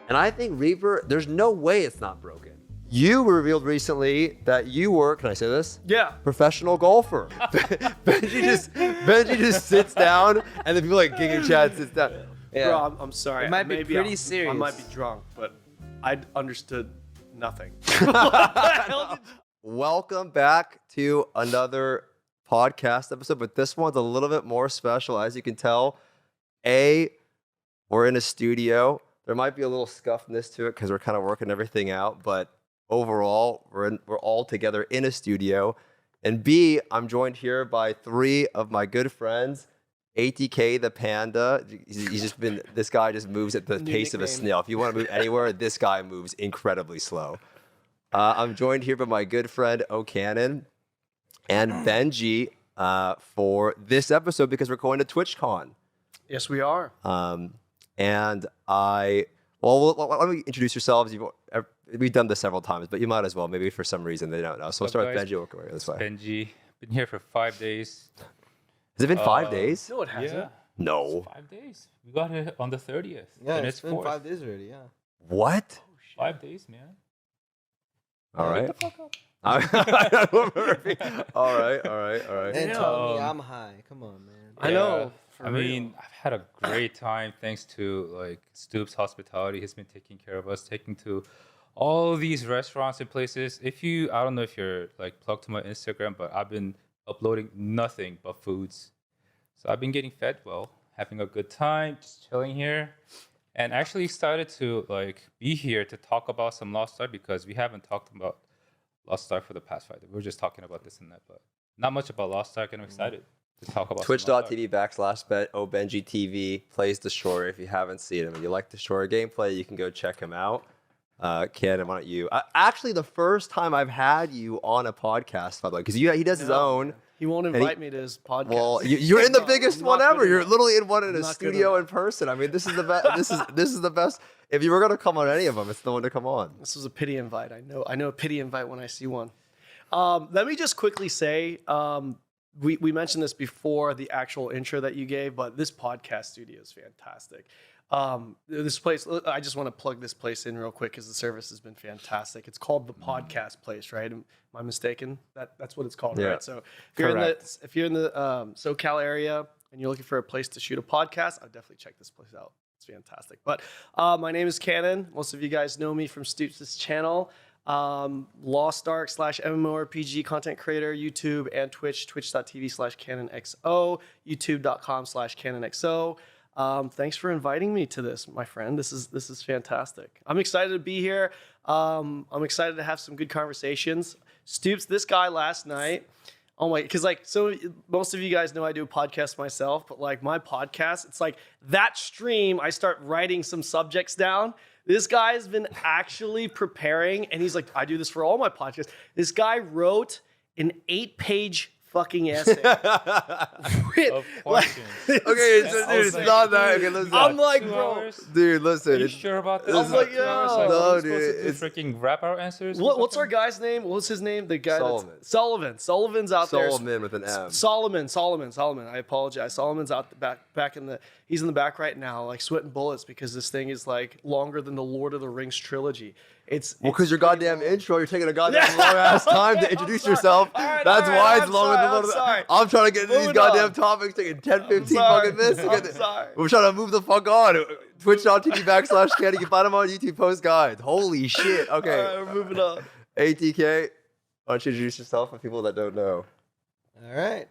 And I think Reaper, there's no way it's not broken. You revealed recently that you were, can I say this? Yeah. Professional golfer. Benji just sits down, and then people like Giga Chad sits down. Yeah. Bro, I'm sorry. It might be pretty serious. I might be drunk, but I understood nothing. Welcome back to another podcast episode, but this one's a little bit more special. As you can tell, we're in a studio. There might be a little scuffness to it because we're kind of working everything out, but overall, we're all together in a studio. And B, I'm joined here by three of my good friends. ATK the Panda. This guy just moves at the pace of a snail. If you want to move anywhere, this guy moves incredibly slow. I'm joined here by my good friend Kanon and Benji for this episode because we're going to TwitchCon. Yes, we are. And let me introduce yourselves. We've done this several times, but you might as well. Maybe for some reason they don't know. So we'll start with Benji. We'll this way. Benji, been here for 5 days. Has it been 5 days? No, it hasn't. Yeah. No. It's 5 days. We got it on the 30th. Yeah, and it's been 4th. 5 days already, yeah. What? 5 days, man. All right. Get the fuck up. All right. And tell me I'm high. Come on, man. I know. I mean, I've had a great time thanks to like Stoopzz hospitality. He's been taking care of us, taking to all these restaurants and places. I don't know if you're like plugged to my Instagram, but I've been uploading nothing but foods. So I've been getting fed well, having a good time, just chilling here. And actually started to like be here to talk about some Lost Ark because we haven't talked about Lost Ark for the past 5 days. We were just talking about this and that, but not much about Lost Ark, and I'm excited to talk about Twitch.tv/Ohbenji TV plays the Shore. If you haven't seen him and you like the Shore gameplay, you can go check him out. Kanon, why don't you? Actually, the first time I've had you on a podcast, by the way, because he does his own. He won't invite me to his podcast. Well, you're in the biggest one ever. You're literally in one in a studio in person. I mean, this is the best. This is the best. If you were gonna come on any of them, it's the one to come on. This was a pity invite. I know a pity invite when I see one. Let me just quickly say, we mentioned this before the actual intro that you gave, but this podcast studio is fantastic. This place, I just want to plug this place in real quick because the service has been fantastic. It's called the Podcast Place, right? Am I mistaken? That's what it's called, right? So if you're in the SoCal area and you're looking for a place to shoot a podcast, I'd definitely check this place out. It's fantastic. But my name is Kanon. Most of you guys know me from Stoopzz channel. Lost Ark /MMORPG content creator, YouTube and Twitch, twitch.tv/KanonXO, youtube.com/KanonXO. Thanks for inviting me to this, my friend. This is fantastic. I'm excited to be here. I'm excited to have some good conversations. Stoopzz, this guy last night, because most of you guys know I do a podcast myself, but like my podcast, it's like that stream, I start writing some subjects down. This guy has been actually preparing, and he's like, I do this for all my podcasts. This guy wrote an 8-page fucking essay. Of questions. It's not that. Okay, listen. I'm like, 2 bro. hours? Dude, listen. Are you sure about this? I'm like, 2 hours? yeah. Like, No, are we dude, supposed to do freaking wrap our answers? What's our guy's name? What's his name? The guy Sullivan. Sullivan's out there. Solomon with an M. Solomon. I apologize. Solomon's out the back in the. He's in the back right now, like sweating bullets because this thing is like longer than the Lord of the Rings trilogy. Because your goddamn intro, you're taking a goddamn long ass time to introduce yourself. That's why it's longer than one of the. I'm trying to get into these goddamn topics, taking 10, 15 fucking minutes. We're trying to move the fuck on. Twitch.tv/Kanon. You can find him on YouTube post guides. Holy shit. Okay. All right, we're moving on. ATK, why don't you introduce yourself for people that don't know? All right.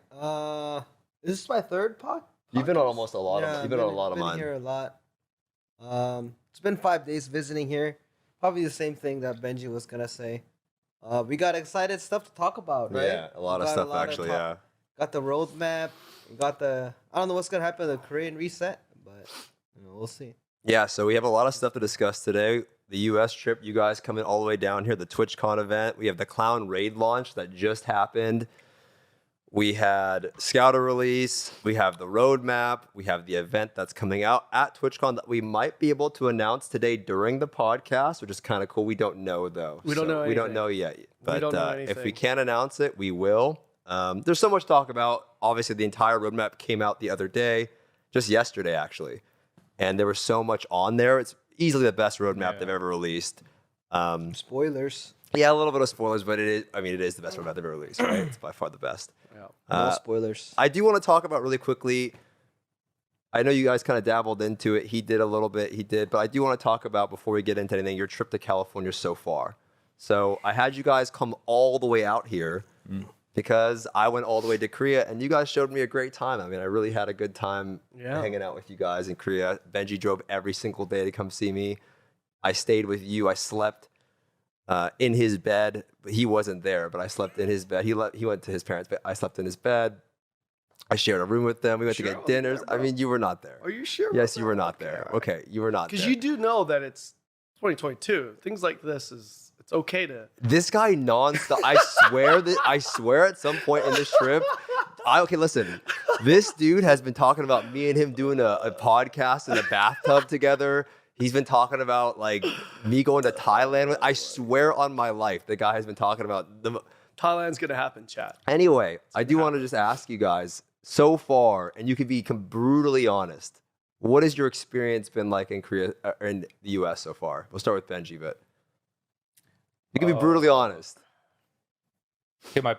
This is my third podcast. You've been on almost a lot of. You've been on a lot of been mine. here a lot. It's been 5 days visiting here. Probably the same thing that Benji was gonna say. We got excited stuff to talk about, right? Yeah, a lot of stuff actually. Yeah. Got the roadmap. We got I don't know what's gonna happen to the Korean reset, but we'll see. Yeah, so we have a lot of stuff to discuss today. The US trip, you guys coming all the way down here, the TwitchCon event. We have the Clown Raid launch that just happened. We had Scouter release. We have the roadmap. We have the event that's coming out at TwitchCon that we might be able to announce today during the podcast, which is kind of cool. We don't know, though. We don't know anything. We don't know yet. But we don't know if we can announce it, we will. There's so much to talk about. Obviously, the entire roadmap came out the other day, just yesterday, actually. And there was so much on there. easily the best roadmap Yeah. they've ever released. Spoilers. Yeah, a little bit of spoilers, but it is. I mean, it is the best roadmap they've ever released, right? It's by far the best. Yeah. No spoilers. I do want to talk about really quickly. I know you guys kind of dabbled into it. He did a little bit. He did, but I do want to talk about before we get into anything your trip to California so far. So I had you guys come all the way out here because I went all the way to Korea, and you guys showed me a great time. I mean, I really had a good time hanging out with you guys in Korea. Benji drove every single day to come see me. I stayed with you. I slept in his bed. He wasn't there, but I slept in his bed. He went to his parents' bed. I slept in his bed. I shared a room with them. We went to Sure I get wasn't dinners. there, I mean, you were not there. Are you sure? Yes, you were not there. Okay, you were not there. Because you do know that it's 2022. Things like this it's okay to. This guy nonstop. I swear at some point in this trip. Okay, listen. This dude has been talking about me and him doing a podcast in a bathtub together. He's been talking about like me going to Thailand. I swear on my life, the guy has been talking about the. Thailand's gonna happen, chat. Anyway, I do want to just ask you guys so far, and you can be brutally honest. What has your experience been like in Korea or in the U.S. so far? We'll start with Benji, but you can be brutally honest. Okay,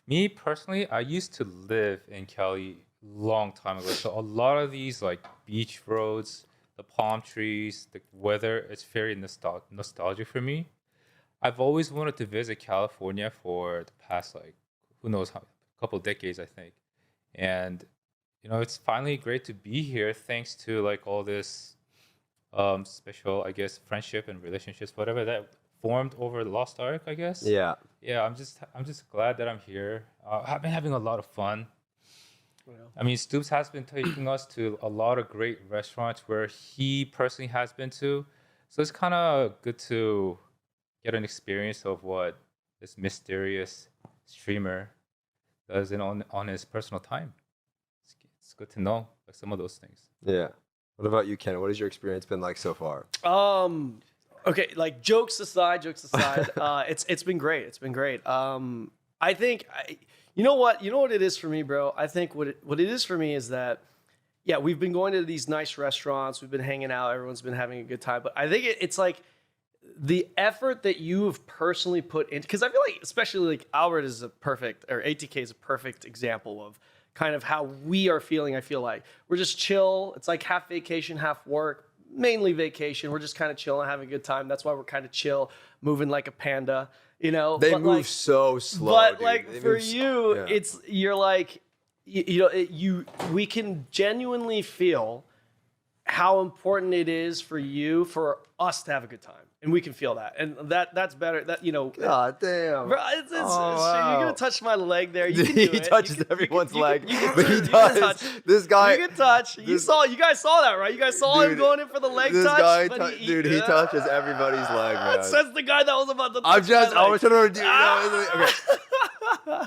me personally, I used to live in Cali long time ago. So a lot of these like beach roads, the palm trees, the weather, it's very nostalgic for me. I've always wanted to visit California for the past like who knows how couple decades, I think. And it's finally great to be here thanks to like all this special, I guess, friendship and relationships, whatever that formed over the Lost Ark, I guess. Yeah. Yeah, I'm just glad that I'm here. I've been having a lot of fun. Yeah. I mean, Stoopzz has been taking us to a lot of great restaurants where he personally has been to. So it's kind of good to get an experience of what this mysterious streamer does on his personal time. It's good to know like some of those things. Yeah. What about you, Ken? What has your experience been like so far? Okay, like jokes aside, it's been great. It's been great. I think you know what it is for me, bro. I think what it is for me is that we've been going to these nice restaurants, we've been hanging out, everyone's been having a good time, but I think it's like the effort that you have personally put in, because I feel like especially like Albert is ATK is a perfect example of kind of how we are feeling. I feel like we're just chill. It's like half vacation, half work, mainly vacation. We're just kind of chilling, having a good time. That's why we're kind of chill, moving like a panda, They but move like, so slow. But dude. like They for move you, yeah. you're like, we can genuinely feel how important it is for us to have a good time. And we can feel that, and that's better. That God damn. bro, wow. you're gonna touch my leg there. You can do He it. touches You can- everyone's you can- leg. you can- But he you can does. touch. This guy. You can touch. You guys saw that, right? You guys saw him Dude, going in for the leg This touch. guy, but he touches everybody's leg, man. Says the guy that was about to. I'm touch just. my I leg. was trying to do. Okay.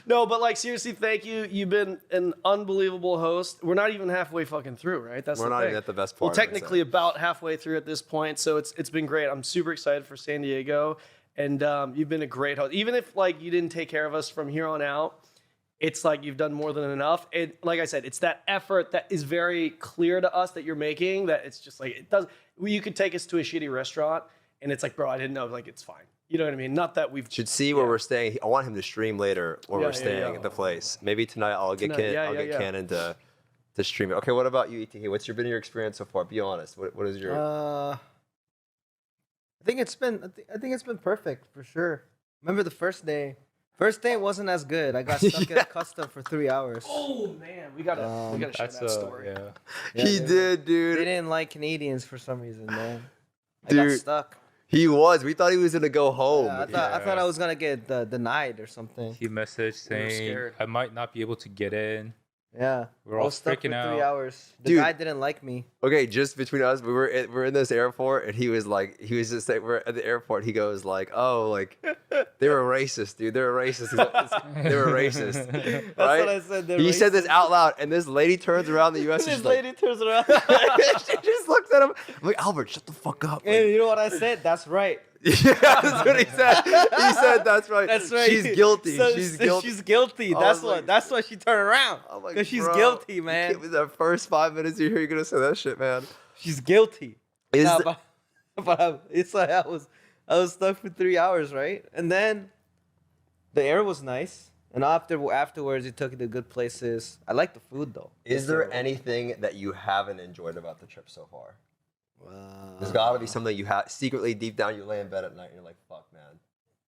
No, but like seriously, thank you. You've been an unbelievable host. We're not even halfway fucking through, right? That's We're the not thing. even at the best Well, part. I'd technically say. about halfway through at this point, so it's been great. I'm super excited for San Diego, and you've been a great host. Even if like you didn't take care of us from here on out, it's like you've done more than enough. And like I said, it's that effort that is very clear to us that you're making. That it's just like it does. You could take us to a shitty restaurant, and it's like, bro, I didn't know. Like it's fine. You know what I mean? Not that we've Should see where we're staying. I want him to stream later where Yeah, we're yeah, staying yeah. at the place. Maybe tonight I'll get Kanon to stream it. Okay, what about you, ETK? What's been your experience so far? Be honest. What is your? I think it's been perfect for sure. Remember the first day? First day wasn't as good. I got stuck at custom for 3 hours. Oh man, we gotta share That's that story. yeah. Yeah, he did, dude. They didn't like Canadians for some reason, man. I Dude. got stuck. He was. We thought he was gonna go home. Yeah, I thought I was gonna get denied or something. He messaged saying scared. I might not be able to get in. Yeah, We're I all was stuck for freaking 3 out. hours. The Dude. guy didn't like me. Okay, just between us, we're in this airport, and he was just like, we're at the airport. He goes like, oh, like they were racist, dude. They were racist. They were racist, right? That's what I said. they're He said this racist. out loud, and this lady turns around the U.S. and This she's like, lady turns around. she just looks at him. I'm like, Albert, shut the fuck up. And you know what I said? That's right. Yeah, that's what he said. He said, "That's right. That's right. She's guilty. So- she's so guilty." She's guilty. I That's was what. like- That's why she turned around. I'm like, Because she's bro, guilty, you man. can't- The first 5 minutes you hear, you're gonna say that shit, man. She's guilty. Is Nah, the- it's like I was stuck for 3 hours, right? And then the air was nice, and afterwards it took it to good places. I like the food though. Is there anything that you haven't enjoyed about the trip so far? There's got to be something you have secretly deep down. You lay in bed at night and you're like, "Fuck, man."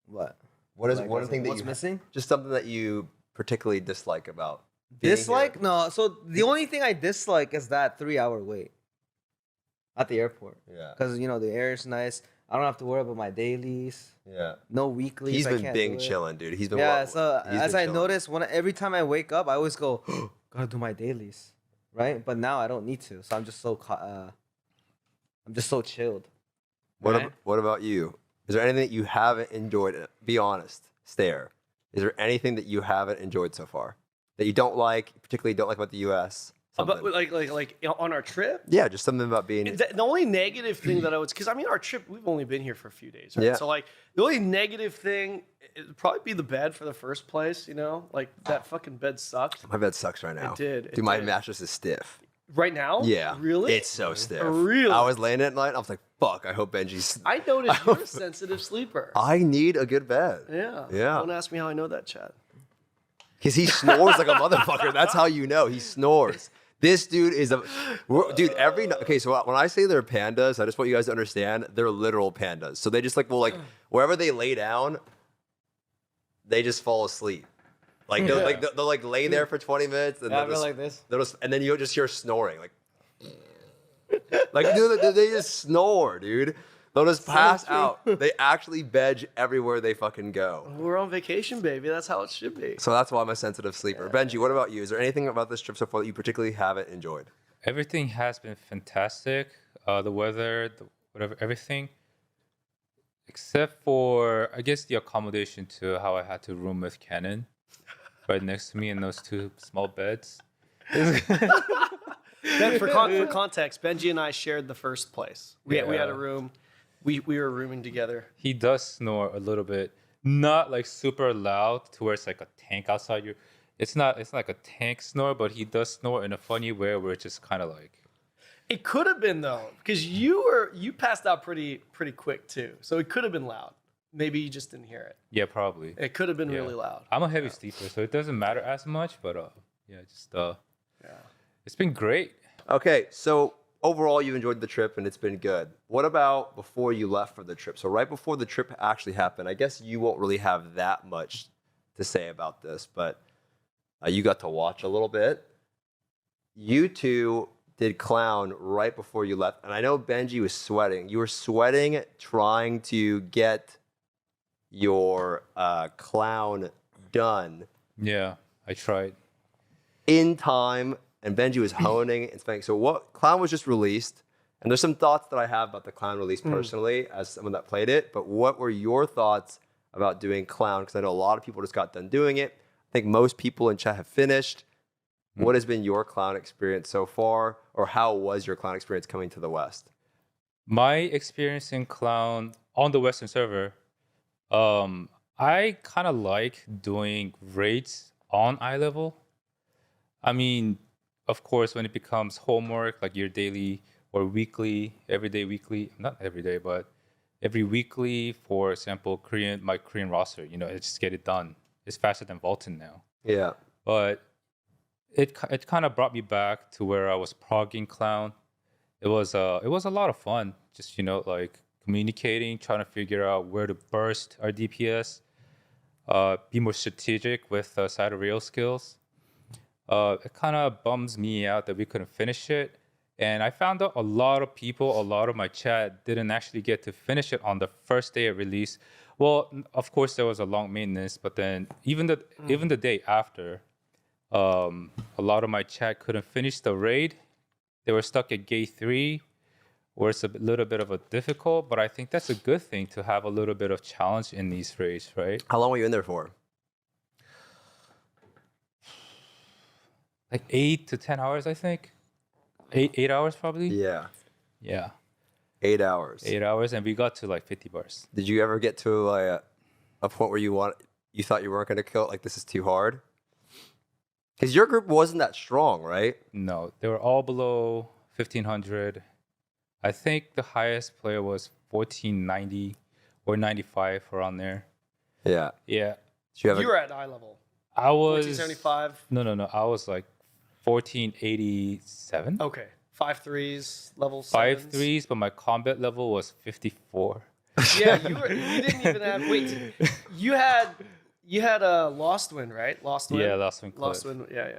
What? What is Like, one thing that what's you missing? Just something that you particularly dislike about being Dislike? here? No. So the only thing I dislike is that 3-hour wait at the airport. Yeah, Because the air is nice. I don't have to worry about my dailies. yeah. No weeklies. He's I been can't being do it. chilling, dude. He's been Yeah. So he's as been I chilling. notice, every time I wake up, I always go, gotta do my dailies, right? But now I don't need to. So I'm just so chilled. Right? What about you? Is there anything that you haven't enjoyed? Be honest. Stare. Is there anything that you haven't enjoyed so far that you don't like, particularly don't like about the U.S.? But Something. like on our trip, Yeah, just something about being. the only negative thing that I would, because I mean, our trip, we've only been here for a few days, right? Yeah. So like the only negative thing it'd probably be the bed for the first place, like that fucking bed sucked. My bed sucks right now. did, it Dude, my did. mattress is stiff. Right now? Yeah. Really? It's so stiff. Really? I was laying at night. I was like, "Fuck! I hope Benji's." I noticed you're a sensitive sleeper. I need a good bed. Yeah. Yeah. Don't ask me how I know that, Chad. Because he snores like a motherfucker. That's how you know he snores. This dude is dude. Okay, so when I say they're pandas, I just want you guys to understand they're literal pandas. So they just will wherever they lay down, they just fall asleep. Like they'll lay there for 20 minutes and Yeah, I feel like this. and then you'll just hear snoring dude, they just snore, dude. They'll just pass out. They actually veg everywhere they fucking go. We're on vacation, baby. That's how it should be. So that's why I'm a sensitive sleeper. Benji, what about you? Is there anything about this trip so far that you particularly haven't enjoyed? Everything has been fantastic. The weather, everything. Except for, I guess, the accommodation to how I had to room with Kanon right next to me in those two small beds. Ben, for context, Benji and I shared the first place. We had Yeah. a room. We were rooming together. He does snore a little bit, not like super loud to where it's like a tank outside you. It's not like a tank snore, but he does snore in a funny way where it's just kind of like. It could have been though, because you passed out pretty quick too. So it could have been loud. Maybe you just didn't hear it. Yeah, probably. It could have been Yeah. really loud. I'm a heavy sleeper, so it doesn't matter as much. But yeah, Yeah. it's been great. Okay, so overall you enjoyed the trip and it's been good. What about before you left for the trip? So right before the trip actually happened, I guess you won't really have that much to say about this, but you got to watch a little bit. You two did clown right before you left, and I know Benji was sweating. You were sweating trying to get your clown done Yeah, I tried. in time, and Benji was honing and spending. So what clown was just released, and there's some thoughts that I have about the clown release personally as someone that played it, but what were your thoughts about doing clown? Because I know a lot of people just got done doing it. I think most people in chat have finished. What has been your clown experience so far, or how was your clown experience coming to the West? My experience in clown on the Western server, I kind of like doing raids on eye level. I mean, of course, when it becomes homework, like your daily or weekly, everyday weekly, not every day, but every weekly, for example, my Korean roster, I just get it done. It's faster than Vulcan now. Yeah. But it kind of brought me back to where I was progging clown. It was a lot of fun. Just like communicating, trying to figure out where to burst our DPS, be more strategic with side of rail skills. It kind of bums me out that we couldn't finish it, and I found out a lot of my chat didn't actually get to finish it on the first day of release. Well, of course there was a long maintenance, but then even the day after. A lot of my chat couldn't finish the raid. They were stuck at gate 3, where it's a little bit of a difficult, but I think that's a good thing to have a little bit of challenge in these raids, right? How long were you in there for? Like 8 to 10 hours, I think. 8 hours probably. Yeah. Yeah. 8 hours. 8 hours, and we got to like 50 bars. Did you ever get to a point where you thought you weren't going to kill it? Like, this is too hard? Because your group wasn't that strong, right? No, they were all below 1500. I think the highest player was 1490 or 95 around there. Yeah. Yeah. So You were at eye level. I was 1475. No. I was like 1487. Okay. 5.3s, level 5 7s. 3s, but my combat level was 54. Yeah, you didn't even have. Wait, you had a Lost Wind, right? Lost Wind. Yeah, Lost Wind. Lost Wind. Yeah.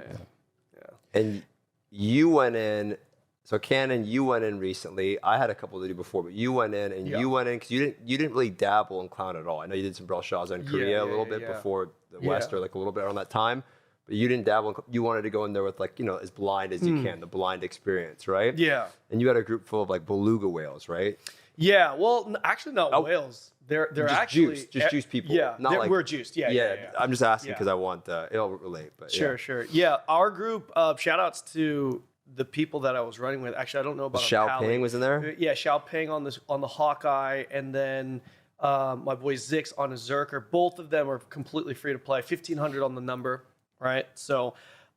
And you went in. So Kanon, you went in recently. I had a couple to do before, but you went in and you went in because you didn't really dabble in Clown at all. I know you did some Brelshaza in Korea a little bit before the West, or like a little bit around that time. But you didn't dabble. You wanted to go in there with like, as blind as you can, the blind experience, right? Yeah. And you had a group full of like beluga whales, right? Yeah. Well, actually, not whales. They're Just actually juice people. Yeah. Not like, we're juiced. Yeah. I'm just asking Yeah. because I want it'll relate. But Sure. Yeah. Our group. Shout outs to the people that I was running with. Actually, I don't know about Xiaoping was in there. Yeah, Xiaoping on the Hawkeye, and then my boy Zix on a Zerker. Both of them are completely free to play. 1500 on the number, right? So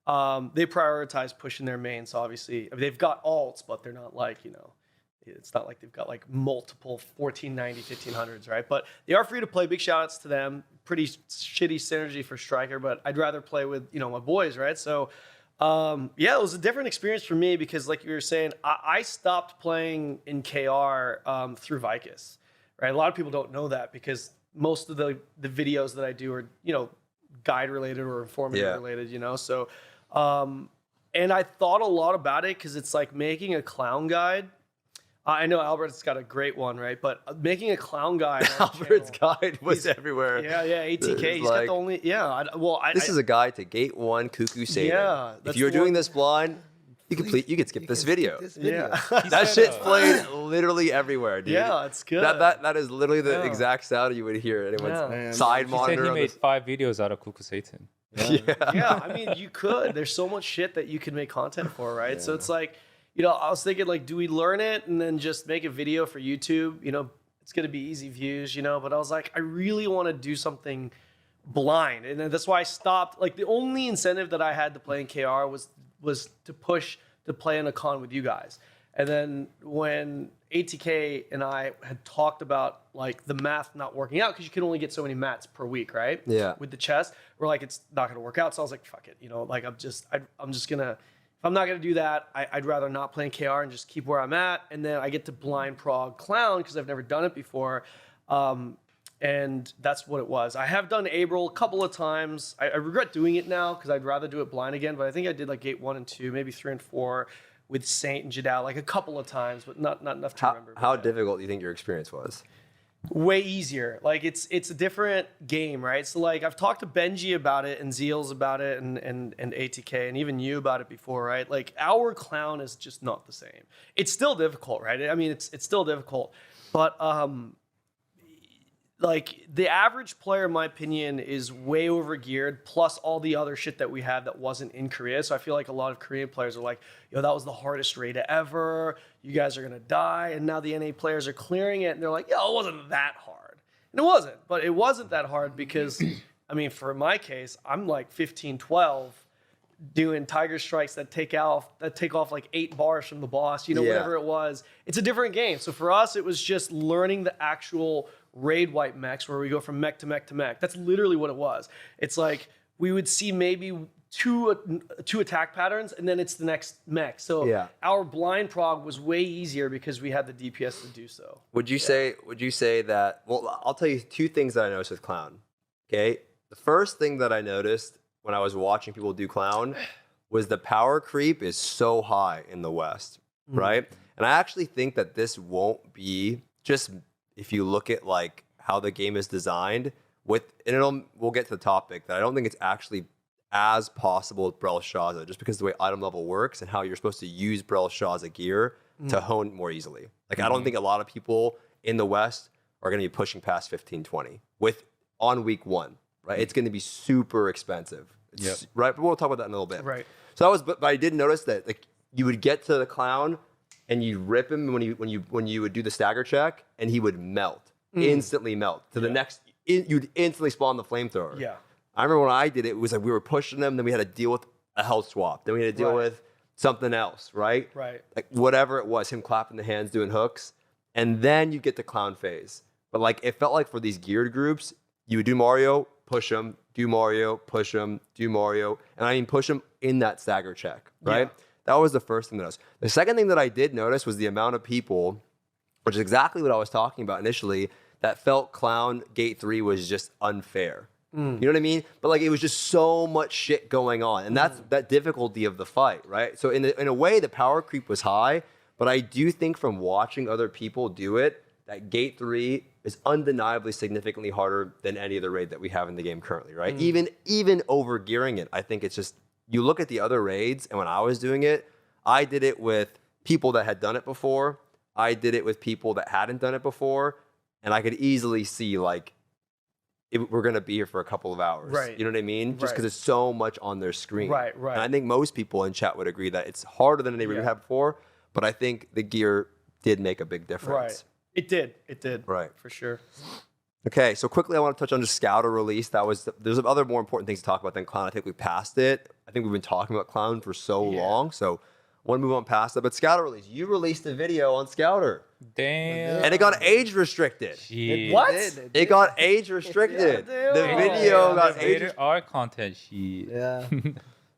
they prioritize pushing their mains. Obviously, I mean, they've got alts, but they're not like it's not like they've got like multiple 1490, 1500s, right? But they are free to play. Big shout outs to them. Pretty shitty synergy for Striker, but I'd rather play with my boys, right? So. It was a different experience for me because, like you were saying, I stopped playing in KR through Vykas, right? A lot of people don't know that because most of the videos that I do are, guide related or informative related, So, and I thought a lot about it because it's like making a clown guide. I know Albert's got a great one, right? But making a clown guide. Albert's guide was everywhere. Yeah, ATK. He's got the only. This is a guide to Gate 1 Cuckoo Satan. Yeah, if you're doing this blind, you could skip this video. Yeah, that shit's played literally everywhere, dude. Yeah, it's good. That is literally the exact sound you would hear anyone's side He monitor. said he made 5 videos out of Cuckoo Satan. Yeah, I mean, you could. There's so much shit that you can make content for, right? Yeah. So it's like, I was thinking, like, do we learn it and then just make a video for YouTube? It's going to be easy views, but I was like, I really want to do something blind. And then that's why I stopped. Like, the only incentive that I had to play in KR was to push to play in a con with you guys. And then when ATK and I had talked about, like, the math not working out, because you can only get so many mats per week, right? Yeah. With the chest, we're like, it's not going to work out. So I was like, fuck it. Like, I'm just going to... If I'm not going to do that, I'd rather not play in KR and just keep where I'm at. And then I get to blind prog clown because I've never done it before. And that's what it was. I have done April a couple of times. I regret doing it now because I'd rather do it blind again. But I think I did like Gate 1 and 2, maybe 3 and 4 with Saint and Jadal like a couple of times, but not enough to remember. How difficult do you think your experience was? Way easier. Like it's a different game, right? So like I've talked to Benji about it and Zeals about it and ATK and even you about it before, right? Like our clown is just not the same. It's still difficult, right? I mean, it's still difficult, but like the average player, in my opinion, is way over geared. Plus all the other shit that we had that wasn't in Korea. So I feel like a lot of Korean players are like, that was the hardest raid ever. You guys are gonna die. And now the NA players are clearing it, and they're like, it wasn't that hard. And it wasn't, but it wasn't that hard because, I mean, for my case, I'm like 15, 12, doing tiger strikes that take off like 8 bars from the boss. Whatever it was. It's a different game. So for us, it was just learning the actual raid wipe mechs where we go from mech to mech to mech. That's literally what it was. It's like we would see maybe two attack patterns and then it's the next mech. So our blind prog was way easier because we had the DPS to do so. Would you say that, well, I'll tell you 2 things that I noticed with Clown. Okay? The first thing that I noticed when I was watching people do Clown was the power creep is so high in the West, right? And I actually think that this won't be just if you look at like how the game is designed we'll get to the topic that I don't think it's actually as possible with Brelshaza just because of the way item level works and how you're supposed to use Brelshaza gear to hone more easily. Like I don't think a lot of people in the West are going to be pushing past 15-20 on week 1, right? It's going to be super expensive, right? But we'll talk about that in a little bit. Right. So but I did notice that like you would get to the clown and you rip him when you would do the stagger check, and he would melt, instantly melt to the next. You'd instantly spawn the flamethrower. Yeah, I remember when I did it. It was like we were pushing them, then we had to deal with a health swap, then we had to deal with something else, right? Right. Like whatever it was, him clapping the hands, doing hooks, and then you get the clown phase. But like it felt like for these geared groups, you would do Mario, push him, do Mario, push him, do Mario, and I mean push him in that stagger check, right? Yeah. That was the first thing that I noticed. The second thing that I did notice was the amount of people, which is exactly what I was talking about initially, that felt Clown Gate 3 was just unfair. You know what I mean? But like it was just so much shit going on, and that's that difficulty of the fight, right? So in a way, the power creep was high, but I do think from watching other people do it, that Gate 3 is undeniably significantly harder than any other raid that we have in the game currently, right? Even over gearing it, I think it's just you look at the other raids, and when I was doing it, I did it with people that had done it before. I did it with people that hadn't done it before, and I could easily see like we're gonna be here for a couple of hours. Right. You know what I mean? Just Right. because it's so much on their screen. Right. And I think most people in chat would agree that it's harder than any raid we had before, but I think the gear did make a big difference. Right. It did. Right. For sure. Okay, so quickly I want to touch on just Scouter release. There's other more important things to talk about than Clown. I think we passed it. I think we've been talking about Clown for so long, so I want to move on past that. But Scouter release, you released a video on Scouter. Damn. And it got age restricted. Shit. What? It got age restricted. Yeah, The damn. video got age Rated R content. Shit. Yeah.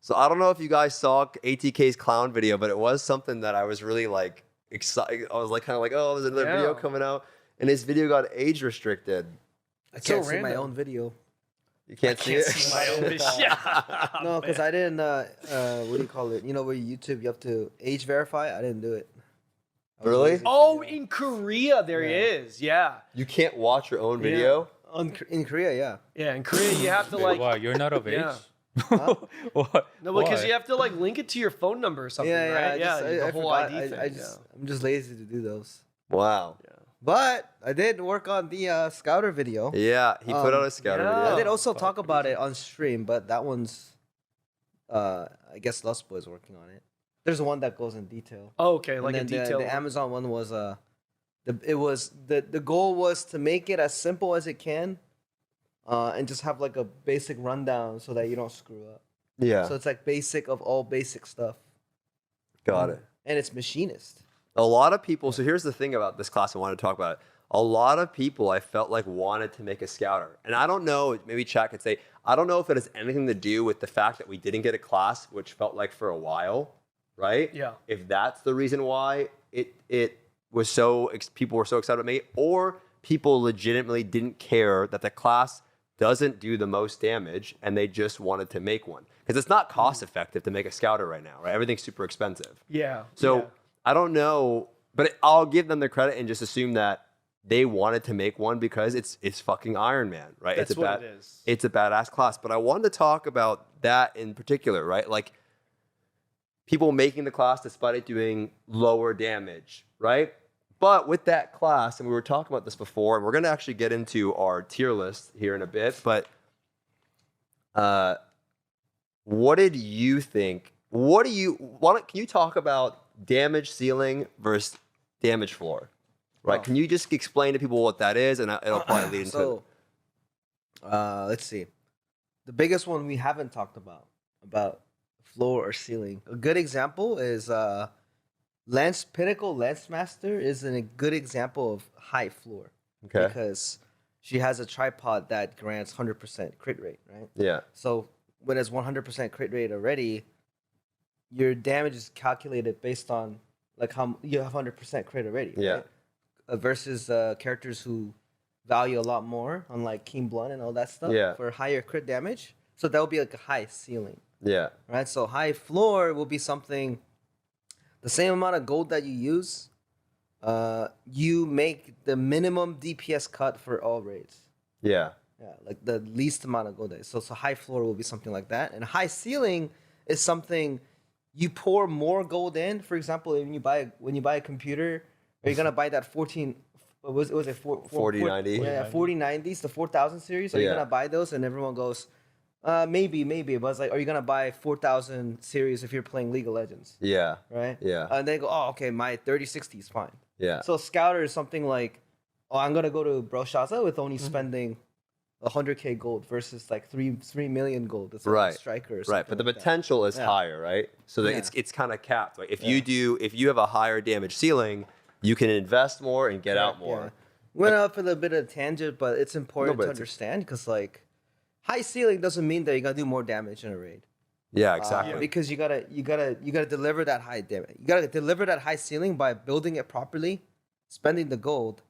So I don't know if you guys saw ATK's Clown video, but it was something that I was really like excited. I was like kind of like, oh, there's another video coming out. And his video got age restricted. I can't So see my random. own video. You can't see Can't it? see my own video. No, because I didn't. What do you call it? You know, where YouTube you have to age verify. I didn't do it. I was Really? lazy. Oh, in Korea, there he is. Yeah. You can't watch your own video? In Korea, yeah. Yeah, in Korea, you have to Wait, like. why? You're not of age? Yeah. What? No, because Why? you have to like link it to your phone number or something, right? The whole forgot. ID thing. I'm just lazy to do those. Wow. But I did work on the Scouter video. Yeah, he put out a Scouter yeah. I video. did also talk about it on stream, but that one's, I guess Lust Boy's working on it. There's one that goes in detail. Oh, okay, like a And then detail. The Amazon one was the goal was to make it as simple as it can, and just have like a basic rundown so that you don't screw up. Yeah, So it's like basic of all basic stuff, got it. and it's Machinist. A lot of people, so here's the thing about this class I wanted to talk about. A lot of people I felt like wanted to make a Scouter. And I don't know, maybe chat could say, I don't know if it has anything to do with the fact that we didn't get a class, which felt like for a while, right? Yeah. If that's the reason why it was so, people were so excited about me, or people legitimately didn't care that the class doesn't do the most damage and they just wanted to make one. Because it's not cost effective to make a Scouter right now, right? Everything's super expensive. Yeah. So yeah. I don't know, but I'll give them the credit and just assume that they wanted to make one because it's fucking Iron Man, right? That's it's what it is. It's a badass class. But I wanted to talk about that in particular, right? Like people making the class despite it doing lower damage, right? But with that class, and we were talking about this before, and we're going to actually get into our tier list here in a bit, but what did you think? Can you talk about damage ceiling versus damage floor? Right? Oh. Can you just explain to people what that is, and it'll probably lead into So, let's see. The biggest one we haven't talked about floor or ceiling. A good example is Pinnacle Lance Master is a good example of high floor. Okay. Because she has a tripod that grants 100% crit rate, right? Yeah. So when it's 100% crit rate already, your damage is calculated based on like how you have 100% crit already. Yeah. Right? Versus characters who value a lot more on like Keen Blunt and all that stuff for higher crit damage. So that would be like a high ceiling, Yeah. right? So high floor will be something, the same amount of gold that you use, you make the minimum DPS cut for all raids. Yeah. Yeah, like the least amount of gold. So high floor will be something like that, and high ceiling is something you pour more gold in. For example, when you buy a computer, are you gonna buy that 14? What was it 4090? Yeah, 4090s, the 4000 series. Are you Yeah. gonna buy those? And everyone goes, maybe. But it's like, are you gonna buy 4000 series if you're playing League of Legends? Yeah. Right. Yeah. And they go, oh, okay, my 3060 is fine. Yeah. So Scouter is something like, oh, I'm gonna go to Brelshaza with only spending 100K gold versus like 3 million gold. That's Right. like a striker. Or Right, something but the like that. potential is Yeah. higher, right? So that Yeah. it's kind of capped. Like if you have a higher damage ceiling, you can invest more and get out more. Yeah. Went off a little bit of a tangent, but it's important but to understand because like high ceiling doesn't mean that you're gonna do more damage in a raid. Yeah, exactly. Because you gotta deliver that high damage. You gotta deliver that high ceiling by building it properly, spending the gold,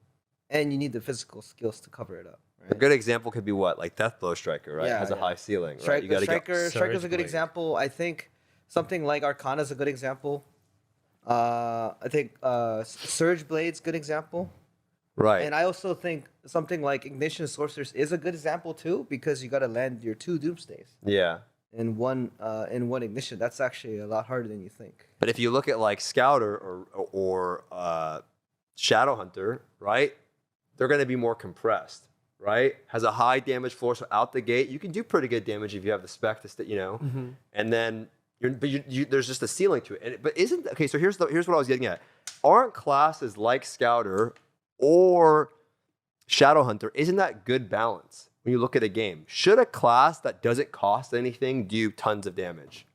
and you need the physical skills to cover it up. A Right? good example could be what, like Deathblow Striker, right? Yeah, Has a yeah. high ceiling, right? You got to Striker's a good Surge Blade. example. I think something like Arcana is a good example. I think Surge Blade's good example. right. And I also think something like Ignition Sorceress is a good example too, because you got to land your 2 Doomsdays Yeah. in one Ignition. That's actually a lot harder than you think. But if you look at like Scouter or Shadowhunter, right? They're going to be more compressed, right? Has a high damage floor, so out the gate you can do pretty good damage if you have the spec to, and then there's just a ceiling to it. But isn't okay? So here's what I was getting at. Aren't classes like Scouter or Shadowhunter, isn't that good balance when you look at a game? Should a class that doesn't cost anything do tons of damage?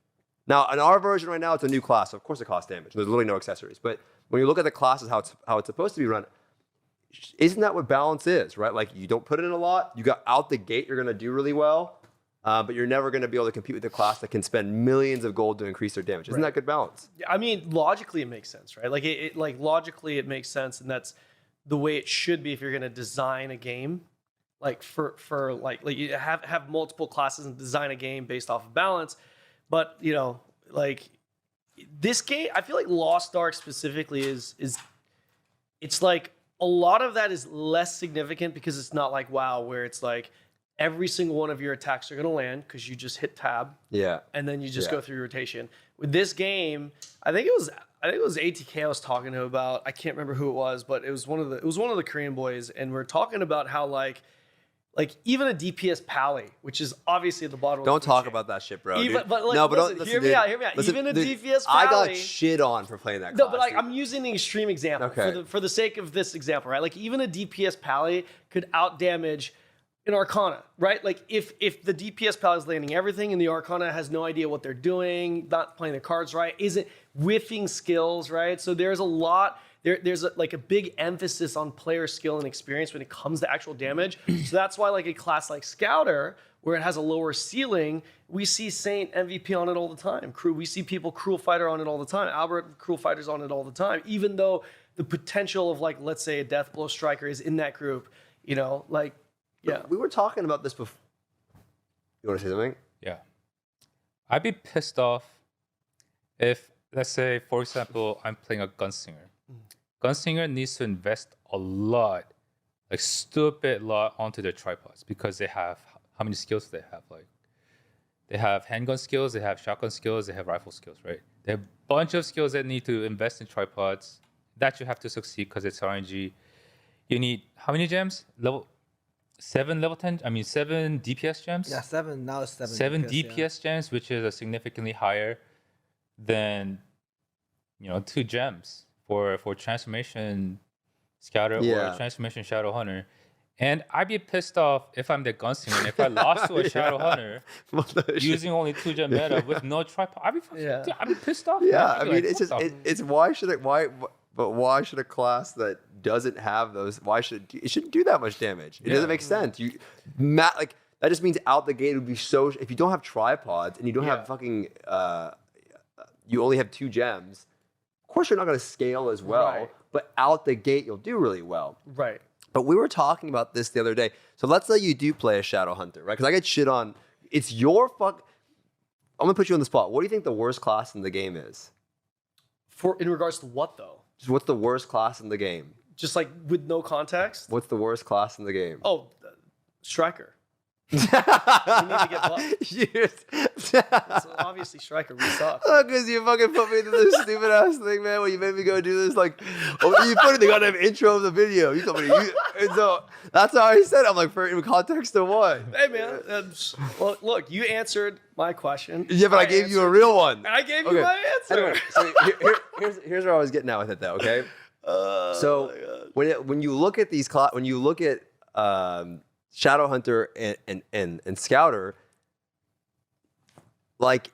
Now, in our version right now, it's a new class, so of course it costs damage. There's literally no accessories. But when you look at the classes, how it's supposed to be run, isn't that what balance is, right? Like you don't put in a lot, you got out the gate, you're gonna do really well, but you're never gonna be able to compete with a class that can spend millions of gold to increase their damage. Isn't that good balance? I mean, logically it makes sense, right? Like like logically it makes sense, and that's the way it should be if you're gonna design a game. Like for like you have multiple classes and design a game based off of balance. But like this game, I feel like Lost Ark specifically is it's like a lot of that is less significant because it's not like WoW where it's like every single one of your attacks are gonna land because you just hit tab. Yeah. And then you just Yeah. go through rotation. With this game, I think it was ATK I was talking to about. I can't remember who it was, but it was one of the Korean boys, and we're talking about how like even a DPS Pally, which is obviously at the bottom. Don't of the talk chain. about that shit, bro. Even, dude. but like, no, but listen, don't hear listen, me dude. out. Hear me out. Listen, Even a dude, DPS I Pally. got shit on for playing that class. No, but like dude. I'm using the extreme example Okay. for the sake of this example, right? Like even a DPS Pally could out damage an Arcana, right? Like if the DPS Pally is landing everything and the Arcana has no idea what they're doing, not playing the cards right, isn't whiffing skills, right? So there's a lot. There's like a big emphasis on player skill and experience when it comes to actual damage. So that's why like a class like Scouter, where it has a lower ceiling, we see Saint MVP on it all the time. We see people Cruel Fighter on it all the time. Albert Cruel Fighter's on it all the time. Even though the potential of like, let's say a Deathblow Striker is in that group, like, yeah. We were talking about this before. You want to say something? Yeah. I'd be pissed off if, let's say, for example, I'm playing a Gunslinger. Gunslinger needs to invest a lot, like stupid lot, onto their tripods because they have, how many skills do they have? Like, they have handgun skills, they have shotgun skills, they have rifle skills, right? They have a bunch of skills that need to invest in tripods. That you have to succeed because it's RNG. You need how many gems? Seven DPS gems? Yeah, 7. Now it's 7. Seven DPS, DPS gems, which is significantly higher than 2 gems for transformation Scouter Yeah. or transformation Shadowhunter. And I'd be pissed off if I'm the gunslinger and if I lost to a Shadowhunter using only 2 gem meta with no tripod. I'd be pissed off. Yeah, I'd I be mean, like, it's what just the- it's why should a class that doesn't have those, it shouldn't do that much damage? It doesn't make sense. Like that just means out the gate it would be so, if you don't have tripods and you don't have fucking you only have 2 gems, of course you're not going to scale as well, Right. but out the gate you'll do really well. Right. But we were talking about this the other day. So let's say you do play a Shadowhunter, right? Because I get shit on. It's your fuck. I'm gonna put you on the spot. What do you think the worst class in the game is? In regards to what though? Just what's the worst class in the game? Just like with no context? What's the worst class in the game? Oh, Striker. We need to get buffed. So obviously Striker, we suck. Because you fucking put me into this stupid ass thing, man. When you made me go do this, like, you put in the goddamn intro of the video. You told me, and so that's how I said it. I'm like, in context of what? Hey man, well, look, you answered my question. Yeah, but I gave you a real one. I gave you my answer. Anyway, so here's where I was getting at with it, though. Okay. So when you look at these when you look at Shadowhunter and Scouter, like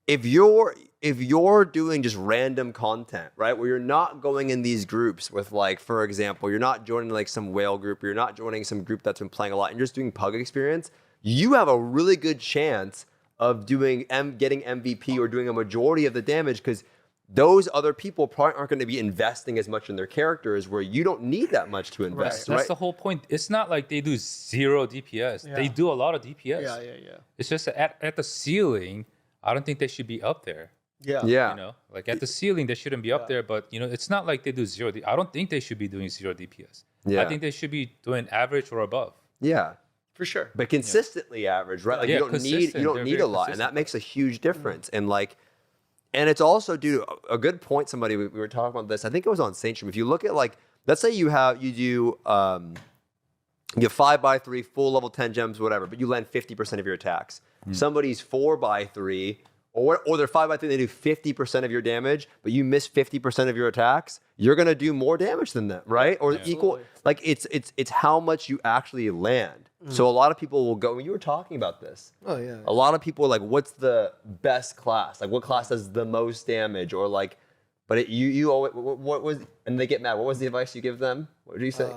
if you're doing just random content, right, where you're not going in these groups with, like, for example, you're not joining like some whale group, or you're not joining some group that's been playing a lot, and you're just doing pug experience, you have a really good chance of getting MVP or doing a majority of the damage, because those other people probably aren't going to be investing as much in their characters, where you don't need that much to invest. That's the whole point. It's not like they do 0 DPS. Yeah. They do a lot of DPS. Yeah. It's just that at the ceiling, I don't think they should be up there. Yeah. Yeah. You know, like at the ceiling, they shouldn't be up there. But, you know, it's not like they do 0. I don't think they should be doing 0 DPS. Yeah. I think they should be doing average or above. Yeah. For sure. But consistently average, right? Like Yeah, you don't need They're a very lot, and that consistent. makes a huge difference. And it's also due to a good point. Somebody we were talking about this. I think it was on Saint Stream. If you look at, like, let's say you do 5x3 full level 10 gems, whatever, but you land 50% of your attacks. Somebody's 4x3, or they're 5x3, they do 50% of your damage, but you miss 50% of your attacks. You're gonna do more damage than them, right? Or equal. Like it's how much you actually land. So a lot of people will go. You were talking about this. Oh yeah. A lot of people are like, what's the best class? Like, what class does the most damage? Or like, but you always, what was, and they get mad. What was the advice you give them? What did you say?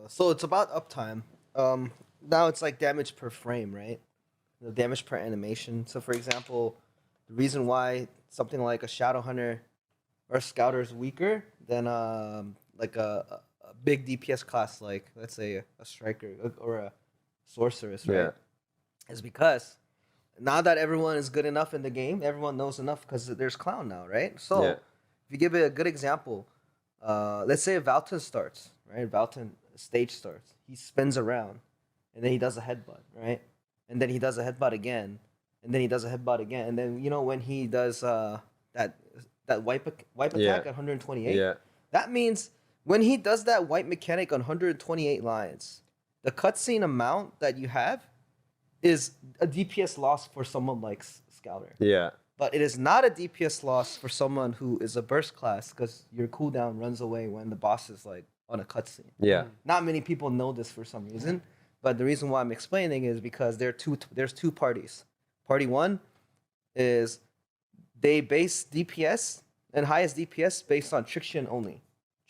So it's about uptime. Now it's like damage per frame, right? The damage per animation. So for example, the reason why something like a Shadowhunter or a Scouter is weaker than like a big DPS class, like let's say a Striker or a Sorceress, right? Yeah. Is because now that everyone is good enough in the game, everyone knows enough because there's Clown now, right? So Yeah. if you give it a good example, let's say Valton starts, right? Valton stage starts. He spins around, and then he does a headbutt, right? And then he does a headbutt again, and then he does a headbutt again, and then when he does that wipe attack at 128, Yeah. that means when he does that wipe mechanic on 128 lines, the cutscene amount that you have is a DPS loss for someone like Scouter. Yeah. But it is not a DPS loss for someone who is a burst class, because your cooldown runs away when the boss is like on a cutscene. Yeah. Not many people know this for some reason, but the reason why I'm explaining is because there's two parties. Party one is they base DPS and highest DPS based on Trixion only,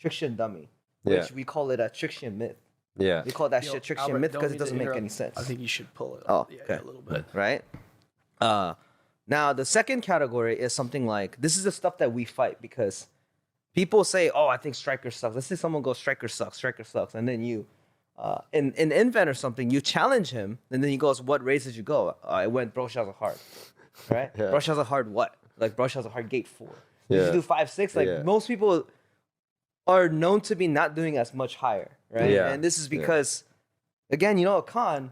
Trixion dummy, which Yeah. we call it a Trixion myth. Yeah. We call that Yo, shit Trixion Albert, myth don't because it mean to doesn't make interrupt. any sense. I think you should pull it Oh, up. Yeah, okay. a little bit. Right? Now, the second category is something like, this is the stuff that we fight, because people say, oh, I think Striker sucks. Let's say someone goes, Striker sucks. And then you, in Invent or something, you challenge him, and then he goes, what race did you go? I went Brelshaza hard, right? Yeah. Brelshaza hard what? Like Brelshaza hard gate 4. Did Yeah. you do 5, 6? Like Yeah. most people are known to be not doing as much higher, right? Yeah. And this is because, again, a con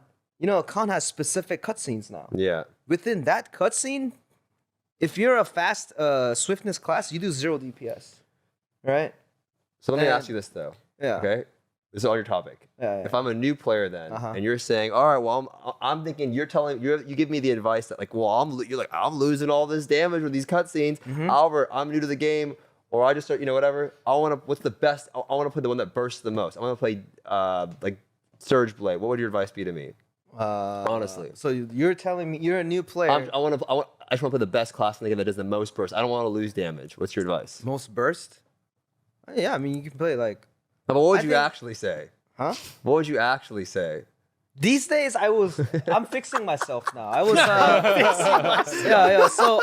has specific cutscenes now. Yeah. Within that cutscene, if you're a fast swiftness class, you do 0 DPS, right? So let me And- ask you this though. Yeah. Okay. This is all your topic. Yeah, yeah. If I'm a new player then, Uh-huh. and you're saying, all right, well, I'm thinking you give me the advice that like, well, I'm losing all this damage with these cutscenes. Mm-hmm. However, I'm new to the game, or I just start, whatever. What's the best? I want to play the one that bursts the most. I want to play like Surge Blade. What would your advice be to me? Honestly. So you're telling me you're a new player. I just want to play the best class in the game that does the most burst. I don't want to lose damage. What's your advice? Most burst? Yeah, I mean, you can play like... But what would I you think- actually say? Huh? What would you actually say? These days, I'm fixing myself now. I was yeah. So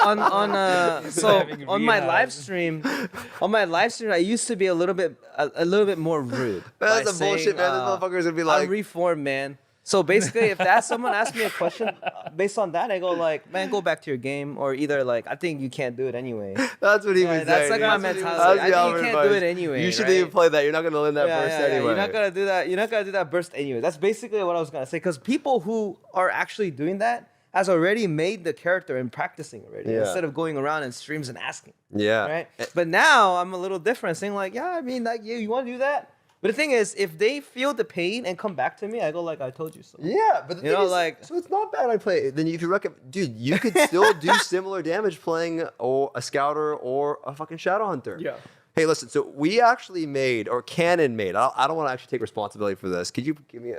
Having on my rehab. live stream, I used to be a little bit more rude. That's by a bullshit, saying, man. This motherfucker's gonna be like, I'm reformed, man. So basically, if someone asks me a question based on that, I go like, man, go back to your game, or either like, I think you can't do it anyway. that's what he Yeah, was that's saying. like my what he was mentality. saying. I That's think you the can't Albert do it advice. anyway, You shouldn't right? even play that. You're not gonna win that burst anyway. You're not gonna do that. You're not gonna do that burst anyway. That's basically what I was gonna say. Because people who are actually doing that has already made the character and practicing already, Yeah. instead of going around in streams and asking. Yeah. Right. But now I'm a little different, saying like, yeah, I mean, like, you want to do that? But the thing is, if they feel the pain and come back to me, I go like, I told you so. Yeah, but the You know, thing is, like- so it's not bad. I play. Then if you recommend, dude, you could still do similar damage playing a Scouter or a fucking Shadowhunter. Yeah. Hey, listen. So we actually made, or Kanon made. I don't want to actually take responsibility for this. Could you give me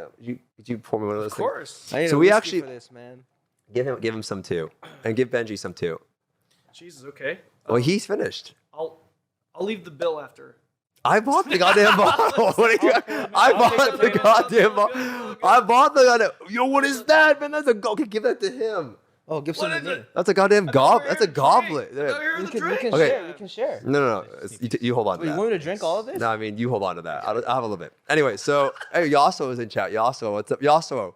could you pour me one of those? Of course. I need So a we whiskey actually- for this, man. Give him some too, and give Benji some too. Jesus. Okay. Well, he's finished. I'll leave the bill after. I bought the goddamn bottle. What are you, I bought the goddamn bottle. I bought the goddamn. Yo, what is that, man? That's a go. Okay, give that to him. Oh, give some What to is me. it? That's a goddamn goblet. That's a goblet. I thought we were We the can drink. share. Okay. We can share. No. You hold on to Wait, you that. want me to drink all of this? No, I mean, you hold on to that. I'll have a little bit. Anyway, so, hey, Yasso is in chat. Yasso, what's up? Yasso,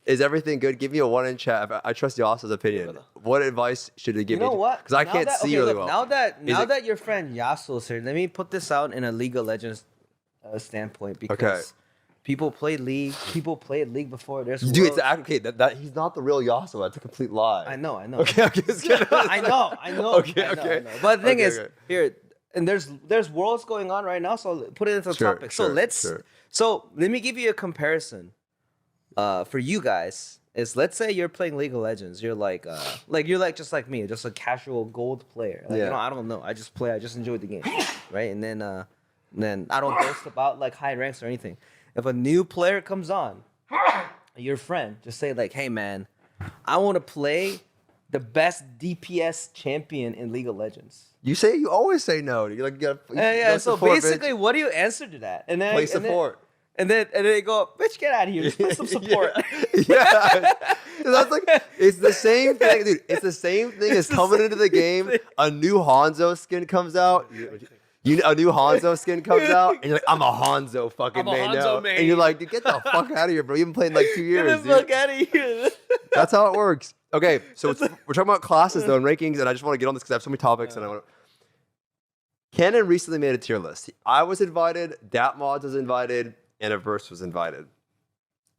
is everything good? Give me a 1 in chat. I trust Yasso's opinion. What advice should he give You know me? what? Because I Now can't that- see okay, really look, well. Now it- that your friend Yasuo's here, let me put this out in a League of Legends standpoint because people played League. People played League before. There's Dude, it's worlds- okay. That he's not the real Yasso. That's a complete lie. I know. Okay, just kidding. I know. Okay, I know, okay. I know. But the thing Okay, is, okay. here, and there's worlds going on right now, so put it into the Sure, topic. sure, So let's. sure. So let me give you a comparison. For you guys, is let's say you're playing League of Legends. You're like just like me, just a casual gold player. Like, Yeah. I don't know. I just play. I just enjoy the game, right? And then I don't boast about like high ranks or anything. If a new player comes on, your friend just say like, "Hey man, I want to play the best DPS champion in League of Legends." You always say no. You're like, you gotta, Yeah. So support, bitch. basically, what do you answer to that? And then Play support. And then they go, "Bitch, get out of here! Just play some support." Yeah. That's like, it's the same thing, dude. It's the same thing as coming into the game. A new Hanzo skin comes out. A new Hanzo skin comes out, and you're like, I'm a Hanzo fucking I'm a main Hanzo now. main. And you're like, dude, get the fuck out of here, bro. You've been playing like 2 Get years, the fuck dude. out of here! That's how it works. Okay, so we're talking about classes though and rankings, and I just want to get on this because I have so many topics, and I want to. Kanon recently made a tier list. I was invited, Datmods was invited, and Averse was invited.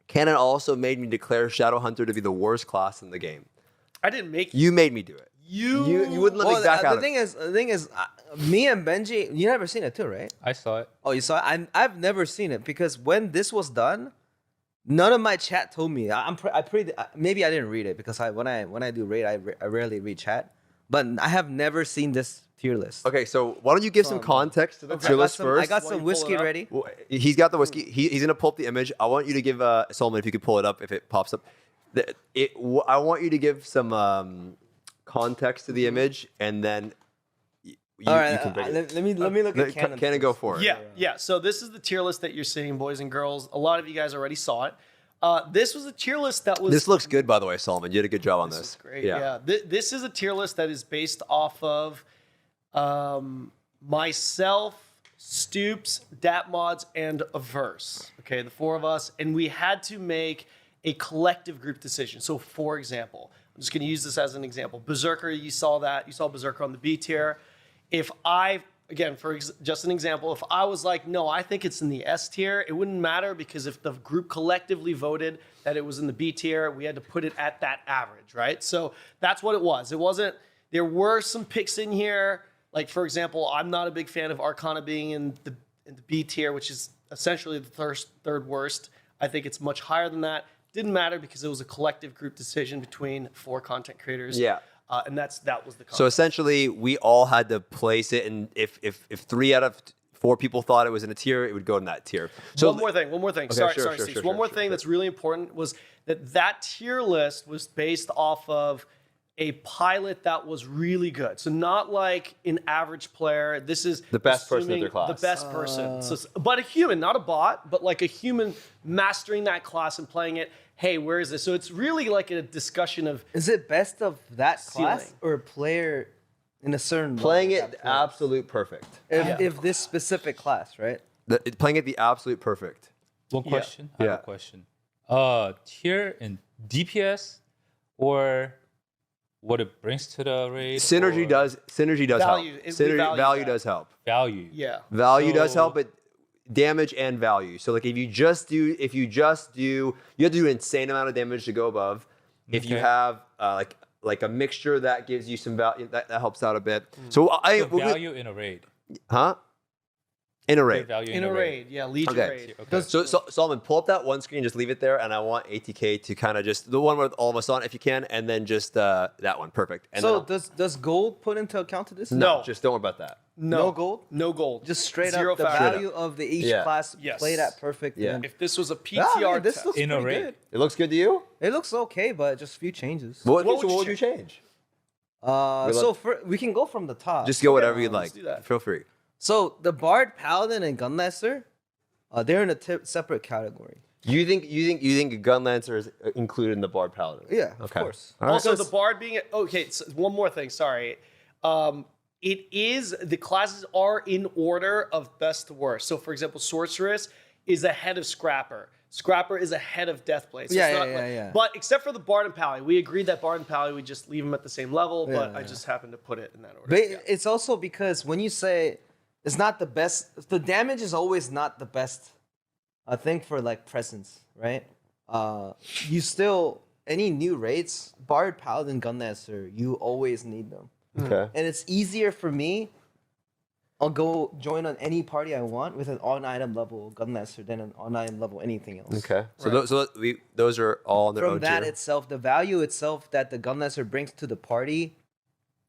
Kanon also made me declare Shadowhunter to be the worst class in the game. I didn't make You made me do it. you. You wouldn't let me back out. The thing is, me and Benji, you never seen it too, right? I saw it. Oh, you saw it? I've never seen it because when this was done, none of my chat told me. Maybe I didn't read it because when I do raid, I rarely read chat. But I have never seen this tier list. Okay, so why don't you give some context to the tier list first? I got While some you pull whiskey it up. ready. Well, he's got the whiskey. He's gonna pull up the image. I want you to give Solomon, if you could pull it up, if it pops up. I want you to give some context to the image, and then you All right, can bring it. let me look at Canon. Can it go first. for it? Yeah. So this is the tier list that you're seeing, boys and girls. A lot of you guys already saw it. This was a tier list that was. This looks good, by the way, Solomon. You did a good job on this. This is great. Yeah. This is a tier list that is based off of myself, Stoopzz, Datmods, and Averse. Okay, the four of us, and we had to make a collective group decision. So, for example, I'm just going to use this as an example. Berserker, you saw that. You saw Berserker on the B tier. If I, again, just an example, if I was like, no, I think it's in the S tier, it wouldn't matter because if the group collectively voted that it was in the B tier, we had to put it at that average, right? So that's what it was. It wasn't, there were some picks in here. Like, for example, I'm not a big fan of Arcana being in the B tier, which is essentially the third worst. I think it's much higher than that. Didn't matter because it was a collective group decision between 4 content creators. Yeah. And that was the So concept. essentially, we all had to place it, and if 3 out of 4 people thought it was in a tier, it would go in that tier. So one more thing. Okay, Sorry, sure, Steve. sure, One more sure, thing sure. that's really important was that tier list was based off of a pilot that was really good. So not like an average player. This is The best person in assuming their class. The best person. But a human, not a bot, but like a human mastering that class and playing it. Hey, where is this? So it's really like a discussion of Is it best of that class Ceiling. or a player in a certain playing level it that plays? absolute perfect. If this specific class, right? Playing it the absolute perfect. One Yeah. question. I have Yeah. a question. Tier in DPS or what it brings to the raid? Synergy or does Value. help. We Synergy value value that. does help. value. yeah. Value does So- help, but damage and value. So like if you just do, you have to do an insane amount of damage to go above. If you Okay. have like a mixture that gives you some value, that helps out a bit. So I So value in a raid. huh? In a Good raid. value In a raid. Yeah, Legion Okay. raid. Okay. So Solomon, pull up that one screen, just leave it there, and I want ATK to kind of just the one with all of us on, if you can, and then just that one, perfect. And So then does gold put into account to this? No. just don't worry about that. No gold? No gold. Just straight Zero up the factor. value of the each Yeah. class Yes. played at perfect. Yeah. and- If this was a Yeah, I PTR mean, this test, looks In a pretty raid. good. It looks good to you? It looks okay, but just a few changes. What would would you you change? So we can go from the top. Just go whatever you'd let's like. do that. Feel free. So the Bard, Paladin, and Gunlancer, they're in a separate category. You think Gunlancer is included in the Bard Paladin? Yeah, of Okay. course. All right. Also, the bard being okay. So one more thing. Sorry. It is the classes are in order of best to worst. So, for example, sorceress is ahead of scrapper. Scrapper is ahead of deathblade. So Yeah, it's not yeah. But except for the bard and paladin, we agreed that bard and paladin we just leave them at the same level. But Yeah, I yeah. just happened to put it in that order. But Yeah. it's also because when you say it's not the best, the damage is always not the best thing for like presence, right? You still, any new raids, Bard, Paladin, Gunlancer, you always need them. Okay. And it's easier for me. I'll go join on any party I want with an on-item level Gunlancer than an on-item level anything else. Okay. So Right. those are all in their From own that tier. itself, the value itself that the Gunlancer brings to the party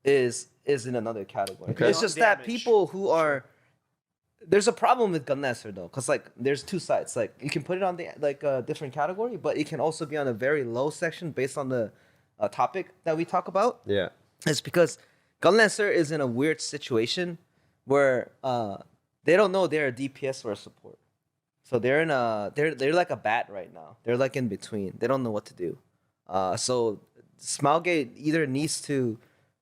is in another category. Okay. It's just that Damage. people who are there's a problem with Gunlancer though, because like there's two sides. Like you can put it on the like a different category, but it can also be on a very low section based on the topic that we talk about. Yeah. It's because Gunlancer is in a weird situation where they don't know they're a DPS or a support. So they're in a they're like a bat right now. They're like in between. They don't know what to do. So Smilegate either needs to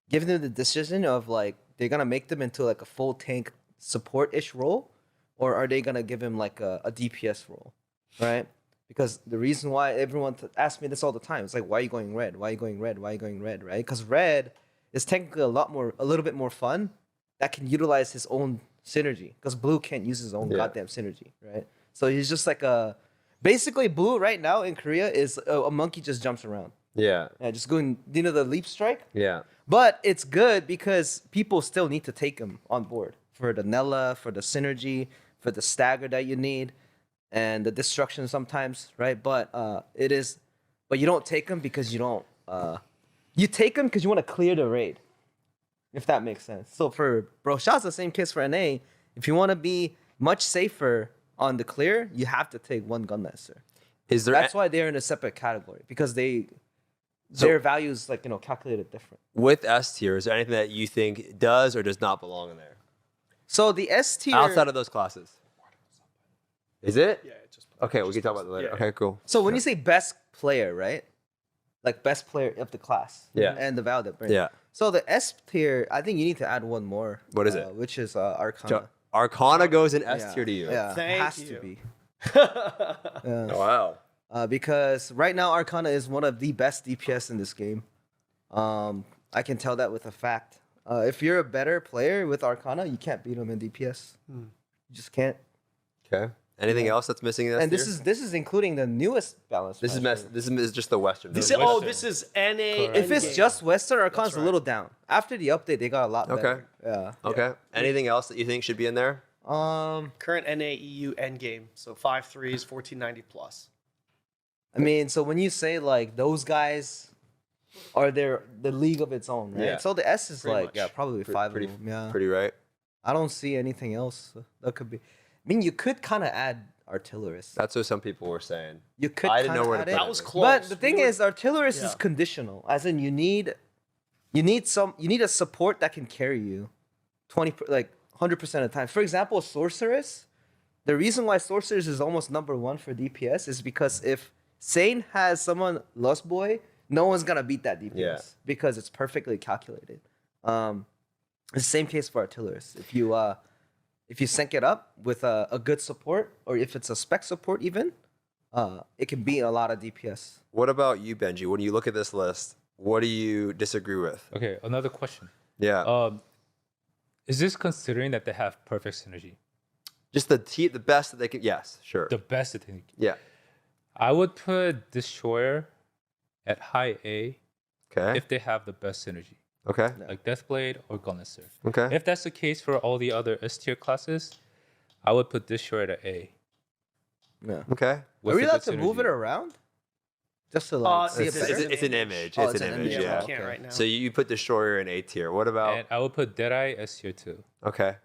give them the decision of like they're gonna make them into like a full tank support-ish role, or are they gonna give him like a DPS role, right? Because the reason why everyone asks me this all the time is like, why are you going red? Why are you going red? Why are you going red? Right? Because red is technically a little bit more fun. That can utilize his own synergy. Because blue can't use his own Yeah. goddamn synergy, right? So he's just like basically blue right now in Korea is a monkey just jumps around. Yeah. Yeah, just going, the leap strike. Yeah. But it's good because people still need to take him on board for the Nella, for the synergy, for the stagger that you need, and the destruction sometimes, right? But but you don't take him because you don't. You take him because you want to clear the raid, if that makes sense. So for Brelshaza, same case for NA. If you want to be much safer on the clear, you have to take one Gunlancer. Is there That's why they're in a separate category because their values like calculated different. with S tier, is there anything that you think does or does not belong in there? So the S tier Outside of those classes. Is it? Yeah, it just Okay, we can talk about that later. Yeah. Okay, cool. So when you say best player, right? Like best player of the class. Yeah. And the value that brings. Yeah. So the S tier, I think you need to add one more. What is it? Which is Arcana. Arcana goes in S tier to you. Yeah. Thank has you. to be. Oh, wow. Because right now Arcana is one of the best DPS in this game. I can tell that with a fact. If you're a better player with Arcana, you can't beat him in DPS. You just can't. Okay. Anything else that's missing in S And tier? this is including the newest balance. This match. is just the Western. This version. is, Western. this is NA. If it's Endgame. just Western, Arcana's right. a little down. After the update, they got a lot better. Okay. Yeah. Okay. Anything else that you think should be in there? Current NA EU endgame, so 5.3s, 1490 plus. I mean, so when you say like those guys are the league of its own, right? Yeah. So the S is Pretty like much. probably five Pretty, of them. Yeah. pretty right. I don't see anything else that could be. I mean, you could kind of add artillerists. That's what some people were saying. You could. I didn't know kinda where to add put it. it. That was close. But the thing We were- is, artillerist Yeah. is conditional, as in you need a support that can carry you 100% of the time. For example, sorceress. The reason why sorceress is almost number one for DPS is because if Sane has someone Lost Boy, no one's gonna beat that DPS Yeah. because it's perfectly calculated. It's the same case for artillerists. If you sync it up with a good support, or if it's a spec support even, it can beat a lot of DPS. What about you, Benji? When you look at this list, what do you disagree with? Okay, another question. Yeah. Is this considering that they have perfect synergy? Just the best that they can. Yes, sure. The best I think. Yeah. I would put Destroyer at high A Okay. if they have the best synergy, Okay. like Deathblade or Gunlancer. Okay. If that's the case for all the other S tier classes, I would put Destroyer at A. Yeah. Okay. with Are we the allowed good to move it synergy. around? Just to like see it's- a better. It's an image. Oh, it's an image. Yeah, Yeah. we can't right now. So you put Destroyer in A tier. What about? And I would put Deadeye S tier 2. Okay.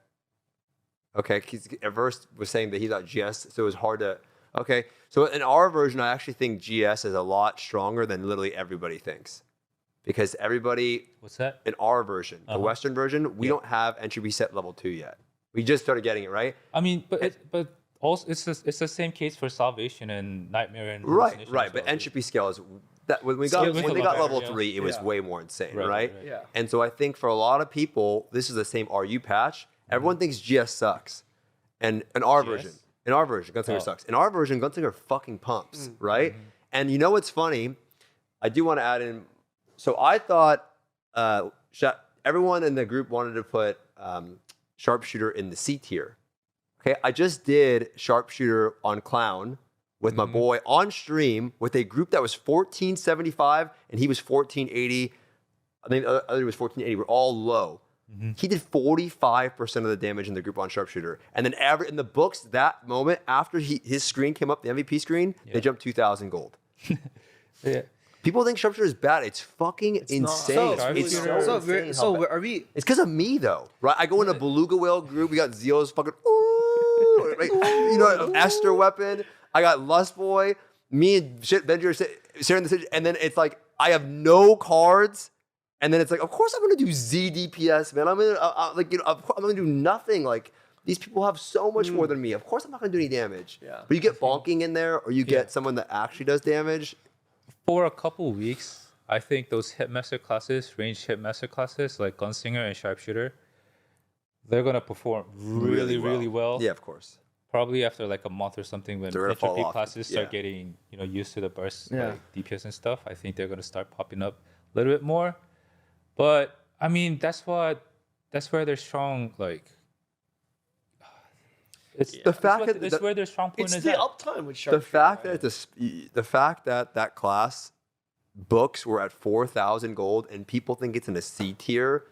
Okay. He's at first was saying that he thought GS, so it was hard to. Okay. So in our version, I actually think GS is a lot stronger than literally everybody thinks, because everybody What's that? in our version, the Western version, we don't have entry reset level 2 yet. We just started getting it, right? I mean, but also it's the same case for Salvation and Nightmare and Right. Hallucination Right. as But well. entropy scale is that when they Scale got with when the they got level, level yeah. 3, it was Yeah. way more insane, Right, right? right. Yeah. And so I think for a lot of people, this is the same RU patch. Everyone thinks GS sucks, and in our version, Gunslinger sucks. In our version, Gunslinger fucking pumps, right? And you know what's funny? I do want to add in. So I thought everyone in the group wanted to put Sharpshooter in the C tier. Okay, I just did Sharpshooter on Clown with my boy on stream with a group that was 1475 and he was 1480. I think the other was 1480. We're all low. He did 45% of the damage in the group on Sharpshooter. And then in the books, that moment after his screen came up, the MVP screen, they jumped 2,000 gold. Yeah. People think Sharpshooter is bad. It's fucking insane. So, It's Sharpshooter- so insane. are we? It's because of me though, right? I go in a beluga whale group. We got Zeo's fucking ooh, right? You know, Esther weapon. I got Lust Boy. Me and shit Benji are sharing the stage, and then it's like I have no cards, and then it's like, of course I'm gonna do ZDPS, man. I'm gonna do nothing. Like these people have so much more than me. Of course I'm not gonna do any damage. Yeah. But you get bonking in there, or you get someone that actually does damage. For a couple weeks, I think those hitmaster classes, ranged hitmaster classes like Gunslinger and Sharpshooter, they're gonna perform really well. Yeah, of course. Probably after like a month or something, when They're gonna fall entropy off. classes start Yeah. getting used to the burst Yeah. like DPS and stuff, I think they're gonna start popping up a little bit more. But I mean, that's where they're strong. Like, it's The fact that it's where their strong point It's is the at. uptime with Sharpshooter. the fact that that class books were at 4,000 gold and people think it's in a C tier,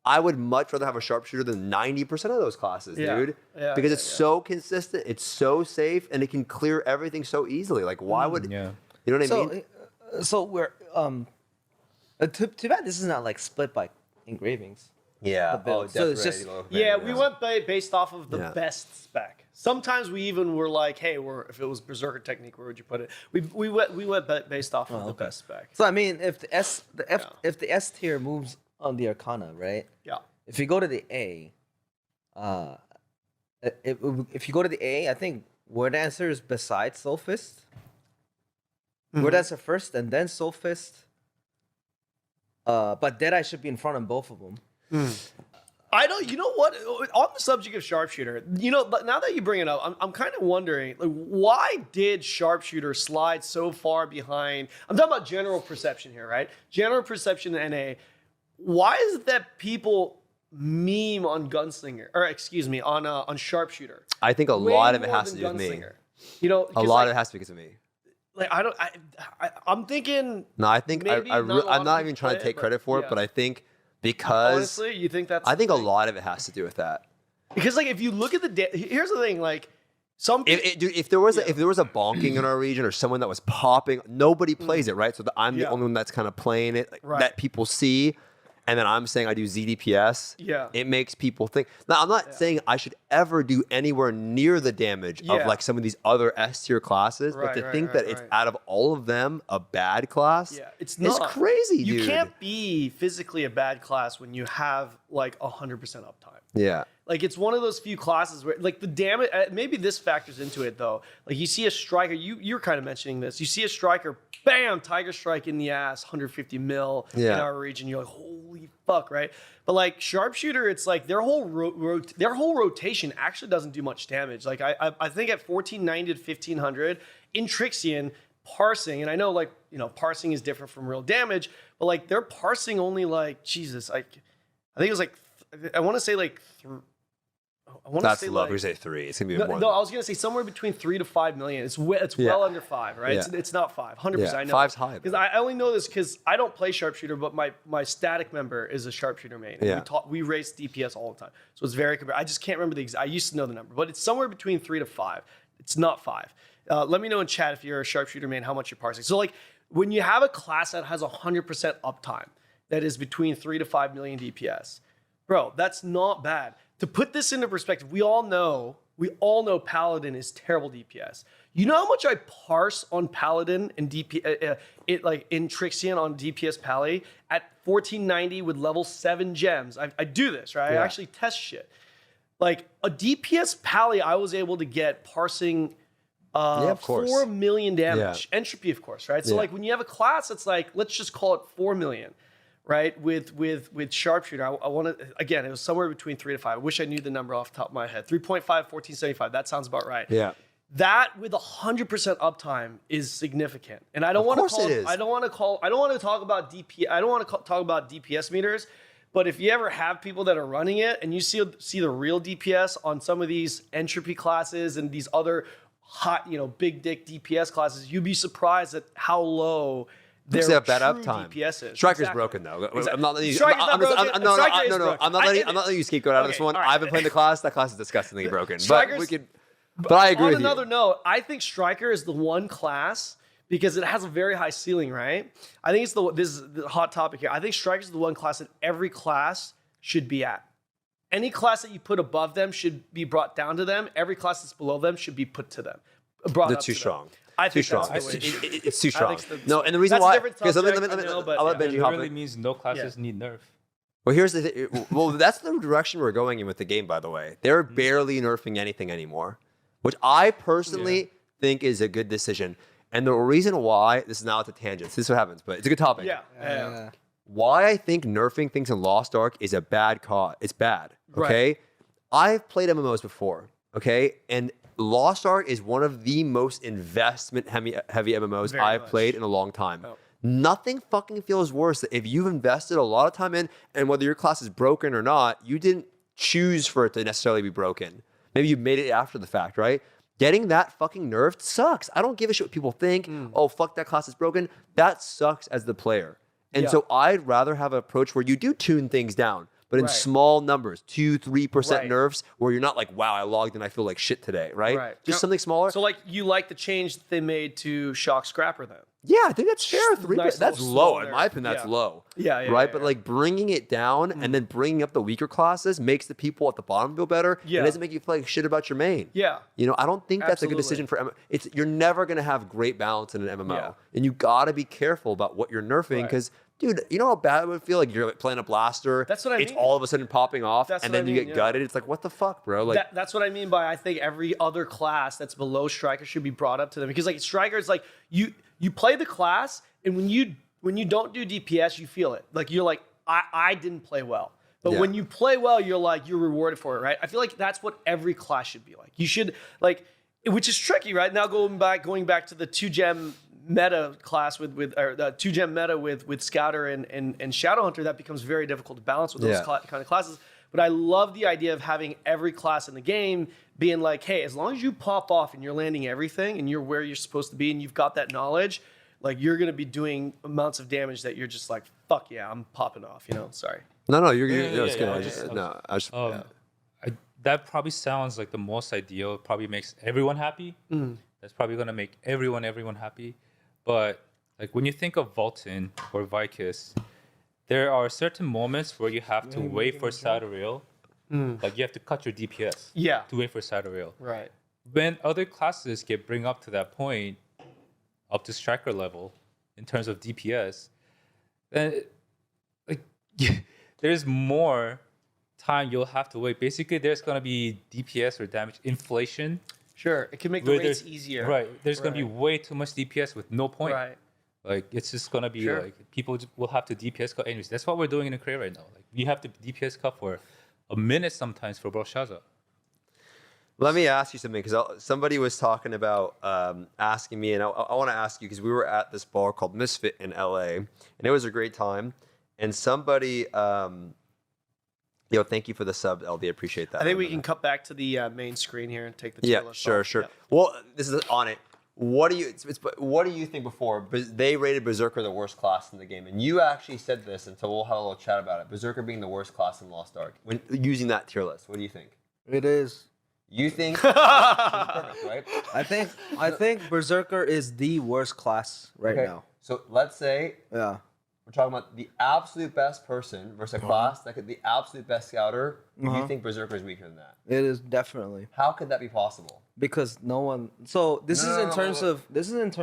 I would much rather have a Sharpshooter than 90% of those classes, Yeah. dude. Yeah, Because yeah, it's so consistent, it's so safe, and it can clear everything so easily. Like, why would Yeah. you know what I mean? So we're too bad this is not like split by engravings. Yeah. build. So it's just- Yeah, we went based off of the Yeah. best spec. Sometimes we even were like, hey, if it was Berserker technique, where would you put it? We went based off of the best spec. So I mean, if the if the S tier moves on the Arcana, right? Yeah. If you go to the A, if you go to the A, I think Word Answer is beside Soulfist. Word Answer first and then Soulfist. But Deadeye should be in front of both of them. I don't. You know what? On the subject of Sharpshooter, but now that you bring it up, I'm kind of wondering, like, why did Sharpshooter slide so far behind? I'm talking about general perception here, right? General perception in NA. Why is it that people meme on Gunslinger, or excuse me, on Sharpshooter? I think a way lot of it more has to than do with me. Gunslinger? You know, A lot of it has to be because of me. like I'm thinking. No, I think Maybe not a lot I'm of not people even trying to play it, take but credit for it, yeah. but I think because Honestly, you think that's? I the think a thing? lot of it has to do with that. Because like if you look at here's the thing, like some If there was a bonking in our region or someone that was popping, nobody plays it, right? So I'm the Yeah. only one that's kind of playing it, like, Right. that people see, and then I'm saying I do ZDPS. Yeah. It makes people think. Now I'm not saying I should ever do anywhere near the damage Yeah. of like some of these other S tier classes, but Right, to right, think right, that it's right. out of all of them a bad class, Yeah, it's not crazy, You dude. can't be physically a bad class when you have like 100% uptime. Yeah. Like it's one of those few classes where like the damage. Maybe this factors into it though. Like you see a striker. You're kind of mentioning this. You see a striker, bam, Tiger Strike in the ass, 150 mil in Yeah. our region. You're like, holy fuck, right? But like Sharpshooter, it's like their whole rotation actually doesn't do much damage. Like I think at 1490 to 1500 in Trixian parsing, and I know like parsing is different from real damage, but like they're parsing only like Jesus. I think it was like I want to say like. I want to That's say low. like, We say 3. It's gonna be no, more. no, I was gonna say somewhere between 3 to 5 million. It's well under 5, right? Yeah. It's not 5. 100%. Yeah, I know. 5's high, Because though. I only know this because I don't play Sharpshooter, but my static member is a Sharpshooter main. And Yeah. we race DPS all the time, so it's very. I just can't remember the exact. I used to know the number, but it's somewhere between 3 to 5. It's not 5. Let me know in chat if you're a Sharpshooter main how much you're parsing. So like when you have a class that has 100% uptime, that is between 3 to 5 million DPS, bro, that's not bad. To put this into perspective, we all know Paladin is terrible DPS. You know how much I parse on Paladin and in Trixian on DPS Pally at 1490 with level 7 gems. I do this, right? Yeah. I actually test shit. Like a DPS Pally, I was able to get parsing 4 million damage. Yeah. Entropy, of course, right? So Yeah. like when you have a class that's like, let's just call it 4 million. Right, with sharpshooter, I want to, again, it was somewhere between 3 to 5. I wish I knew the number off the top of my head. 3.5, 1475. That sounds about right. Yeah. That with 100% uptime is significant, and I don't want to call. I don't want to talk about DP. I don't want to talk about DPS meters. But if you ever have people that are running it, and you see the real DPS on some of these entropy classes and these other hot, big dick DPS classes, you'd be surprised at how low their They have bad true uptime. DPS is. Striker's Exactly. broken though. Exactly. I'm not letting you. Striker's not broken. Striker is broken. I'm not letting you scapegoat out of this Okay, one. all right. I've been playing the class. That class is disgustingly broken. Striker's- But I agree On with you. another note, I think Striker is the one class because it has a very high ceiling, right? I think this is the hot topic here. I think Striker is the one class that every class should be at. Any class that you put above them should be brought down to them. Every class that's below them should be put to them. They're too strong. I think Too strong. that's the way it should be. It's too I strong. think No, and the reason that's a why, different because subject, I know, but I'll let yeah. Benji It hop really in. means no classes need nerf. Well, here's the thing. Well, that's the direction we're going in with the game, by the way. They're barely nerfing anything anymore, which I personally think is a good decision. And the reason why, this is now at a tangent. This is what happens, but it's a good topic. Yeah. Why I think nerfing things in Lost Ark is a bad cause. It's bad. Okay. Right. I've played MMOs before. Okay. And Lost Ark is one of the most investment heavy MMOs Very I've much. played in a long time. Oh. Nothing fucking feels worse than if you've invested a lot of time in, and whether your class is broken or not, you didn't choose for it to necessarily be broken. Maybe you made it after the fact, right? Getting that fucking nerfed sucks. I don't give a shit what people think. Oh, fuck, that class is broken. That sucks as the player. And Yeah. so I'd rather have an approach where you do tune things down, but in Right. small numbers, 2-3% Right. nerfs, where you're not like, wow, I logged and I feel like shit today, right? Right. Just No, something smaller. So like you like the change that they made to Shock Scrapper then? Yeah, I think that's fair. 3%. Nice That's little low. small In my nerf. opinion, that's Yeah. low. Yeah, yeah, Right? yeah, But yeah. like bringing it down and then bringing up the weaker classes makes the people at the bottom feel better. Yeah. It doesn't make you feel like shit about your main. Yeah. I don't think that's a good Absolutely. decision for MMO. You're never going to have great balance in an MMO. Yeah. And you got to be careful about what you're nerfing Right. because, dude, you know how bad it would feel? Like you're playing a blaster. That's what I It's mean. all of a sudden popping off That's and what then I you mean, get yeah. gutted. It's like, what the fuck, bro? Like, That's what I mean by I think every other class that's below Striker should be brought up to them because like Striker is like you play the class and when you don't do DPS you feel it like you're like I didn't play well but Yeah. when you play well you're rewarded for it, right? I feel like that's what every class should be like. You should like, which is tricky, right? Now going back to the 2-gem meta class with the 2-gem meta with Scouter and Shadowhunter, that becomes very difficult to balance with those Yeah. kind of classes. But I love the idea of having every class in the game being like, hey, as long as you pop off and you're landing everything and you're where you're supposed to be and you've got that knowledge, like you're gonna be doing amounts of damage that you're just like, fuck yeah, I'm popping off. Sorry. no, you're Yeah, it's yeah, good. yeah. I just That probably sounds like the most ideal. It probably makes everyone happy. That's probably gonna make everyone happy. But like when you think of Vulcan or Vykas, there are certain moments where you have to wait for Saturn rail. Like you have to cut your DPS. Yeah. To wait for Saturn rail. Right. When other classes bring up to that point, up to striker level in terms of DPS, then like there's more time you'll have to wait. Basically, there's gonna be DPS or damage inflation. Sure. It can make the where rates there's- easier. Right. There's gonna be way too much DPS with no point. Right. Like it's just gonna be Sure. like people will have to DPS cut anyways. That's what we're doing in the career right now. Like we have to DPS cut for a minute sometimes for Brelshaza. Let me ask you something because somebody was talking about asking me, and I want to ask you because we were at this bar called Misfit in LA, and it was a great time. And somebody, thank you for the sub, LD. I appreciate that. I think we can cut back to the main screen here and take the tier Yeah, list sure, off. sure. Yep. Well, this is on it. What do you think before? They rated Berserker the worst class in the game, and you actually said this, and so we'll have a little chat about it. Berserker being the worst class in Lost Ark when using that tier list. What do you think? It is. You think perfect, right? I think Berserker is the worst class right now. So let's say Yeah. we're talking about the absolute best person versus a class that could be the absolute best scouter. You think Berserker is weaker than that? It is definitely How could that be possible? because no one. So this is in terms of doesn't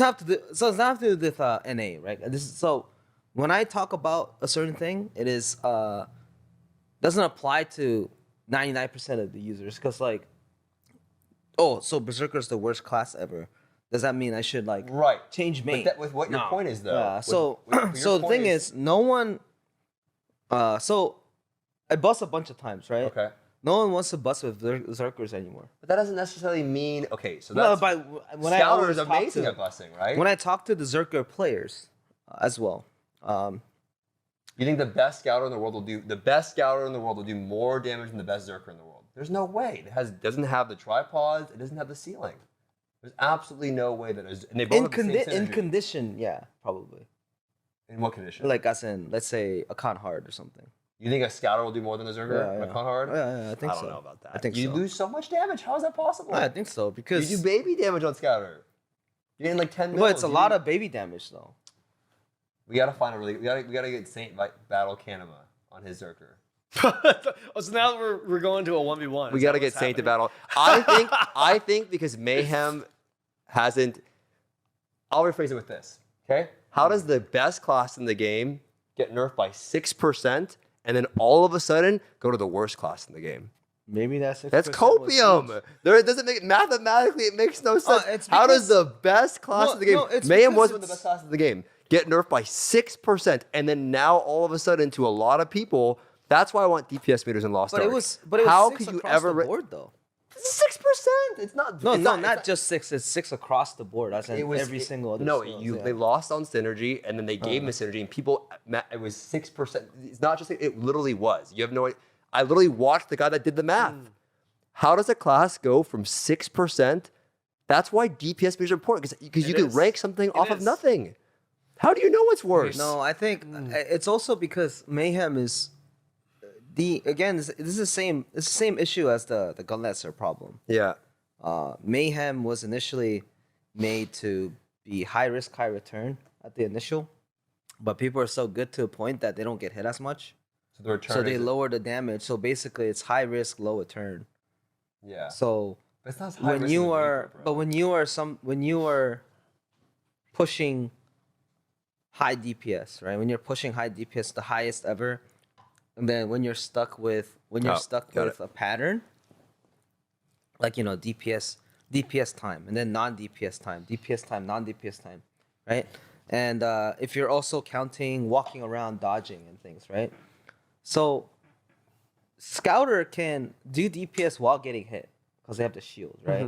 have to do, so it's not have to do with NA, right? This is so when I talk about a certain thing, it is doesn't apply to 99% of the users because like, oh, so Berserker is the worst class ever. Does that mean I should like change main? But with what your point is though. Yeah. So your so the point thing is, no one. So I bust a bunch of times, right? Okay. No one wants to bust with Berserkers anymore. But that doesn't necessarily mean so No, that's but when Scouter is amazing at busting, right? when I talk to the Zerker players as well, You think the best scouter in the world will do more damage than the best Zerker in the world? There's no way. Doesn't have the tripods. It doesn't have the ceiling. There's absolutely no way that is. And they both have the same in synergy. condition, yeah, probably. In what condition? Like as in, let's say a con hard or something. You think a scouter will do more than a Zerker? Yeah, A con hard? Yeah, I think so. I don't know about that. I think you so. lose so much damage. How is that possible? I think so because You do baby damage on scouter. You're getting like 10 mils. well, it's a lot of baby damage though. We gotta find a we gotta get Saint Battle Kanama on his Zerker. So now we're going to a 1v1. We Is got to that get what's Saint to happening? battle. I think because Mayhem hasn't. I'll rephrase it with this. Okay, how does the best class in the game get nerfed by 6%, and then all of a sudden go to the worst class in the game? Maybe that's copium. It doesn't make mathematically. It makes no sense. it's How does because- the best class No, of the game? no, it's Mayhem because wasn't the best class of the game. Get nerfed by 6%, and then now all of a sudden to a lot of people. That's why I want DPS meters in Lost Ark. But it was How 6 could you across ever the board though? 6%? It's not. No, it's not just 6. It's 6 across the board. That's in was- every single other. No, skills, they lost on synergy, and then they gave them a synergy, and people. It was 6%. It's not just. It literally was. You have no. I literally watched the guy that did the math. How does a class go from 6%? That's why DPS meters are important because you can rank something off of nothing. How do you know what's worse? No, I think it's also because Mayhem is this is the same issue as the Gunletzer problem. Yeah. Mayhem was initially made to be high risk, high return at the initial, but people are so good to a point that they don't get hit as much. So the return. So they lower the damage. So basically, it's high risk, low return. Yeah. So But it's not as high when risk you as a are, Reaper, bro. but when you are pushing high DPS, right? When you're pushing high DPS, the highest ever, and then when you're stuck with got a pattern, like DPS time, and then non-DPS time, DPS time, non-DPS time, right? And if you're also counting walking around, dodging and things, right? So Scouter can do DPS while getting hit because they have the shield, right?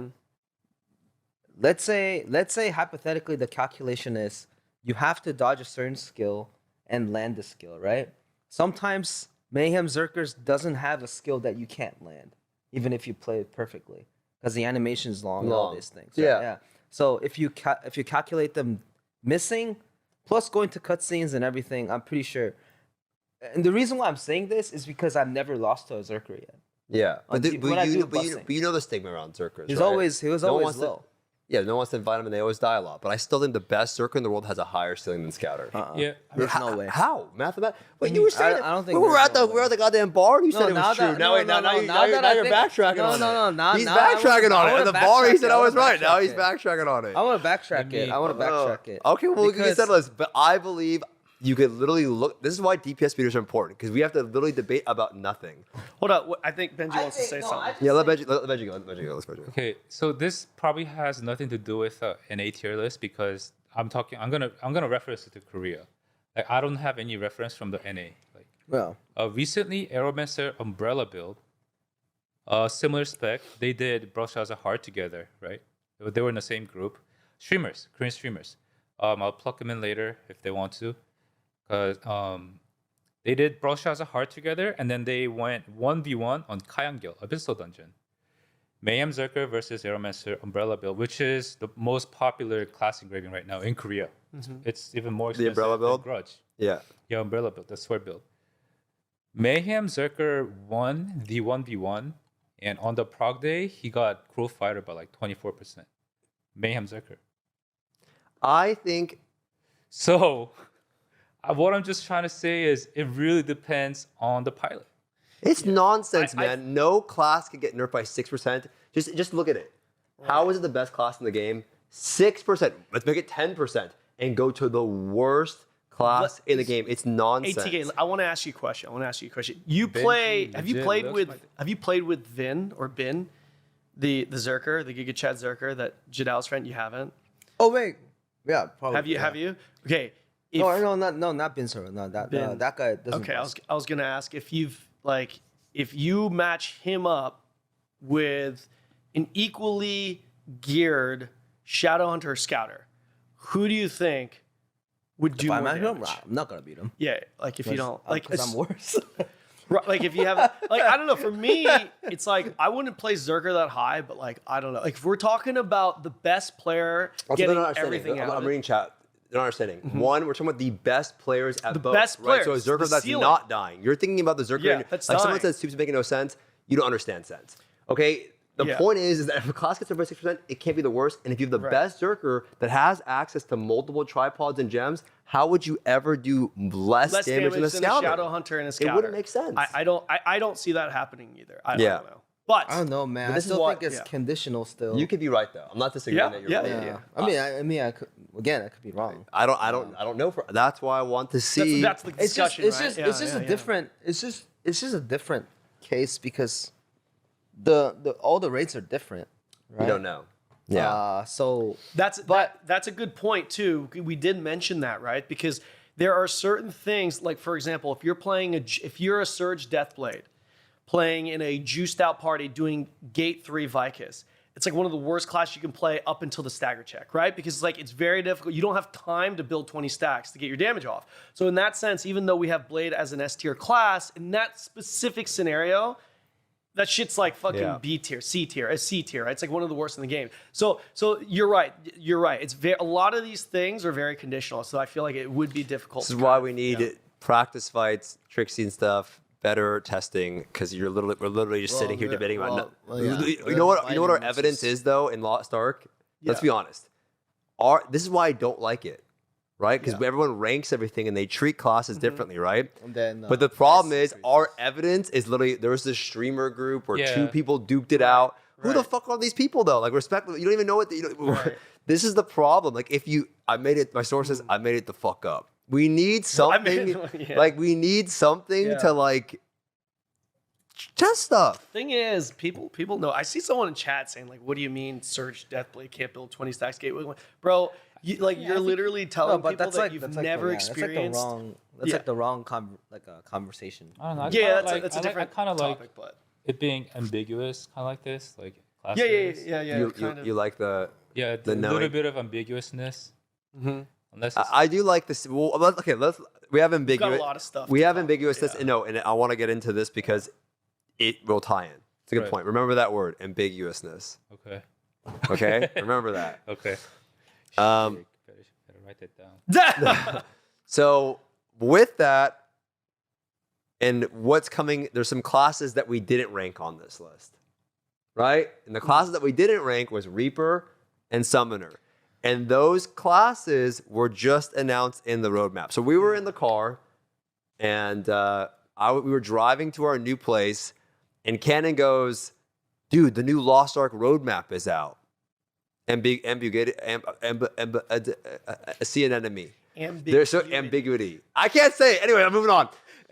Let's say hypothetically the calculation is you have to dodge a certain skill and land the skill, right? Sometimes Mayhem Zerkers doesn't have a skill that you can't land, even if you play it perfectly, because the animation is long and all these things. Right? Yeah. So if you calculate them missing, plus going to cutscenes and everything, I'm pretty sure. And the reason why I'm saying this is because I've never lost to a Zerker yet. Yeah. But when I do but busting. you know the stigma around Zerkers. He was right? always No one always wants to- low. Yeah, no one wants to invite them, and they always die a lot. But I still think the best Zerker in the world has a higher ceiling than Scouter. Yeah. There's no way. How? Mathematically? Wait, you were saying I don't think we were there's at no the way. goddamn bar. You No, said it now was true. that- Now no, wait, no, now no, you- now now you're that I you're think- backtracking no, on no, it. no, now- He's now I backtracking wanna- on I it. At the wanna bar, he backtrack said it. I I was wanna right. Now backtrack he's it. backtracking on it. I want to backtrack it. I want to backtrack it. Okay, well, you Because- said this, but I believe you could literally look. This is why DPS meters are important because we have to literally debate about nothing. Hold up. I think Benji wants to say something. Yeah, let Benji go. Let Benji go. Let's Benji go. Okay, so this probably has nothing to do with an A tier list because I'm gonna reference it to Korea. Like I don't have any reference from the NA. Like Well, recently, Aeromancer Umbrella build, similar spec. They did Brelshaza hard together, right? They were in the same group. Streamers, Korean streamers. I'll plug them in later if they want to, because they did Brelshaza hard together, and then they went 1v1 on Kayangil, Abyssal Dungeon. Mayhem Zerker versus Aeromancer Umbrella build, which is the most popular class engraving right now in Korea. It's even more expensive Umbrella than build? Grudge. Yeah. Yeah, Umbrella build, the sword build. Mayhem Zerker won the 1v1, and on the prog day, he got Crow Fighter by like 24%. Mayhem Zerker. I think So, what I'm just trying to say is it really depends on the pilot. it's nonsense, man. No class can get nerfed by 6%. Just look at it. How is it the best class in the game? 6%. Let's make it 10% and go to the worst class in the game. It's nonsense. ATK, I want to ask you a question. You Benji play? Have you legit played looks with? like- Have you played with Vin or Bin, the Zerker, the Giga Chad Zerker, that Jadal's friend? You haven't. Oh wait, yeah, probably. Have you? yeah. Have you? Okay. If, Not Bin Server. No, that Bin. that guy doesn't. Okay, bust. I was gonna ask if if you match him up with an equally geared Shadowhunter Scouter, who do you think would do If I more match him, damage? I'm not gonna beat him. Yeah, like if you don't like, because I'm worse. right, like if you have like I don't know. For me, it's like I wouldn't play Zerker that high, but like I don't know. Like if we're talking about the best player Also, they're getting not understanding. everything out I'm of it, reading chat. They're not understanding. One, we're talking about the best players at both. best right? So a players, Zerker the that's ceiling. not dying. You're thinking about the Zerker. Yeah, and, that's like someone dying. says Stoopzz making no sense. You don't understand sense. Okay? The Yeah. point is that if a class gets nerfed by 6%, it can't be the worst. And if you have the Right. best Zerker that has access to multiple tripods and gems, how would you ever do less damage than a than Scouter? a Shadowhunter and a Scouter. It wouldn't make sense. I don't see that happening either. I Yeah. don't know. But I don't know, man. But I this is still why- think it's yeah. conditional still. You could be right though. I'm not disagreeing Yeah, that you're yeah, right. yeah. I mean, I could again. I could be wrong. I don't know. That's why I want to see. that's the It's just, discussion, it's right? just, Yeah, it's just yeah, a yeah. different. It's just a different case because all the rates are different. Right? You don't know. Yeah. So That's a good point too. We did mention that, right? Because there are certain things, like for example, if you're a Surge Deathblade playing in a juiced out party doing Gate 3 Vykas, it's like one of the worst classes you can play up until the stagger check, right? Because it's very difficult. You don't have time to build 20 stacks to get your damage off. So in that sense, even though we have Blade as an S tier class, in that specific scenario, that shit's like fucking Yeah. B tier, C tier, C tier. Right? It's like one of the worst in the game. So you're right. You're right. It's a lot of these things are very conditional. So I feel like it would be difficult. This is to why kind of- we need yeah. practice fights, Trixie and stuff, better testing, because we're literally just Well, sitting here yeah, debating about. well, yeah. You know what our Fighting evidence versus- is though in Lost Ark. Let's Yeah. be honest. This is why I don't like it, right? Because Yeah. everyone ranks everything and they treat classes differently, right? and then, But the problem is our evidence is literally there was this streamer group where Yeah. 2 people duped it out. Who the right. fuck are these people though? Like respectfully, you don't even know what Right. this is the problem. Like I made it. My sources, I made it the fuck up. We need something. yeah. Like we need something Yeah. to like test stuff. Thing is, people know. I see someone in chat saying like, "What do you mean Surge Deathblade can't build 20 stacks Gateway 1?" Bro, you're literally telling people that you've never experienced. That's Yeah. like the wrong conversation. I don't know. I Yeah, kinda that's a different I kind of like topic, but it being ambiguous, kind of like this, like class yeah, series. you, kind of. you like the. Yeah, The a little knowing. bit of ambiguousness. Mhm. Unless it's, I do like this. Well, okay, we have We've got ambiguous. a lot of stuff. We to have talk ambiguousness, about, and no, and I want to get into this because it will tie in. It's a good Right. point. Remember that word, ambiguousness. okay, Okay, remember that. okay. Um, Better write that down. Yeah. So with that, and what's coming, there's some classes that we didn't rank on this list, right? And the classes that we didn't rank was Reaper and Summoner. And those classes were just announced in the roadmap. So we were in the car, and we were driving to our new place, and Kanon goes, "Dude, the new Lost Ark Roadmap is out." See an enemy. There's so ambiguity. I can't say it. Anyway, I'm moving on.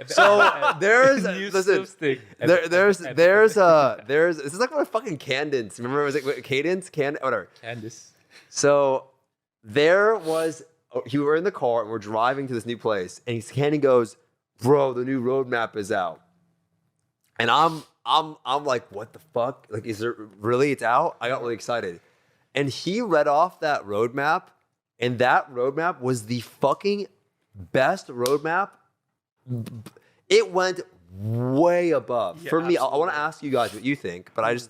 So there's New listen. Stoopzz. There's this is like my fucking cadence. Remember, was it cadence? Whatever. Candice. So you were in the car and we're driving to this new place, and Cannon goes, "Bro, the new roadmap is out." And I'm like, "What the fuck? Like, is there really? It's out?" I got really excited, and he read off that roadmap, and that roadmap was the fucking best roadmap. It went way above. Yeah, For me, I want absolutely. to ask you guys what you think, but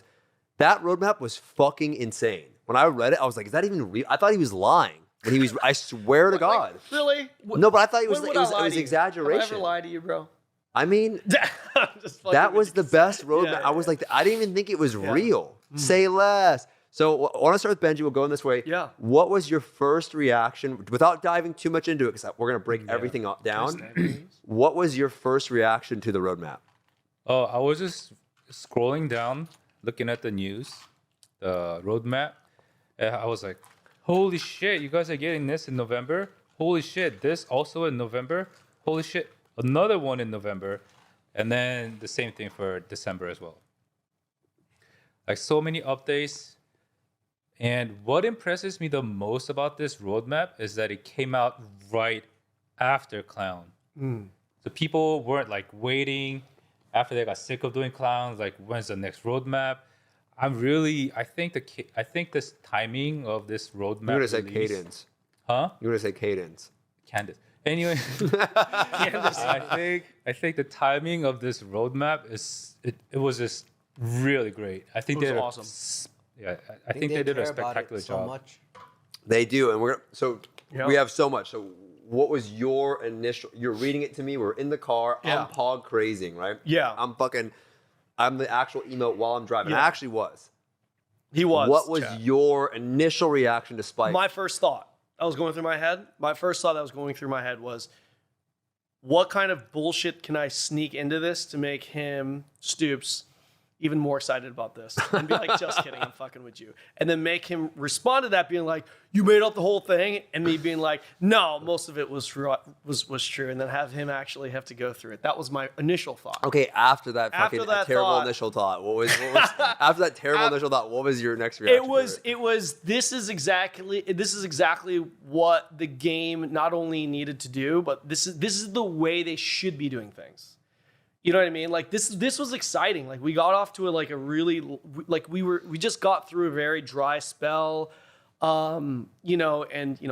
that roadmap was fucking insane. When I read it, I was like, "Is that even real?" I thought he was lying. When he was, I swear to God. Really? No, but I thought it was When would I lie it was to you? exaggeration. Have I ever lied to you, bro? I mean, I'm just fucking that with was you. the best roadmap. Yeah, I was like, I didn't even think it was Yeah. real. Say less. So I want to start with Benji. We'll go in this way. Yeah. What was your first reaction, without diving too much into it, because we're going to break everything down. What was your first reaction to the roadmap? Oh, I was just scrolling down, looking at the news, the roadmap, and I was like, "Holy shit! You guys are getting this in November. Holy shit! This also in November. Holy shit! Another one in November, and then the same thing for December as well. Like so many updates." And what impresses me the most about this roadmap is that it came out right after Clown. So people weren't like waiting after they got sick of doing clowns. Like, when's the next roadmap? I think this timing of this roadmap. You're going to say release- cadence. Huh? You're going to say cadence. Candace. Anyway, I think the timing of this roadmap it was just really great. I think It was they awesome. I think they did a care about it spectacular so job. much. They do, and Yeah. we have so much. So what was your initial? You're reading it to me. We're in the car. Yeah. I'm pog crazing, right? Yeah. I'm the actual emote while I'm driving. Yeah. I actually was. He was. What was Chad. your initial reaction to Spike? My first thought that was going through my head. My first thought that was going through my head was, what kind of bullshit can I sneak into this to make him, Stoopzz, even more excited about this? And be like, just kidding, I'm fucking with you. And then make him respond to that being like, you made up the whole thing. And me being like, no, most of it was true. And then have him actually have to go through it. That was my initial thought. Okay, after that After fucking that terrible thought- initial thought, what was after that terrible initial thought? What was your next reaction? It was this is exactly what the game not only needed to do, but this is the way they should be doing things. You know what I mean? Like this was exciting. Like we got off to we just got through a very dry spell. And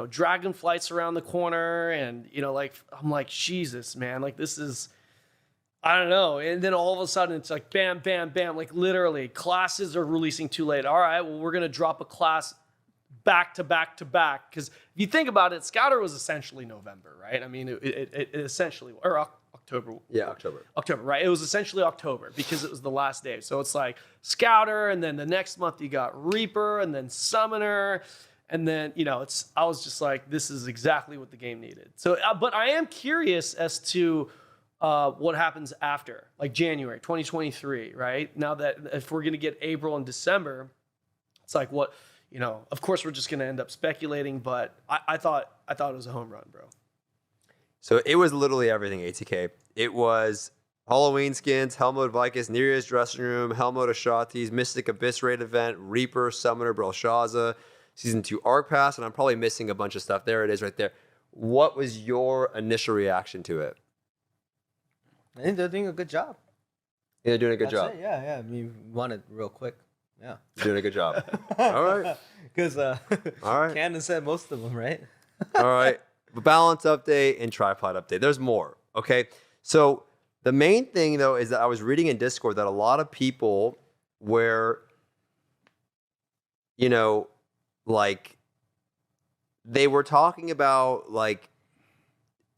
dragon flights around the corner, and I'm like, Jesus, man, like this is, I don't know. And then all of a sudden it's like bam, bam, bam, like literally classes are releasing too late. All right, well, we're gonna drop a class back to back to back. Because if you think about it, Scouter was essentially November, right? I mean, it essentially, or October. Yeah, October, right? It was essentially October because it was the last day. So it's like Scouter, and then the next month you got Reaper, and then Summoner, and then I was just like, this is exactly what the game needed. So, but I am curious as to what happens after, like January 2023, right? Now that if we're gonna get April and December, it's like what Of course, we're just gonna end up speculating, but I thought it was a home run, bro. So it was literally everything, ATK. It was Halloween skins, Hell Mode Vykas, New Year's dressing room, Hell Mode Achates, Mystic Abyss Raid event, Reaper, Summoner, Brelshaza, Season 2 Arc Pass, and I'm probably missing a bunch of stuff. There it is right there. What was your initial reaction to it? I think they're doing a good job. They're doing a good That's job. it, yeah. I mean, we want it real quick. Yeah. Doing a good job. All right. Because All right. Kanon said most of them, right? All right. Balance update and tripod update. There's more. Okay. So the main thing though is that I was reading in Discord that a lot of people were, like they were talking about like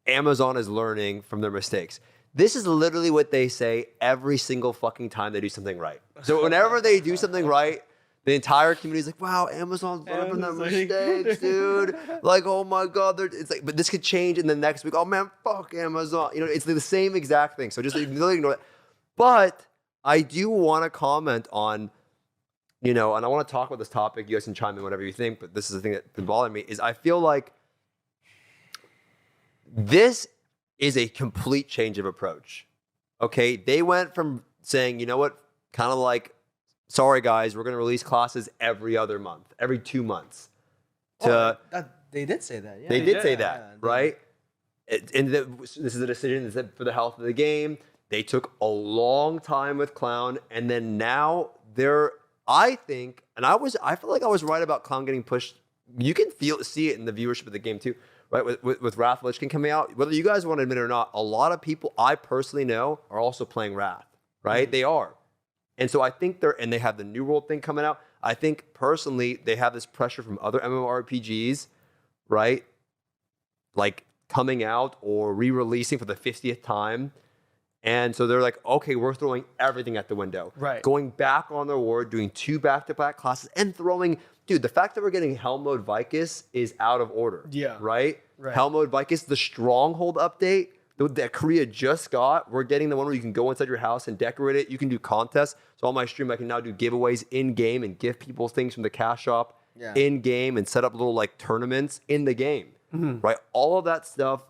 Amazon is learning from their mistakes. This is literally what they say every single fucking time they do something right. So whenever they do something right, the entire community is like, wow, Amazon's learning from their mistakes, dude. Like, oh my God. It's like, but this could change in the next week. Oh man, fuck Amazon. It's the same exact thing. So just literally ignore that. But I do want to comment on, and I want to talk about this topic. You guys can chime in whatever you think, but this is the thing that's been bothering me, is I feel like this is a complete change of approach. Okay? They went from saying, you know what, kind of like, sorry guys, we're going to release classes every other month, every 2 months. They did say that. Yeah. They did say that, Yeah, right? This is a decision for the health of the game. They took a long time with Clown, and then now I think, and I feel like I was right about Clown getting pushed. You can see it in the viewership of the game too, right? With Wrath Lich King coming out, whether you guys want to admit it or not, a lot of people I personally know are also playing Wrath, right? Mm-hmm. They are. And so I think they have the New World thing coming out. I think personally they have this pressure from other MMORPGs, right? Like coming out or re-releasing for the 50th time. And so they're like, okay, we're throwing everything at the window. Right. Going back on their word, doing 2 back-to-back classes, and throwing, dude, the fact that we're getting Hell Mode Vykas is out of order. Yeah. Right? Right. Hell Mode Vykas, the Stronghold update that Korea just got, we're getting the one where you can go inside your house and decorate it. You can do contests. So on my stream, I can now do giveaways in-game and give people things from the cash shop in-game and set up little like tournaments in the game. Right? All of that stuff,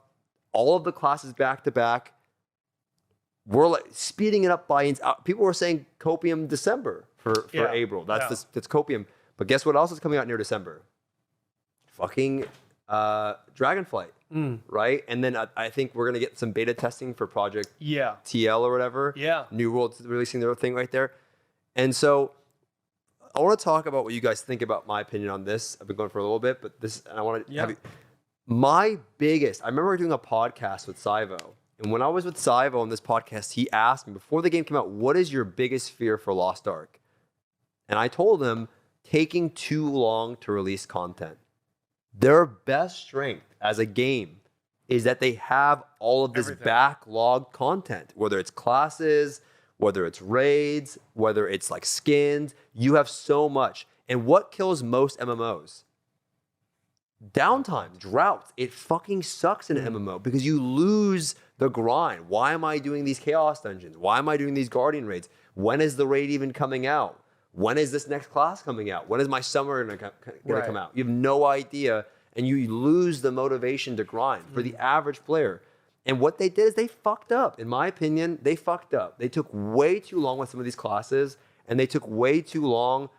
all of the classes back-to-back, we're like speeding it up by people were saying Copium December for April. That's Copium. But guess what else is coming out near December? Fucking Dragonflight, right? And then I think we're gonna get some beta testing for Project TL or whatever. Yeah, New World's releasing their thing right there. And so I want to talk about what you guys think about my opinion on this. I've been going for a little bit, but I want to have you. My biggest, I remember doing a podcast with Saivo. And when I was with Saivo on this podcast, he asked me before the game came out, what is your biggest fear for Lost Ark? And I told him, taking too long to release content. Their best strength as a game is that they have all of this backlogged content, whether it's classes, whether it's raids, whether it's like skins. You have so much. And what kills most MMOs? Downtime, droughts. It fucking sucks in an MMO because you lose the grind. Why am I doing these chaos dungeons? Why am I doing these guardian raids? When is the raid even coming out? When is this next class coming out? When is my summer gonna come out? You have no idea, and you lose the motivation to grind for the average player. And what they did is they fucked up. In my opinion, they fucked up. They took way too long with some of these classes, and they took way too long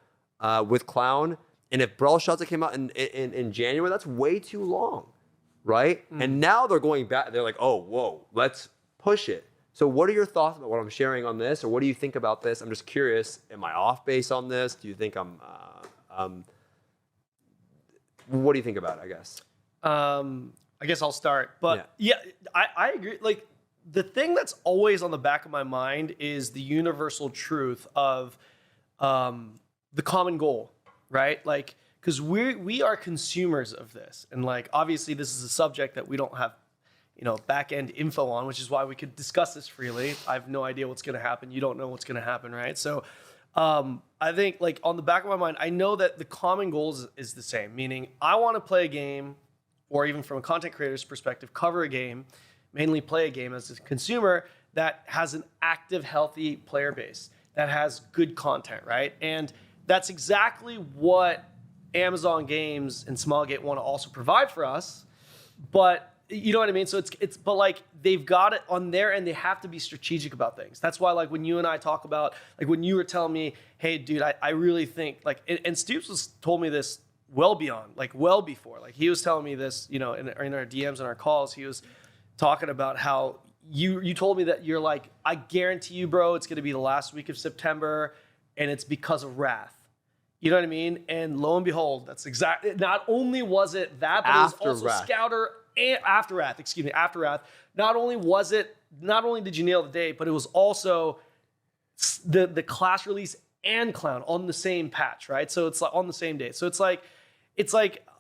with Clown. And if Brelshaza came out in January, that's way too long, right? And now they're going back. They're like, oh, whoa, let's push it. So what are your thoughts about what I'm sharing on this? Or what do you think about this? I'm just curious. Am I off base on this? Do you think I'm... what do you think about it, I guess? I guess I'll start. But I agree. Like, the thing that's always on the back of my mind is the universal truth of the common goal. Right? Like, because we are consumers of this. And like, obviously this is a subject that we don't have, back end info on, which is why we could discuss this freely. I have no idea what's going to happen. You don't know what's going to happen, right? So I think like on the back of my mind, I know that the common goal is the same, meaning I want to play a game, or even from a content creator's perspective, cover a game, mainly play a game as a consumer that has an active, healthy player base, that has good content, right? And that's exactly what Amazon Games and Smilegate want to also provide for us. But you know what I mean? So but like they've got it on their end. They have to be strategic about things. That's why like when you and I talk about, like when you were telling me, hey dude, I really think like, and Stoopzz told me this well before. Like he was telling me this, in our DMs and our calls, he was talking about how you told me that you're like, I guarantee you, bro, it's going to be the last week of September and it's because of Wrath. You know what I mean? And lo and behold, that's exactly. Not only was it that, but it was also Wrath. Scouter and After Wrath. Excuse me, After Wrath. Not only did you nail the date, but it was also the class release and Clown on the same patch, right? So it's like on the same day. So it's like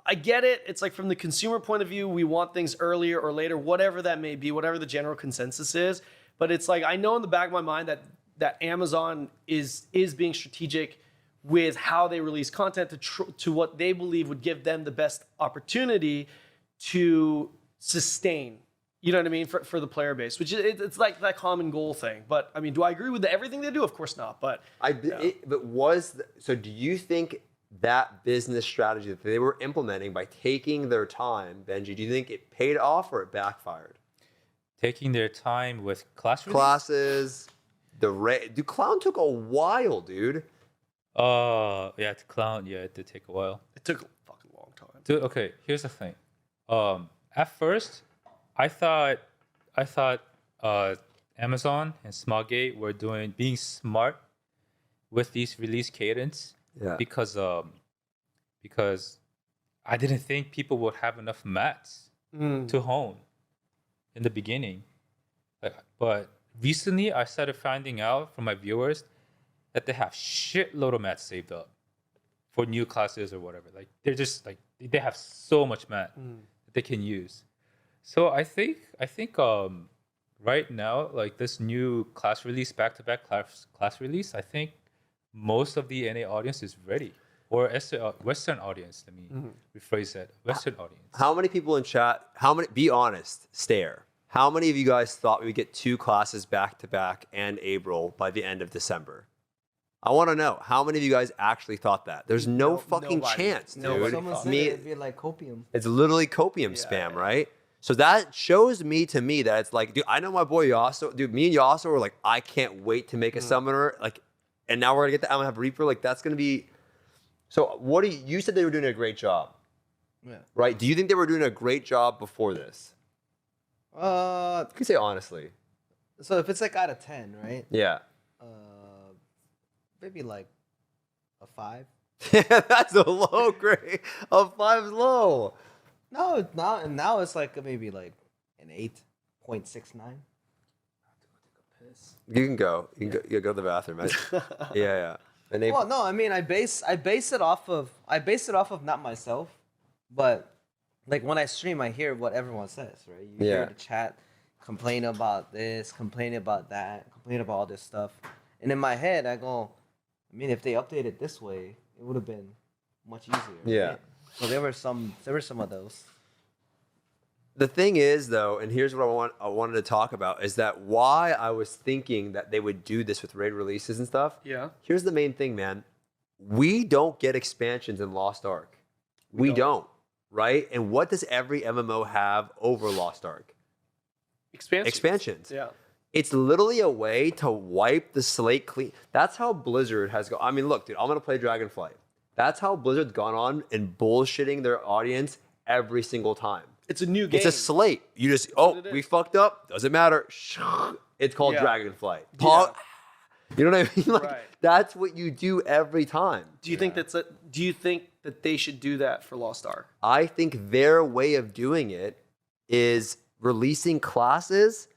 I get it. It's like from the consumer point of view, we want things earlier or later, whatever that may be, whatever the general consensus is. But it's like I know in the back of my mind that Amazon is being strategic with how they release content to what they believe would give them the best opportunity to sustain, you know what I mean, for the player base, which it's like that common goal thing. But I mean, do I agree with everything they do? Of course not. But so do you think that business strategy that they were implementing by taking their time, Benji, do you think it paid off or it backfired? Taking their time with classes, dude, Clown took a while, dude. Yeah, to Clown, it did take a while. It took a fucking long time. Dude, okay, here's the thing. At first, I thought Amazon and Smilegate were being smart with these release cadence. Yeah. Because I didn't think people would have enough mats to hone in the beginning. But recently, I started finding out from my viewers that they have shitload of mats saved up for new classes or whatever. Like they're just like they have so much mat that they can use. So I think right now, like this new class release, back-to-back class release, I think most of the NA audience is ready. Or Western audience, let me rephrase that. Western audience. How many people in chat, be honest, stare. How many of you guys thought we would get 2 classes back to back and April by the end of December? I want to know, how many of you guys actually thought that? There's no fucking chance, dude. Someone said it'd be like copium. It's literally copium spam, right? So that shows to me that it's like, dude, I know my boy Yasso, dude, me and Yasso were like, I can't wait to make a summoner. Like, and now we're gonna get the, I'm gonna have Reaper. Like, that's gonna be, so what do you said they were doing a great job. Yeah. Right? Do you think they were doing a great job before this? You can say honestly. So if it's like out of 10, right? Yeah. Maybe like a 5. That's a low grade. A 5 is low. No, now it's like maybe like an 8.69. You can go. You can go to the bathroom. Yeah. And they, Well, no, I mean I base it off of not myself, but like when I stream, I hear what everyone says, right? You hear the chat complain about this, complain about that, complain about all this stuff, and in my head, I go, I mean, if they updated this way, it would have been much easier. Yeah. Right? So there were some of those. The thing is, though, and here's what I wanted to talk about, is that why I was thinking that they would do this with raid releases and stuff. Yeah. Here's the main thing, man. We don't get expansions in Lost Ark. We don't, right? And what does every MMO have over Lost Ark? Expansions. Yeah. It's literally a way to wipe the slate clean. That's how Blizzard has gone. I mean, look, dude, I'm going to play Dragonflight. That's how Blizzard's gone on and bullshitting their audience every single time. It's a new game. It's a slate. You just, we fucked up. Doesn't matter. It's called Dragonflight. Yeah. You know what I mean? Like, Right. that's what you do every time. Do you think do you think that they should do that for Lost Ark? I think their way of doing it is releasing classes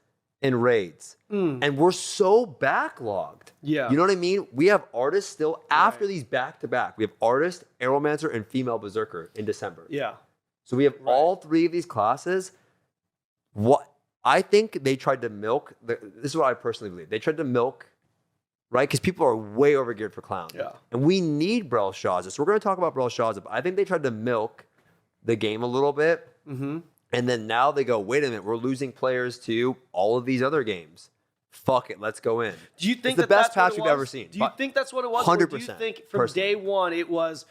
and raids. And we're so backlogged. Yeah. You know what I mean? We have artists still after these back-to-back. We have artist, Aeromancer, and female Berserker in December. Yeah. So we have all 3 of these classes. What I think they tried to milk, this is what I personally believe. They tried to milk, right? Because people are way overgeared for Clown. Yeah. And we need Brelshaza. So we're going to talk about Brelshaza, but I think they tried to milk the game a little bit. Mm-hmm. And then now they go, wait a minute, we're losing players to all of these other games. Fuck it, let's go in. Do you think it's the best that's patch we've ever seen? Do you think that's what it was? 100%. Or do you think from day one it was,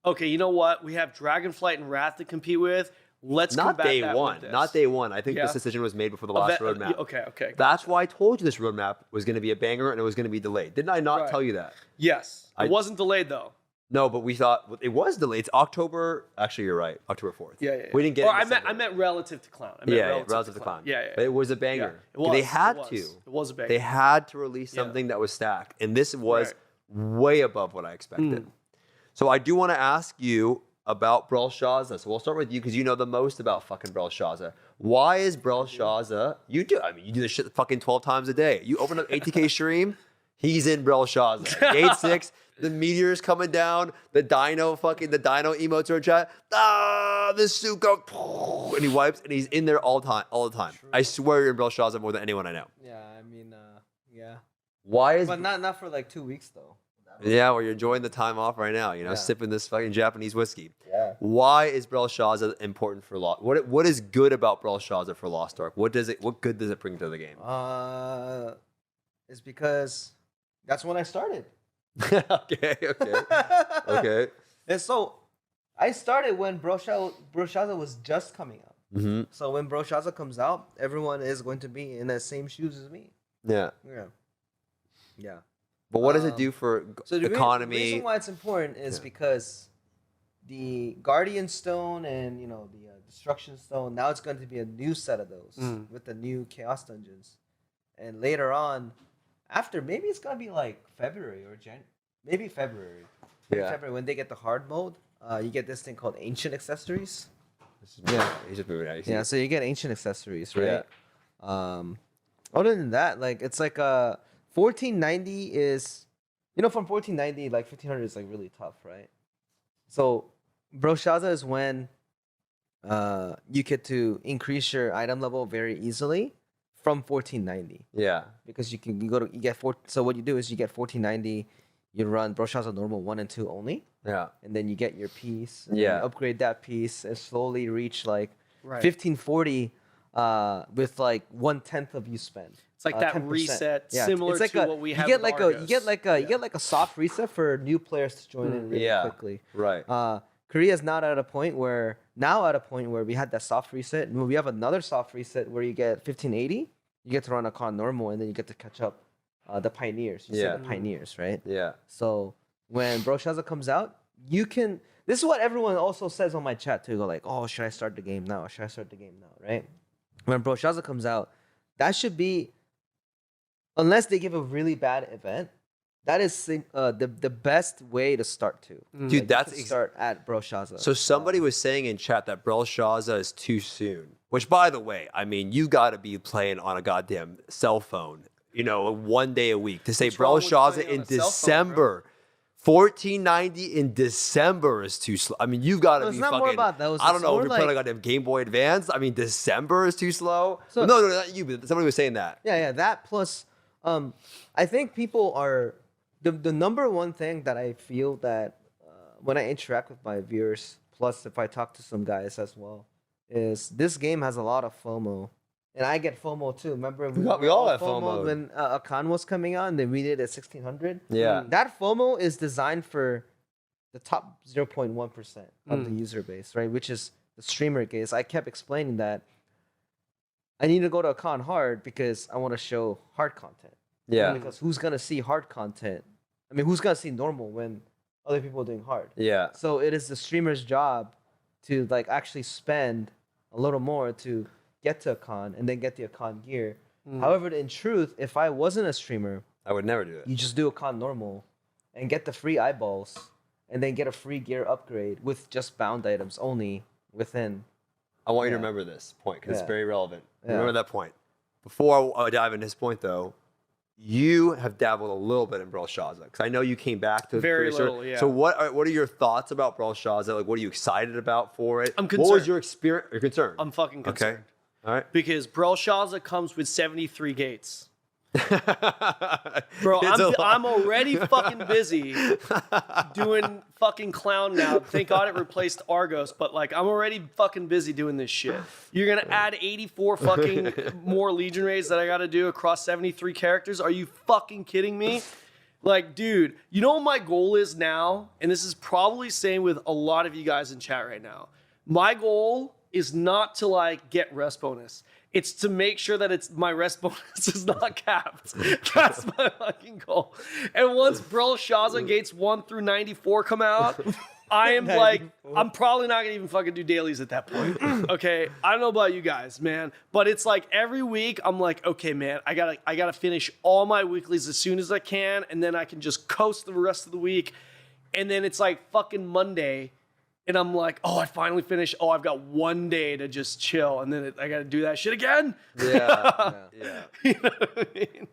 okay, you know what? We have Dragonflight and Wrath to compete with. Let's Not combat day that one. with this. Not day one. I think this decision was made before the last roadmap. Okay. That's why I told you this roadmap was going to be a banger and it was going to be delayed. Didn't I not tell you that? Yes. It wasn't delayed though. No, but we thought it was delayed. It's October. Actually, you're right. October 4th. Yeah. We didn't get. Or I meant relative to Clown. Relative to Clown. Yeah. But it was a banger. Yeah, it was, They had it to. was. It was a banger. They had to release something that was stacked, and this was way above what I expected. So I do want to ask you about Brelshaza. So we'll start with you because you know the most about fucking Brelshaza. Why is Brelshaza? You do this shit fucking 12 times a day. You open up ATK stream, he's in Brelshaza. Gate 6. The meteor's coming down. The dino emotes are in chat. The Suko. And he wipes and he's in there all the time. True. I swear you're in Brelshaza more than anyone I know. Yeah, I mean, yeah. Why is... But not for like 2 weeks though. Yeah, well, you're enjoying the time off right now, sipping this fucking Japanese whiskey. Yeah. Why is Brelshaza important for Lost? What is good about Brelshaza for Lost Ark? What good does it bring to the game? It's because that's when I started. Okay. And so I started when Brelshaza was just coming out. Mm-hmm. So when Brelshaza comes out, everyone is going to be in the same shoes as me. Yeah. But what does it do for economy? The reason why it's important is because the Guardian Stone and the Destruction Stone, now it's going to be a new set of those with the new Chaos Dungeons. And later on, after maybe it's going to be like February or maybe February. Yeah. February, when they get the hard mode, you get this thing called Ancient Accessories. He's just moving out. Yeah, so you get Ancient Accessories, right? Yeah. Other than that, like it's like 1490 is, from 1490, like 1500 is like really tough, right? So Brelshaza is when you get to increase your item level very easily from 1490 Yeah. because you get four. So what you do is you get 1490. You run Brelshaza normal 1 and 2 only, Yeah. and then you get your piece. And Yeah. you upgrade that piece and slowly reach like Right. 1540 with like 1/10 of you spend. It's like that 10%. reset, Yeah, similar it's like to a, what we you have. get with like Argos. you get like a soft reset for new players to join in really Yeah. quickly. Right. Korea's now at a point where we had that soft reset, and we have another soft reset where you get 1580. You get to run a con normal, and then you get to catch up the pioneers. You Yeah. said the pioneers, right? Yeah. So when Brelshaza comes out, you can. This is what everyone also says on my chat too. Go like, oh, should I start the game now? Should I start the game now? Right? When Brelshaza comes out, that should be, unless they give a really bad event, that is the best way to start to. Dude, that's You can start at Brelshaza. So somebody was saying in chat that Brelshaza is too soon. Which, by the way, I mean, you got to be playing on a goddamn cell phone, 1 day a week. To say What's wrong with Brelshaza playing on in a cell phone, December, 1490 in December is too slow. I mean, you've got to No, be it's not fucking. more about those. I don't It's know if more you're playing like- like a goddamn Game Boy Advance. I mean, December is too slow. So- no, not you, but somebody was saying that. Yeah, that plus, I think people are the number one thing that I feel that when I interact with my viewers, plus if I talk to some guys as well, is this game has a lot of FOMO, and I get FOMO too. Remember, We all have FOMO. when Akan was coming on. They read it at 1600. Yeah. That FOMO is designed for the top 0.1% of the user base, right? Which is the streamer case. I kept explaining that I need to go to a con hard because I want to show hard content. Yeah. Because who's gonna see hard content? I mean, who's gonna see normal when other people are doing hard? Yeah. So it is the streamer's job to like actually spend a little more to get to a con and then get the con gear. However, in truth, if I wasn't a streamer, I would never do it. you just do a con normal and get the free eyeballs and then get a free gear upgrade with just bound items only within. I want you to Yeah. remember this point because Yeah. it's very relevant. Yeah. Remember that point. Before I dive into this point, though, you have dabbled a little bit in Brelshaza because I know you came back to Very Korea. little, yeah. So what are your thoughts about Brelshaza? Like, what are you excited about for it? I'm What was concerned. your experience? You're concerned. I'm fucking concerned. Okay. All right. Because Brelshaza comes with 73 gates. Bro, It's a lot. I'm already fucking busy doing fucking clown now. Thank God it replaced Argos, but like I'm already fucking busy doing this shit. You're gonna add 84 fucking more Legion raids that I gotta do across 73 characters? Are you fucking kidding me? Like, dude, you know what my goal is now? And this is probably same with a lot of you guys in chat right now. My goal is not to like get rest bonus. It's to make sure that it's my rest bonus is not capped. That's my fucking goal. And once Brelshaza gates 1 through 94 come out, I am like, I'm probably not gonna even fucking do dailies at that point. Okay, I don't know about you guys, man, but it's like every week I'm like, okay, man, I gotta finish all my weeklies as soon as I can, and then I can just coast the rest of the week. And then it's like fucking Monday. And I'm like, oh, I finally finished. Oh, I've got 1 day to just chill. And then I got to do that shit again. Yeah. Yeah. You know what I mean?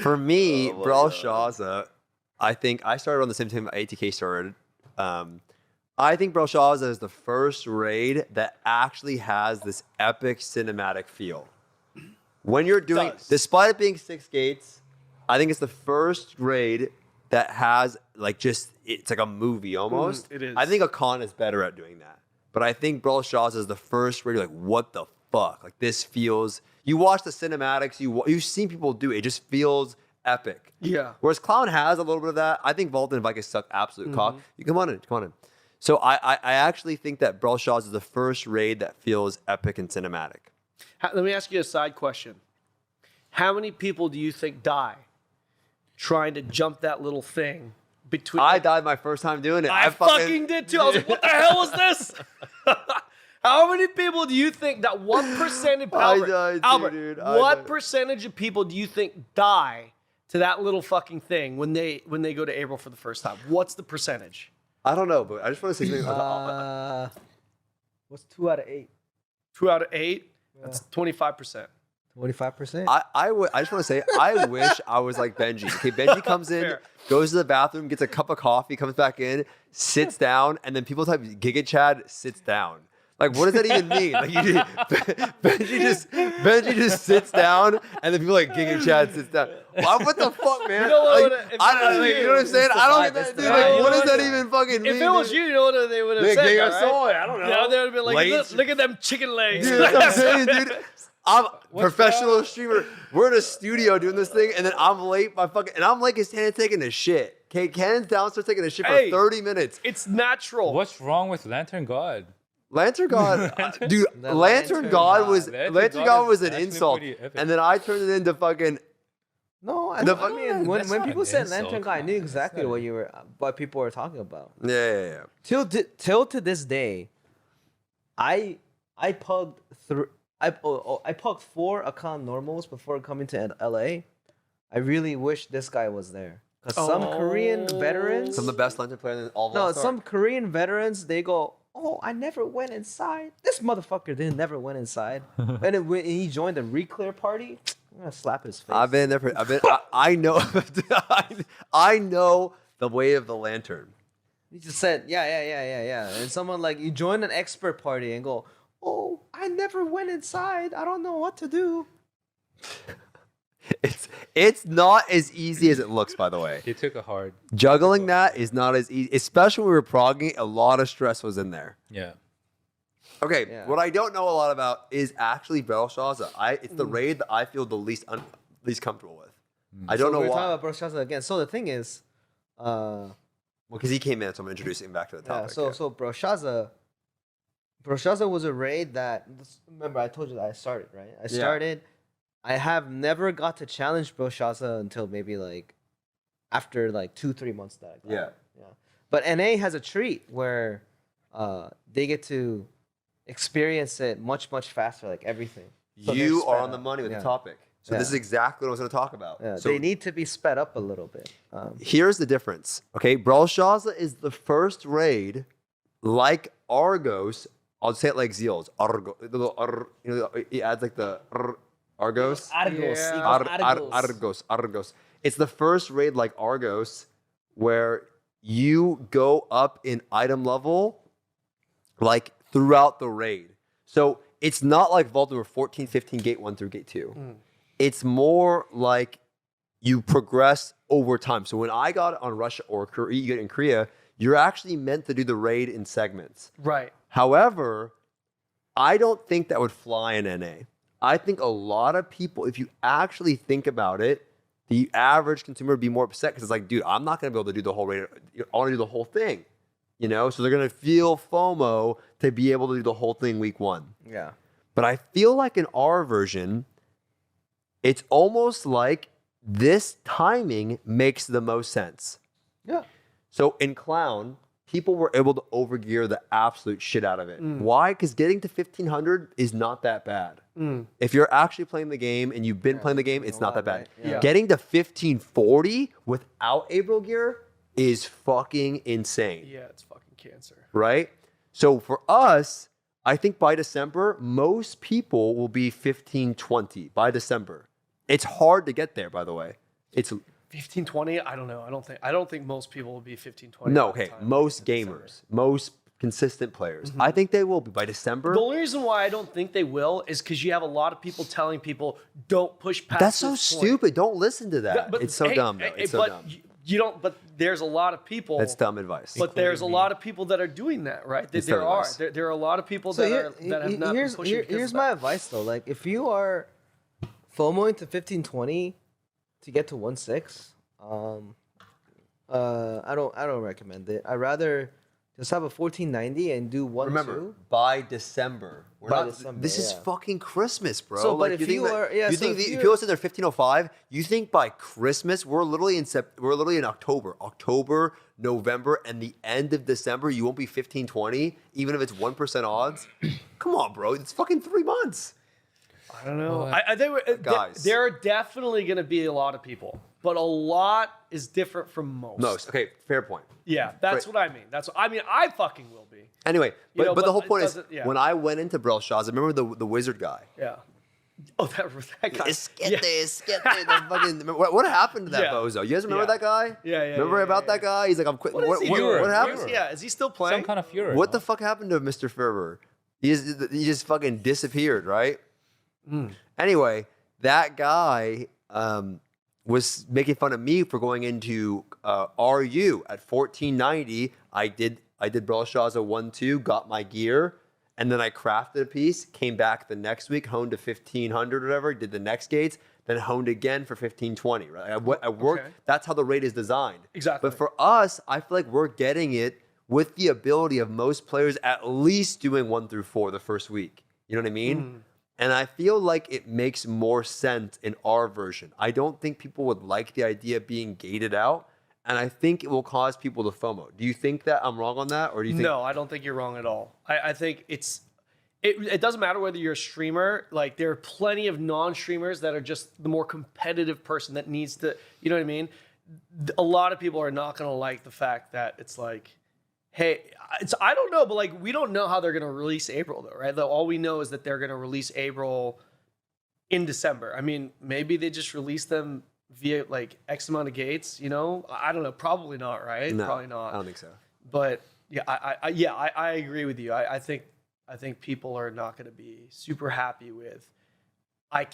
For me, Oh my Brelshaza, I think I started on the same time ATK started. I think Brelshaza is the first raid that actually has this epic cinematic feel. When you're doing, does. despite it being 6 gates, I think it's the first raid that has like just, it's like a movie almost. it is. I think Akan is better at doing that. But I think Brelshaza is the first where you're like, what the fuck? Like this feels, you watch the cinematics, you've seen people do it. It just feels epic. Yeah. Whereas Clown has a little bit of that. I think Vault and Vykas suck absolute cock. You come on in. So I actually think that Brelshaza is the first raid that feels epic and cinematic. Let me ask you a side question. How many people do you think die trying to jump that little thing between? I died my first time doing it. I fucking did too. I was like, what the hell was this? How many people do you think that 1% of I died too, Albert, dude. I what died. percentage of people do you think die to that little fucking thing when they go to April for the first time? What's the percentage? I don't know, but I just want to say something. What's 2 out of 8? 2 out of 8? That's 25%. 25%. I just want to say, I wish I was like Benji. Okay, Benji comes in, Fair. goes to the bathroom, gets a cup of coffee, comes back in, sits down, and then people type Giga Chad sits down. Like, what does that even mean? Like, Benji just sits down, and then people like Giga Chad sits down. What the fuck, man? You know what? Like, If I it don't, was like, you, you know what I'm saying? it's the I don't vibe, get that, it's the dude. vibe. Like, what does You that know even fucking mean? If it was dude? you, you know what they would have Like, said. Giga right? Soy, I don't know. Yeah, they would have been like, Late- look at them chicken legs. Dude, that's what I'm saying, dude. I'm a professional streamer. We're in a studio doing this thing, and then I'm late by fucking, and I'm like, is Tanner taking a shit? Okay, Cannon's downstairs taking a shit for Hey. 30 minutes. It's natural. What's wrong with Lantern God? Lantern God, dude. The Lantern God was Lantern Lantern God God is was an actually insult, pretty epic. and then I turned it into fucking. No, I, The I mean when that's not people an said insult. Lantern Guy, I knew exactly not what people were talking about. Yeah. Till to this day, I pugged through. I pugged 4 Akan normals before coming to LA. I really wish this guy was there because some Korean veterans. Some of the best Lantern players in all of No, Lost Ark. some Korean veterans, they go, "Oh, I never went inside. This motherfucker didn't never went inside." And when he joined the Reclear party, I'm gonna slap his face. I've been there. I know. I know the way of the Lantern. He just said, yeah. And someone like, you join an expert party and go, "Oh, I never went inside. I don't know what to do." It's not as easy as it looks, by the way. He took a hard. Juggling that is not as easy, especially when we were progging. A lot of stress was in there. Yeah. Okay, Yeah. what I don't know a lot about is actually Brelshaza. It's the raid that I feel the least comfortable with. I don't know We're why. talking about Brelshaza again. So the thing is, Well, because he came in, so I'm introducing him back to the yeah. topic. So Brelshaza was a raid that. Remember, I told you that I started, right? I started. I have never got to challenge Brelshaza until maybe like after like 2-3 months that I got. Yeah. But NA has a treat where they get to experience it much faster, like everything. So they're You are sped on the up. money with Yeah. the topic. So Yeah. this is exactly what I was going to talk about. Yeah, So they need to be sped up a little bit. here's the difference. Okay, Brelshaza is the first raid like Argos. I'll say it like Zeals. Argo. The little you know, it adds like the Argos. Argos. Yeah. Argos. It's the first raid like Argos where you go up in item level like throughout the raid. So it's not like Vault Number 14, 15, Gate 1 through Gate 2. It's more like you progress over time. So when I got on Russia or Korea, you get in Korea, you're actually meant to do the raid in segments. Right. However, I don't think that would fly in NA. I think a lot of people, if you actually think about it, the average consumer would be more upset because it's like, dude, I'm not going to be able to do the whole raid. I want to do the whole thing. You know? So they're going to feel FOMO to be able to do the whole thing week 1. Yeah. But I feel like in our version, it's almost like this timing makes the most sense. Yeah. So in Clown, people were able to overgear the absolute shit out of it. Why? Because getting to 1500 is not that bad. If you're actually playing the game and you've been playing the game, it's not that bad. right? Yeah. Getting to 1540 without April gear is fucking insane, Yeah, it's fucking cancer. right? So for us, I think by December, most people will be 1520 by December. It's hard to get there, by the way. It's 1520, I don't know. I don't think most people will be 1520. no, by the okay. time Most we get to December. gamers, most consistent players. I think they will be by December. The only reason why I don't think they will is because you have a lot of people telling people don't push past. That's so this point." stupid. Don't listen to that. Yeah, but it's so hey, dumb, though. hey, It's so but dumb. you don't. But there's a lot of people. That's dumb advice. But there's a lot of people that are doing that, right? It's There their are. advice. There are a lot of people So that have not been pushing. because here's of my that. advice though. Like if you are FOMOing to 1520 to get to 1.6, I don't recommend it. I rather just have a 1490 and do 1.2. Remember, by December. By December, This is yeah. fucking Christmas, bro. So, but if think you that- are- yeah, you so think if the, you're- people sit there 1505, you think by Christmas, we're literally in October, November, and the end of December, you won't be 1520, even if it's 1% odds. Come on, bro. It's fucking 3 months. I don't know. What? I think Guys. there are definitely going to be a lot of people, but a lot is different from most. Most. Okay, fair point. Yeah, that's Right. what I mean. I mean, I fucking will be. Anyway, You know, but the but whole it point is, doesn't- yeah. when I went into Brelshaza, remember the wizard guy? Yeah. Oh, that guy. Skete, the fucking. What happened to that Yeah. bozo? You guys remember Yeah. that guy? Yeah, Remember yeah, about yeah, that guy? He's like, I'm quitting. What is he doing? What Where happened? is he at? Is he still playing? Some kind of Fury. What the fuck happened to Mr. Fervor? He just fucking disappeared, right? Anyway, that guy was making fun of me for going into RU at 1490. I did Brelshaza 1-2, got my gear, and then I crafted a piece, came back the next week, honed to 1500 or whatever, did the next gates, then honed again for 1520, right? I worked, that's how the raid is designed. Exactly. But for us, I feel like we're getting it with the ability of most players at least doing 1 through 4 the first week. You know what I mean? And I feel like it makes more sense in our version. I don't think people would like the idea of being gated out, and I think it will cause people to FOMO. Do you think that I'm wrong on that, or do you think? No, I don't think you're wrong at all. I think it doesn't matter whether you're a streamer. Like, there are plenty of non-streamers that are just the more competitive person that needs to, you know what I mean? A lot of people are not going to like the fact that it's like, hey, I don't know, but like, we don't know how they're going to release April though, right? All we know is that they're going to release April in December. I mean, maybe they just release them via like X amount of gates, you know? I don't know. Probably not, right? No, probably not. I don't think so. But yeah, I agree with you. I think people are not going to be super happy with. I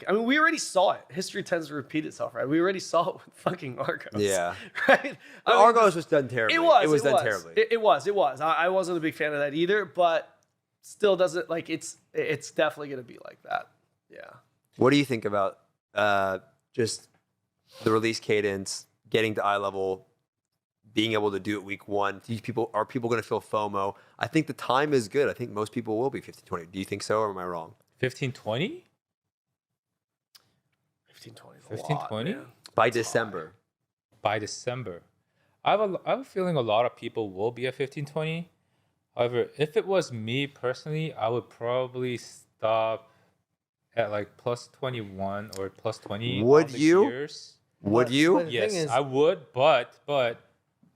mean, we already saw it. History tends to repeat itself, right? We already saw it with fucking Argos. Yeah. Right? Argos was done terribly. It was done terribly. It was. I wasn't a big fan of that either, but still doesn't, like, it's definitely going to be like that. Yeah. What do you think about just the release cadence, getting to eye level, being able to do it week 1? Are people going to feel FOMO? I think the time is good. I think most people will be 1520. Do you think so, or am I wrong? 1520? 1520? By December. By December. I have a feeling a lot of people will be at 1520. However, if it was me personally, I would probably stop at like plus 21 or plus 20. Would you? Gears. Would you? Yes, I would, but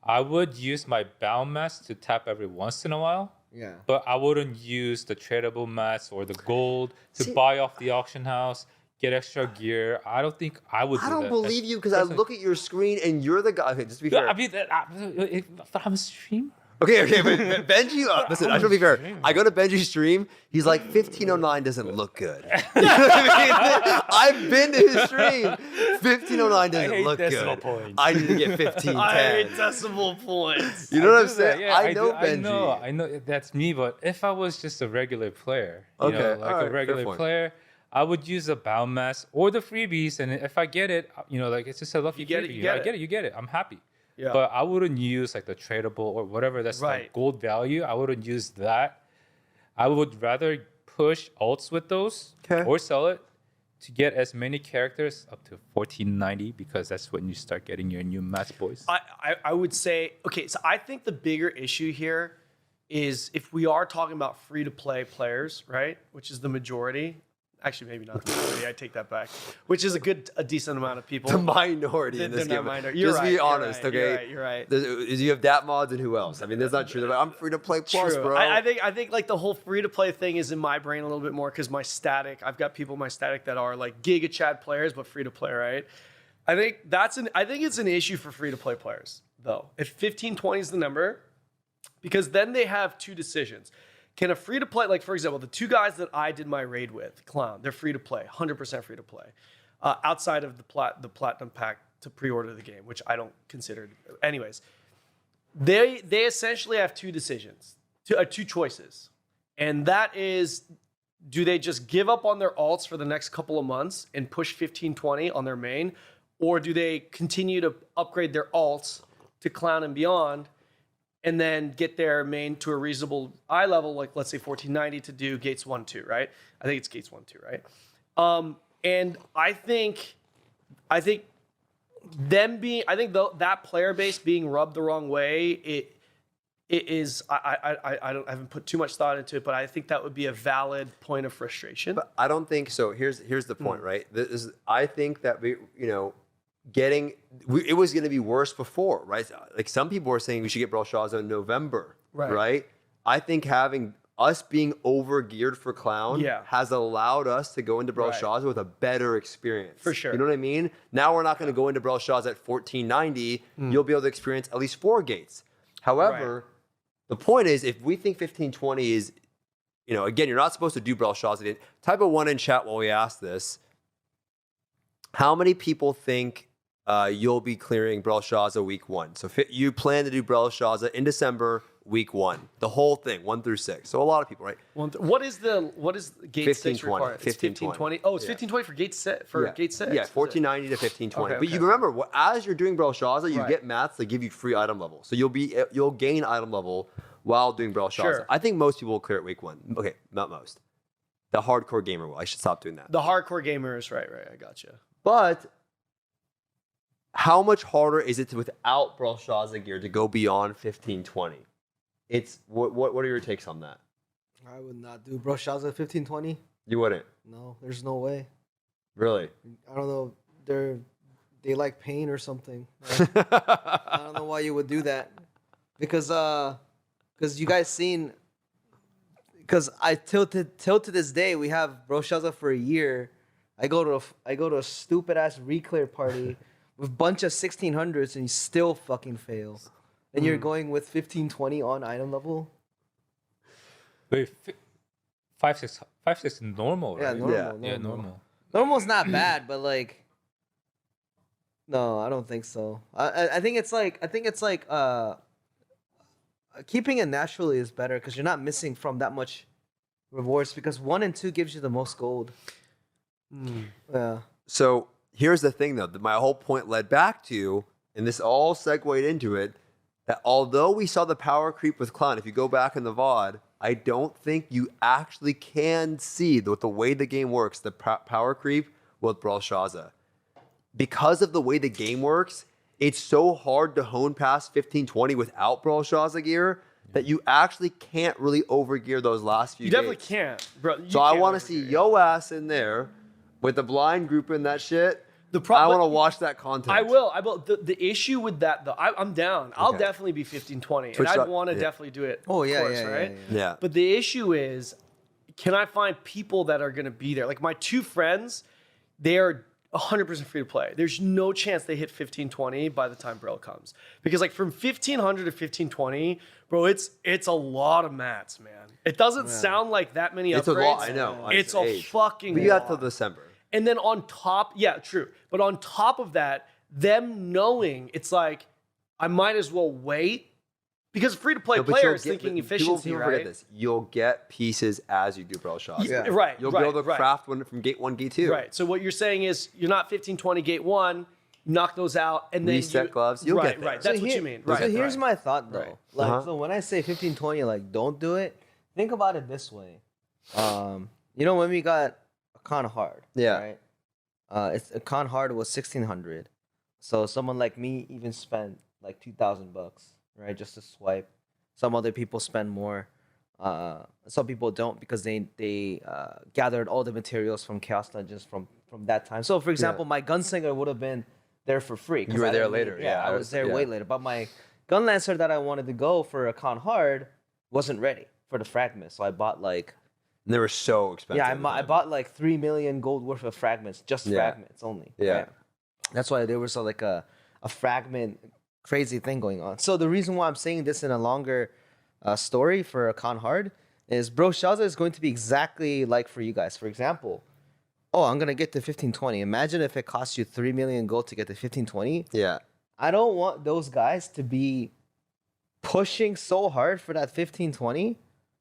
I would use my bound mats to tap every once in a while. Yeah. But I wouldn't use the tradable mats or the gold to buy off the auction house, get extra gear. I don't think I would do that. I don't believe you, because I look at your screen and you're the guy. Okay, just to be fair. I mean, but I'm a streamer. Okay, but Benji, listen, I should be fair. I go to Benji's stream, he's like, 1509 doesn't look good. You know what I mean? I've been to his stream. 1509 doesn't look good. Points. I need to get 1510. I hate decimal points. You know what I'm do that, saying? yeah, I know Benji. I know that's me, but if I was just a regular player, Okay, like all right, a regular fair point. player, I would use a bound mass or the freebies, and if I get it, like it's just a lucky get it, freebie. you get I it. get it, you get it. I'm happy. Yeah. But I wouldn't use like the tradable or whatever that's Right. like gold value. I wouldn't use that. I would rather push alts with those or sell it to get as many characters up to 1490, because that's when you start getting your new match boys. I would say, okay, so I think the bigger issue here is if we are talking about free-to-play players, right, which is the majority. Actually, maybe not the majority. I take that back. Which is a decent amount of people. The minority in this They're game. not minority. You're Just right, be you're honest, right, okay? You're right. You have DAT mods and who else? I mean, that's not true. I'm free to play plus, True. bro. I think like the whole free to play thing is in my brain a little bit more because my static. I've got people in my static that are like Giga Chad players but free to play, right? I think it's an issue for free to play players though. If 1520 is the number, because then they have two decisions. Can a free to play, like for example, the two guys that I did my raid with, Clown, they're free to play, 100% free to play, outside of the platinum pack to pre-order the game, which I don't consider. Anyways, they essentially have two decisions, two choices, and that is, do they just give up on their alts for the next couple of months and push 1520 on their main, or do they continue to upgrade their alts to Clown and beyond? And then get their main to a reasonable eye level, like let's say 1490 to do gates 1-2, right? I think it's gates 1-2, right? And I think that player base being rubbed the wrong way, it is. I haven't put too much thought into it, but I think that would be a valid point of frustration. But I don't think so. Here's the point, right? I think that it was going to be worse before, right? Like some people were saying we should get Brelshaza in November, right? I think having us being over geared for Clown has allowed us to go into Brelshaza with a better experience. For sure. You know what I mean? Now we're not going to go into Brelshaza at 1490. You'll be able to experience at least 4 gates. However, the point is, if we think 1520 is again, you're not supposed to do Brelshaza. Type a 1 in chat while we ask this. How many people think you'll be clearing Brelshaza week 1? So you plan to do Brelshaza in December, week 1, the whole thing, 1 through 6. So a lot of people, right? What is gate 6 required? It's 1520. Oh, it's 1520 for gate 6. Gate 6. Yeah, 1490 to 1520. Okay, But you remember, as you're doing Brelshaza, you get mats that give you free item level. So you'll gain item level while doing Brelshaza. Sure. I think most people will clear it week 1. Okay, not most. The hardcore gamer will. I should stop doing that. The hardcore gamers, right. I gotcha. But how much harder is it without Brelshaza gear to go beyond 1520? It's what are your takes on that? I would not do Brelshaza 1520. You wouldn't? No, there's no way. Really? I don't know. They like pain or something. Right? I don't know why you would do that. Because you guys seen. Because till to this day we have Brelshaza for a year. I go to a stupid ass reclear party with a bunch of 1600s and you still fucking fail. And you're going with 1520 on item level? Wait, 5-6 normal, right? Yeah, normal. Normal. Normal's not bad, but like, no, I don't think so. I think it's like keeping it naturally is better because you're not missing from that much rewards because 1 and 2 gives you the most gold. Yeah. So here's the thing, though. My whole point led back to, and this all segued into it, that although we saw the power creep with Clown, if you go back in the VOD, I don't think you actually can see with the way the game works, the power creep with Brelshaza. Because of the way the game works, it's so hard to hone past 1520 without Brelshaza gear that you actually can't really overgear those last few You definitely gates. can't, bro. So I want to see yo ass in there with the blind group and that shit. The I want to watch that content. I will. The issue with that, though, I'm down. I'll definitely be 1520, and I'd want to definitely do it. Oh, of yeah, course, yeah, right? Yeah. But the issue is, can I find people that are going to be there? Like my 2 friends, they are 100% free to play. There's no chance they hit 1520 by the time Brel comes. Because like from 1500 to 1520, bro, it's a lot of mats, man. It doesn't sound like that many upgrades. It's a lot, I know. It's a fucking But you got lot. till December. And then on top, yeah, true. But on top of that, them knowing it's like, I might as well wait. Because free-to-play players thinking efficiency, people right? forget this. You'll get pieces as you do Brelshaza. Yeah. Right, You'll right, be able to right. craft one from gate 1, gate 2. Right. So what you're saying is you're not 1520 gate 1, knock those out, and then Reset gloves, you'll right, get there. right. That's what you mean. Right. So here's right. my thought though. Right. Like, so when I say 1520, like don't do it. Think about it this way. When we got a con hard, Yeah. right? It's a con hard was 1600. So someone like me even spent like $2,000, right, just to swipe. Some other people spend more. Some people don't because they gathered all the materials from Chaos Legends from that time. So for example, my Gunslinger would have been there for free. 'cause You were I there didn't later, need- yeah, I was there way later. But my Gun Lancer that I wanted to go for a con hard wasn't ready for the fragments. So I bought like And they were so expensive. I bought like 3 million gold worth of fragments, just fragments only. Yeah. Right? That's why there was like a fragment crazy thing going on. So the reason why I'm saying this in a longer story for a con hard is Brelshaza is going to be exactly like for you guys. For example, I'm going to get to 1520. Imagine if it costs you 3 million gold to get to 1520. Yeah. I don't want those guys to be pushing so hard for that 1520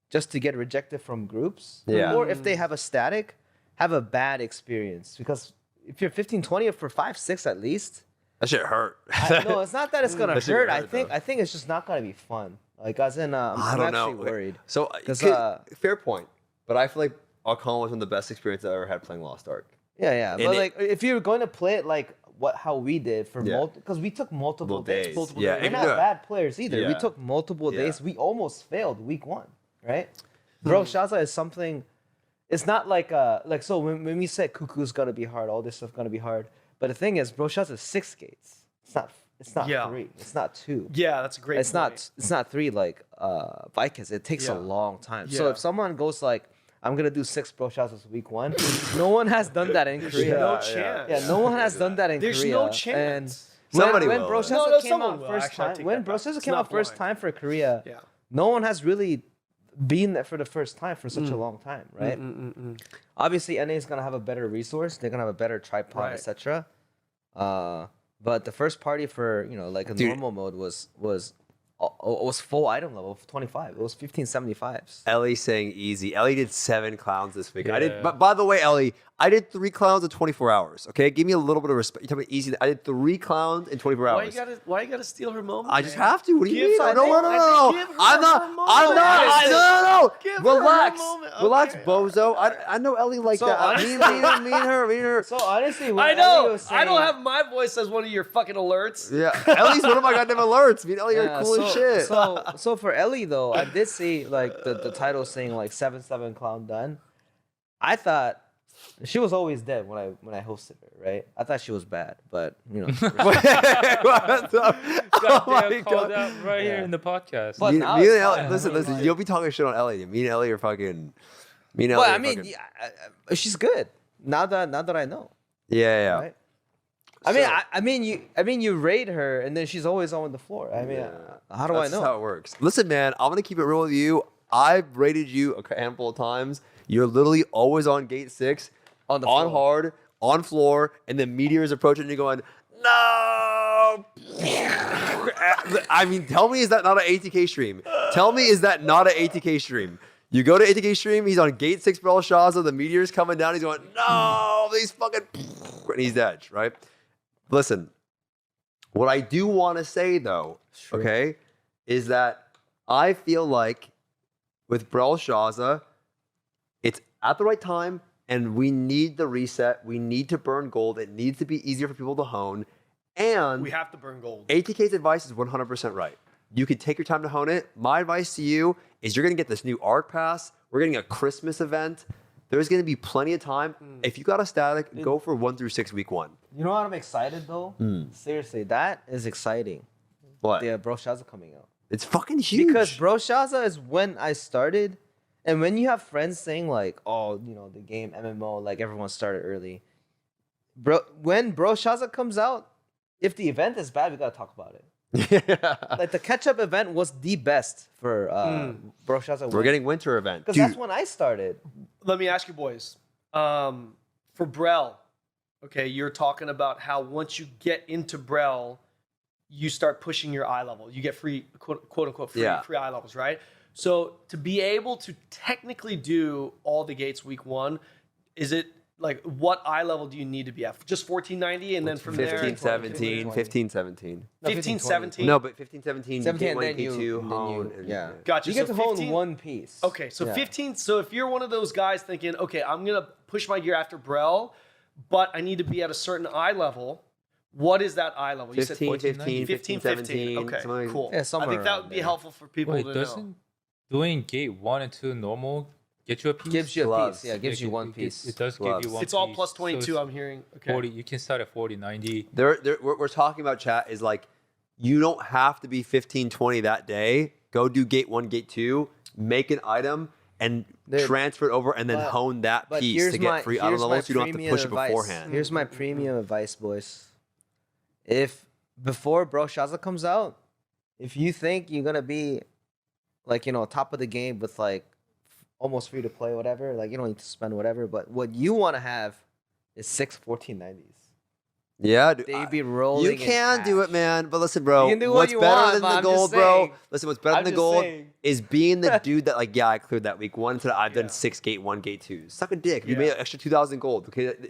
just to get rejected from groups. Yeah. Or if they have a static, have a bad experience. Because if you're 1520 for 5-6 at least, That shit hurt. no, it's not that it's gonna That shit hurt. hurt, I think it's just not gonna be fun. Like as in, I I'm don't actually know. worried. So, 'Cause, fair point. But I feel like Alcon was one of the best experiences I ever had playing Lost Ark. Yeah. And But like, if you're going to play it like how we did for Yeah. because we took multiple days. Yeah, We're and- not bad players either. We Yeah. took multiple Yeah. days. We almost failed week 1, right? Brelshaza is something. It's not like so when we said Cuckoo's gonna be hard, all this stuff gonna be hard. But the thing is, Brelshaza is 6 gates. It's not Yeah. 3. It's not 2. Yeah, that's a great It's point. not 3 like Vykas. It takes a Yeah. long time. So Yeah. if someone goes like, I'm gonna do 6 Brelshazas week 1, no one has done that in Korea. no Yeah, chance. Yeah, no one has done that in There's Korea. no chance. And Somebody when will. Brelshaza No, came someone out will. first Actually, I time, take when that back. Brelshaza It's came not out first blind. time for Korea, Yeah. no one has really being there for the first time for such a long time, right? Obviously, NA is gonna have a better resource. They're gonna have a better tripod, Right. etc. But the first party for like a normal mode was full item level of 25. It was 1575s. Ellie saying easy. Ellie did 7 clowns this week. I did. Yeah. But by the way, Ellie, I did 3 clowns in 24 hours. Okay, give me a little bit of respect. You tell me easy. I did 3 clowns in 24 hours. Why you gotta steal her moment? I just man? have to. What do you Give- mean? I No, think- no, no, I no, think no. give I'm her not. her I'm moment. not. No. Give her her Relax. moment. Relax, Okay. bozo. I know Ellie like So that. honestly- Me and her. So honestly, what I know. Ellie was I don't saying- have my voice as one of your fucking alerts. Yeah, Ellie's one of my goddamn alerts. Me and Ellie are cool as shit. So for Ellie though, I did see like the title saying like 7-7 clown done. I thought she was always dead when I hosted her, right? I thought she was bad, but What the- Oh my Goddamn, called God. out right here Yeah. in the podcast. But Me now and it's Ellie, fine. listen, I mean, listen. like- You'll be talking shit on Ellie. Me and Ellie are fucking. Me and Ellie. But I are mean, fucking- yeah, she's good now that I know. yeah. Right? I mean, you raid her and then she's always on the floor. I mean, how do I That's know? how it works. Listen, man, I'm gonna keep it real with you. I've rated you a handful of times. You're literally always on gate 6, On the on floor. hard, on floor, and then meteors approaching, and you're going, no. I mean, tell me, is that not an ATK stream? Tell me, is that not an ATK stream? You go to ATK stream, he's on gate 6 Brelshaza, the meteor's coming down, he's going, no, these fucking, and he's dead, right? Listen, what I do want to say though, okay, is that I feel like with Brelshaza, it's at the right time, and we need the reset. We need to burn gold. It needs to be easier for people to hone. And We have to burn gold. ATK's advice is 100% right. You can take your time to hone it. My advice to you is you're going to get this new Arc Pass. We're getting a Christmas event. There's going to be plenty of time. If you got a static, go for 1 through 6 week 1. You know what I'm excited though? Seriously, that is exciting. What? The Brelshaza coming out. It's fucking huge. Because Brelshaza is when I started, and when you have friends saying like, "Oh, the game MMO, like everyone started early." When Brelshaza comes out, if the event is bad, we gotta talk about it. Like the catch-up event was the best for Brelshaza. We're getting winter event. because Dude, that's when I started. Let me ask you, boys. For Brel, okay, you're talking about how once you get into Brel, you start pushing your eye level. You get free, quote unquote, free eye levels, right? So to be able to technically do all the gates week 1, is it like what eye level do you need to be at? Just 1490, and then from 15, there, 17, 15, 17. 15, 17. No, but 15, 17, 17, gate and 1, then gate you- 2, then hone. you- and- yeah. Gotcha. You get So to hold 15 one piece. Okay, so Yeah. 15. So if you're one of those guys thinking, okay, I'm gonna push my gear after Brel, but I need to be at a certain eye level. What is that eye level? You 15, 15, 15, 17. Okay, something like- cool. Yeah, I somewhere think that around would be there. helpful for people Wait, to doesn't know. doing gate 1 and 2 normal get you a piece? Gives you a Gloves. piece. Yeah, gives you one piece. It does Gloves. give you one. It's all piece. plus So 22. it's I'm hearing. Okay. 40. You can start at 40, 90. We're talking about, chat, is like, you don't have to be 15, 20 that day. Go do gate 1, gate 2, make an item, and Dude, transfer it over, and then hone that But piece to get free item here's my levels. So you don't have to premium push it advice. beforehand. Here's my premium advice, boys. If before Brelshaza comes out, if you think you're gonna be like top of the game with like almost free to play, whatever, like you don't need to spend whatever, but what you want to have is 6 1490s. Yeah, dude. They'd be rolling. You in can do cash. it, man. But listen, bro, You can do what what's you better want, than but the I'm just gold, bro? saying. Listen, what's better I'm than the just gold saying. is being the dude that, like, yeah, I cleared that week 1 so I've done Yeah. 6 gate 1, gate 2. Suck a dick. You Yeah. made an extra 2,000 gold. Okay, you know what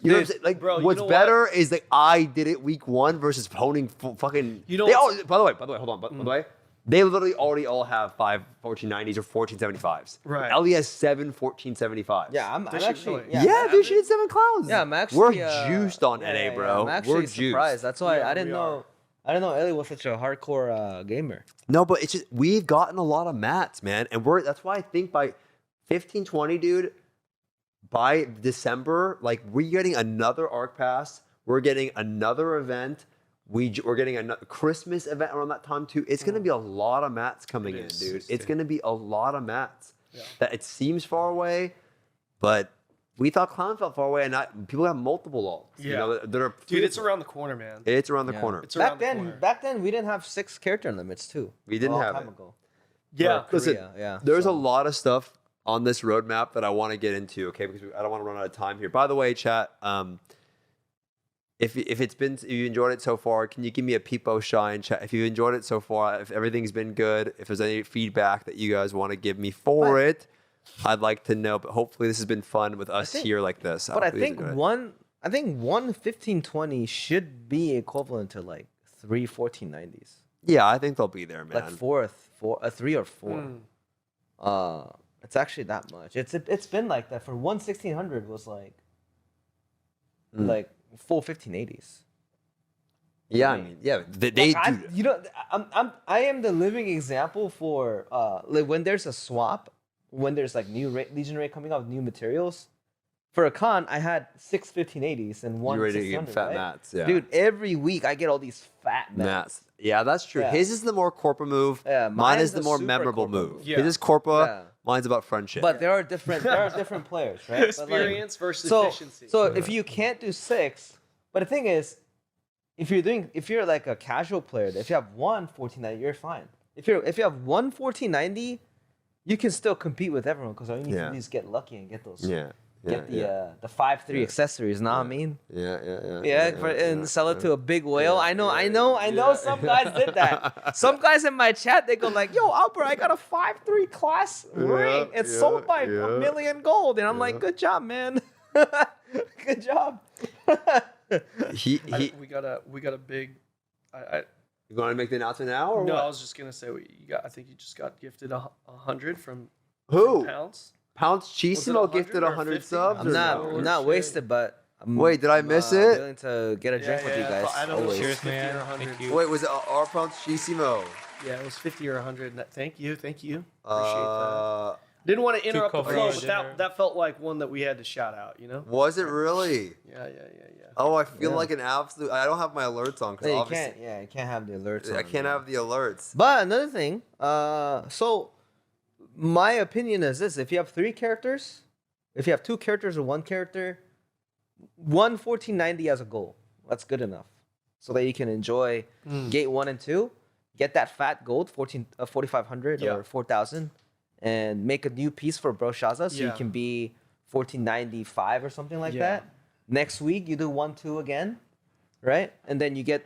I'm Dude, saying? Like, bro, you what's know better is that I did it week 1 versus honing fucking. You know they what's- by the way, hold on. By the way, they literally already all have 5 1490s or 1475s. Right. Ellie has 7 1475s. Yeah, I'm Does she actually. really? Yeah, dude, she did 7 clowns. Yeah, I'm actually. We're juiced on yeah, NA, yeah, bro. I'm actually We're juiced. surprised. That's why Yeah, I didn't we know. I didn't know Ellie was such a hardcore gamer. No, but it's just we've gotten a lot of mats, man, and that's why I think by 15, 20, dude, by December, like we're getting another Arc Pass, we're getting another event, we're getting a Christmas event around that time too. It's gonna be a lot of mats coming It in, is. dude. It's gonna be a lot of mats. Yeah. That it seems far away, but we thought Clown felt far away, and people have multiple ults. You Yeah. know, that are Dude, it's around the corner, man. It's around the Yeah. corner. It's around Back the corner. then, we didn't have 6 character limits too. We didn't A long have time it. ago. Yeah. for Listen, Korea, yeah. There's so. a lot of stuff on this roadmap that I want to get into, okay? Because I don't want to run out of time here. By the way, chat, if you enjoyed it so far, can you give me a peepo shine, chat? If you enjoyed it so far, if everything's been good, if there's any feedback that you guys want to give me for it, I'd like to know. But hopefully this has been fun with us here like this. But I think 1:15:20 should be equivalent to like 3:14:90s. Yeah, I think they'll be there, man. Like 3 or 4. It's actually that much. It's been like that for 1:1600 was like full 1580s. Yeah, I mean, yeah, they Like, do. I am the living example for like when there's a swap, when there's like new Legion Raid coming out with new materials. For a con, I had 6 1580s and one You're ready to 600, get fat right? mats, yeah. Dude, every week I get all these fat mats. Mats. Yeah, that's true. Yeah. His is the more corporate move. Yeah, mine is mine's the a more super memorable corporate move. move. Yeah. His is corporate. Yeah. Mine's about friendship. But there are different players, right? But, like, Experience versus so, efficiency. So if you can't do 6, but the thing is, if you're like a casual player, if you have 1:14:90, you're fine. If you have 1:14:90, you can still compete with everyone because all you need to do is get lucky and get those. yeah. Get the 5-3 accessories. Know what I mean? Yeah. And sell it to a big whale. I know. Some guys did that. Some guys in my chat, they go like, "Yo, Albert, I got a 5-3 class ring. It's sold by $1 million gold." And I'm like, "Good job, man. Good job." We got a big. You going to make the announcement now, or No, what? I was just gonna say I think you just got gifted 100 from Who? Pounds. Pounce Was Chisimo it 100 gifted or 100 50? subs. I'm or not no? I'm not Shit. wasted, but I'm, Wait, did I miss it? willing to get a drink with you guys. I don't know. always. Cheers, 50 man. or 100. Thank you. Wait, was it our Pounce Chisimo? Yeah, it was 50 or 100. Thank you. Appreciate that. Didn't want to interrupt the coffee flow, for but dinner. that felt like one that we had to shout out. You know? Was it really? Yeah. Oh, I feel like an absolute. I don't have my alerts on because Yeah, obviously you can't have the alerts. I on, can't have the alerts. But another thing, so my opinion is this: if you have 3 characters, if you have 2 characters or 1 character, 1:14:90 as a goal. That's good enough, so that you can enjoy gate 1 and 2, get that fat gold 4,500 Yeah. or 4,000, and make a new piece for Brelshaza, so you Yeah. can be 1495 or something like Yeah. that. Next week you do 1-2 again, right? And then you get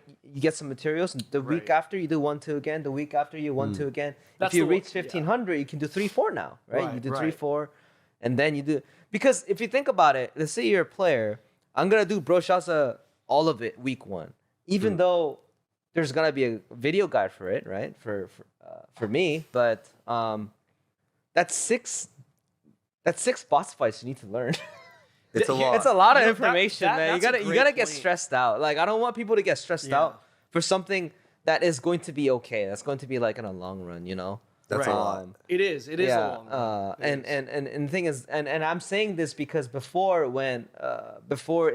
some materials. The week Right. after you do 1-2 again. The week after you 1-2 again. That's if you the one- reach 1500, you can do 3-4 now, right? Right, You do right. 3-4, and then you do, because if you think about it, let's say you're a player. I'm gonna do Brelshaza all of it week 1, even though there's gonna be a video guide for it, right? For me, but that's 6 boss fights you need to learn. It's a lot. It's a lot of You know, information, man. that's a You gotta great get point. stressed out. Like, I don't want people to get stressed Yeah. out for something that is going to be okay. That's going to be like in a long run, you know. That's a Right. lot. It is. It is a long run. It is. And the thing is, and I'm saying this because before it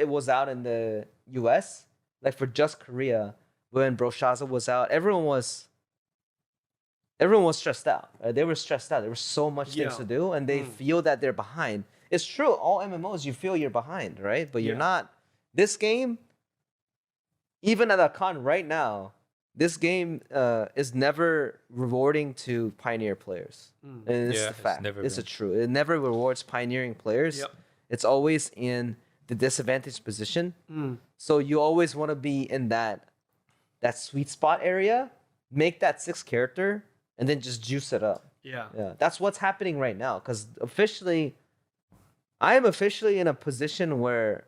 was out in the US, like for just Korea, when Brelshaza was out, everyone was stressed out. Right? They were stressed out. There was so much things Yeah. to do, and they feel that they're behind. It's true. All MMOs, you feel you're behind, right? But you're Yeah. not. This game, even at a con right now, this game is never rewarding to pioneer players. And it's Yeah, the it's fact. never It's a been. true. It never rewards pioneering players. Yep. It's always in the disadvantaged position. So you always want to be in that sweet spot area. Make that 6th character, and then just juice it up. Yeah. Yeah, that's what's happening right now. Because I am officially in a position where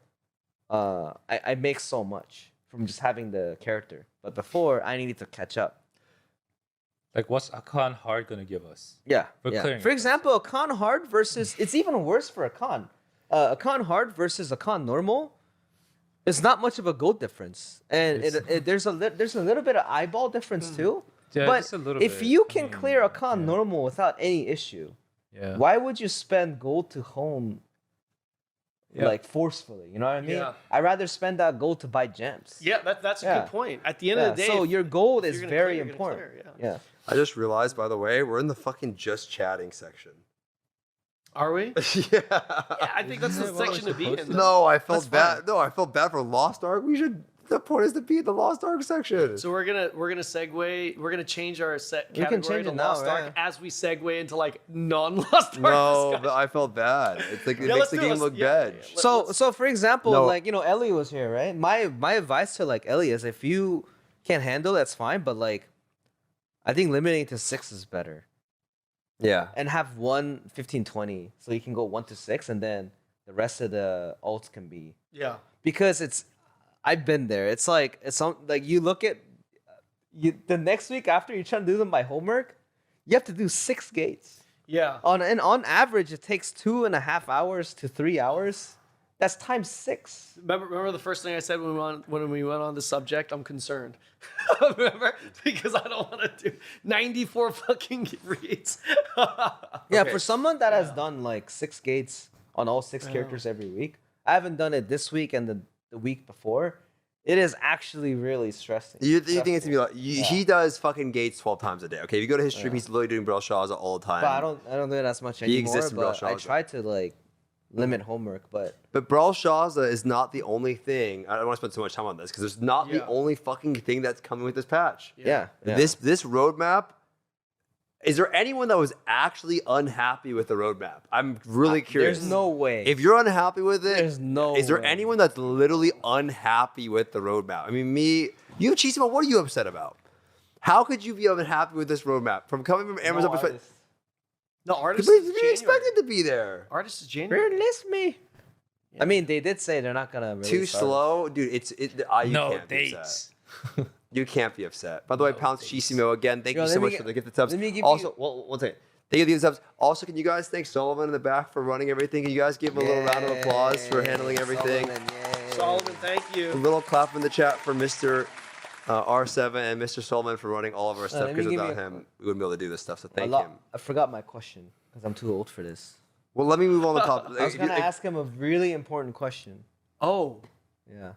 I make so much from just having the character. But before, I needed to catch up. Like, what's Akan Hard gonna give us? Yeah. For clearing For it. example, a con hard versus, it's even worse for a con. A con hard versus a con normal is not much of a gold difference. And there's a little bit of eyeball difference too. Yeah, but just a little if bit. you I can mean, clear a con yeah. normal without any issue, Yeah. why would you spend gold to home like forcefully? You know what I mean? Yeah. I'd rather spend that gold to buy gems. Yeah, that's a Yeah. good point. At the end Yeah, of the day, so your gold if is you're gonna very clear, you're gonna important. clear, Yeah. I just realized, by the way, we're in the fucking just chatting section. are we? Yeah. Yeah, I think that's the Isn't that what section to we're be supposed in. to though. No, I felt That's bad. fine. No, I felt bad for Lost Ark. We should the point is to be in the Lost Ark section. So we're gonna segue. We're gonna change our set We can category change to it now, Lost Ark right? as we segue into like non-Lost Ark No, discussion. but I felt bad. It's like it Yeah, makes let's the do it. game look bad. So for example, No. like, you know, Ellie was here, right? My advice to like Ellie is if you can't handle it, that's fine, but like I think limiting it to 6 is better. Yeah. And have 1 15-20 so you can go 1 to 6 and then the rest of the ults can be, Yeah. because I've been there. It's like you look at the next week after you're trying to do them by homework, you have to do 6 gates. Yeah. On average, it takes 2.5 hours to 3 hours. That's times 6. Remember the first thing I said when we went on the subject? I'm concerned. Remember? Because I don't want to do 94 fucking reads. Yeah, Okay. for someone that has done like 6 gates on all 6 characters every week, I haven't done it this week and the week before. It is actually really stressing. You think it's gonna be like he does fucking gates 12 times a day. Okay, if you go to his stream, he's literally doing Brelshaza all the time. But I don't do it as much He anymore. exists in But I Brelshaza. try to like limit homework, but But Brelshaza is not the only thing. I don't want to spend so much time on this because there's not the Yeah. only fucking thing that's coming with this patch. yeah. This roadmap. Is there anyone that was actually unhappy with the roadmap? I'm really curious. There's no way. If you're unhappy with it, There's no Is there way. anyone that's literally unhappy with the roadmap? I mean, you, Chisima, what are you upset about? How could you be unhappy with this roadmap? From coming from Amazon perspective, No, artist but is you January. expect it to be there. Artist is January. Release me. I mean, they did say they're not gonna release Too artists. slow, dude. You No can't be upset. dates. You can't be upset. By the way, Pounce Chisimo again. Thank Yo, you let so me much get- for the gifted subs. let me give Also, you- well, one second. Thank you for the subs. Also, can you guys thank Solomon in the back for running everything? Can you guys give him a little round of applause for handling everything? Solomon, yay. Solomon, thank A you. little clap in the chat for Mr. R7 and Mr. Solomon for running all of our stuff, let me because give without you a- him, we wouldn't be able to do this stuff. So thank A lot- him. I forgot my question because I'm too old for this. Well, let me move on to the top. I was gonna ask him a really important question. Oh, Yeah,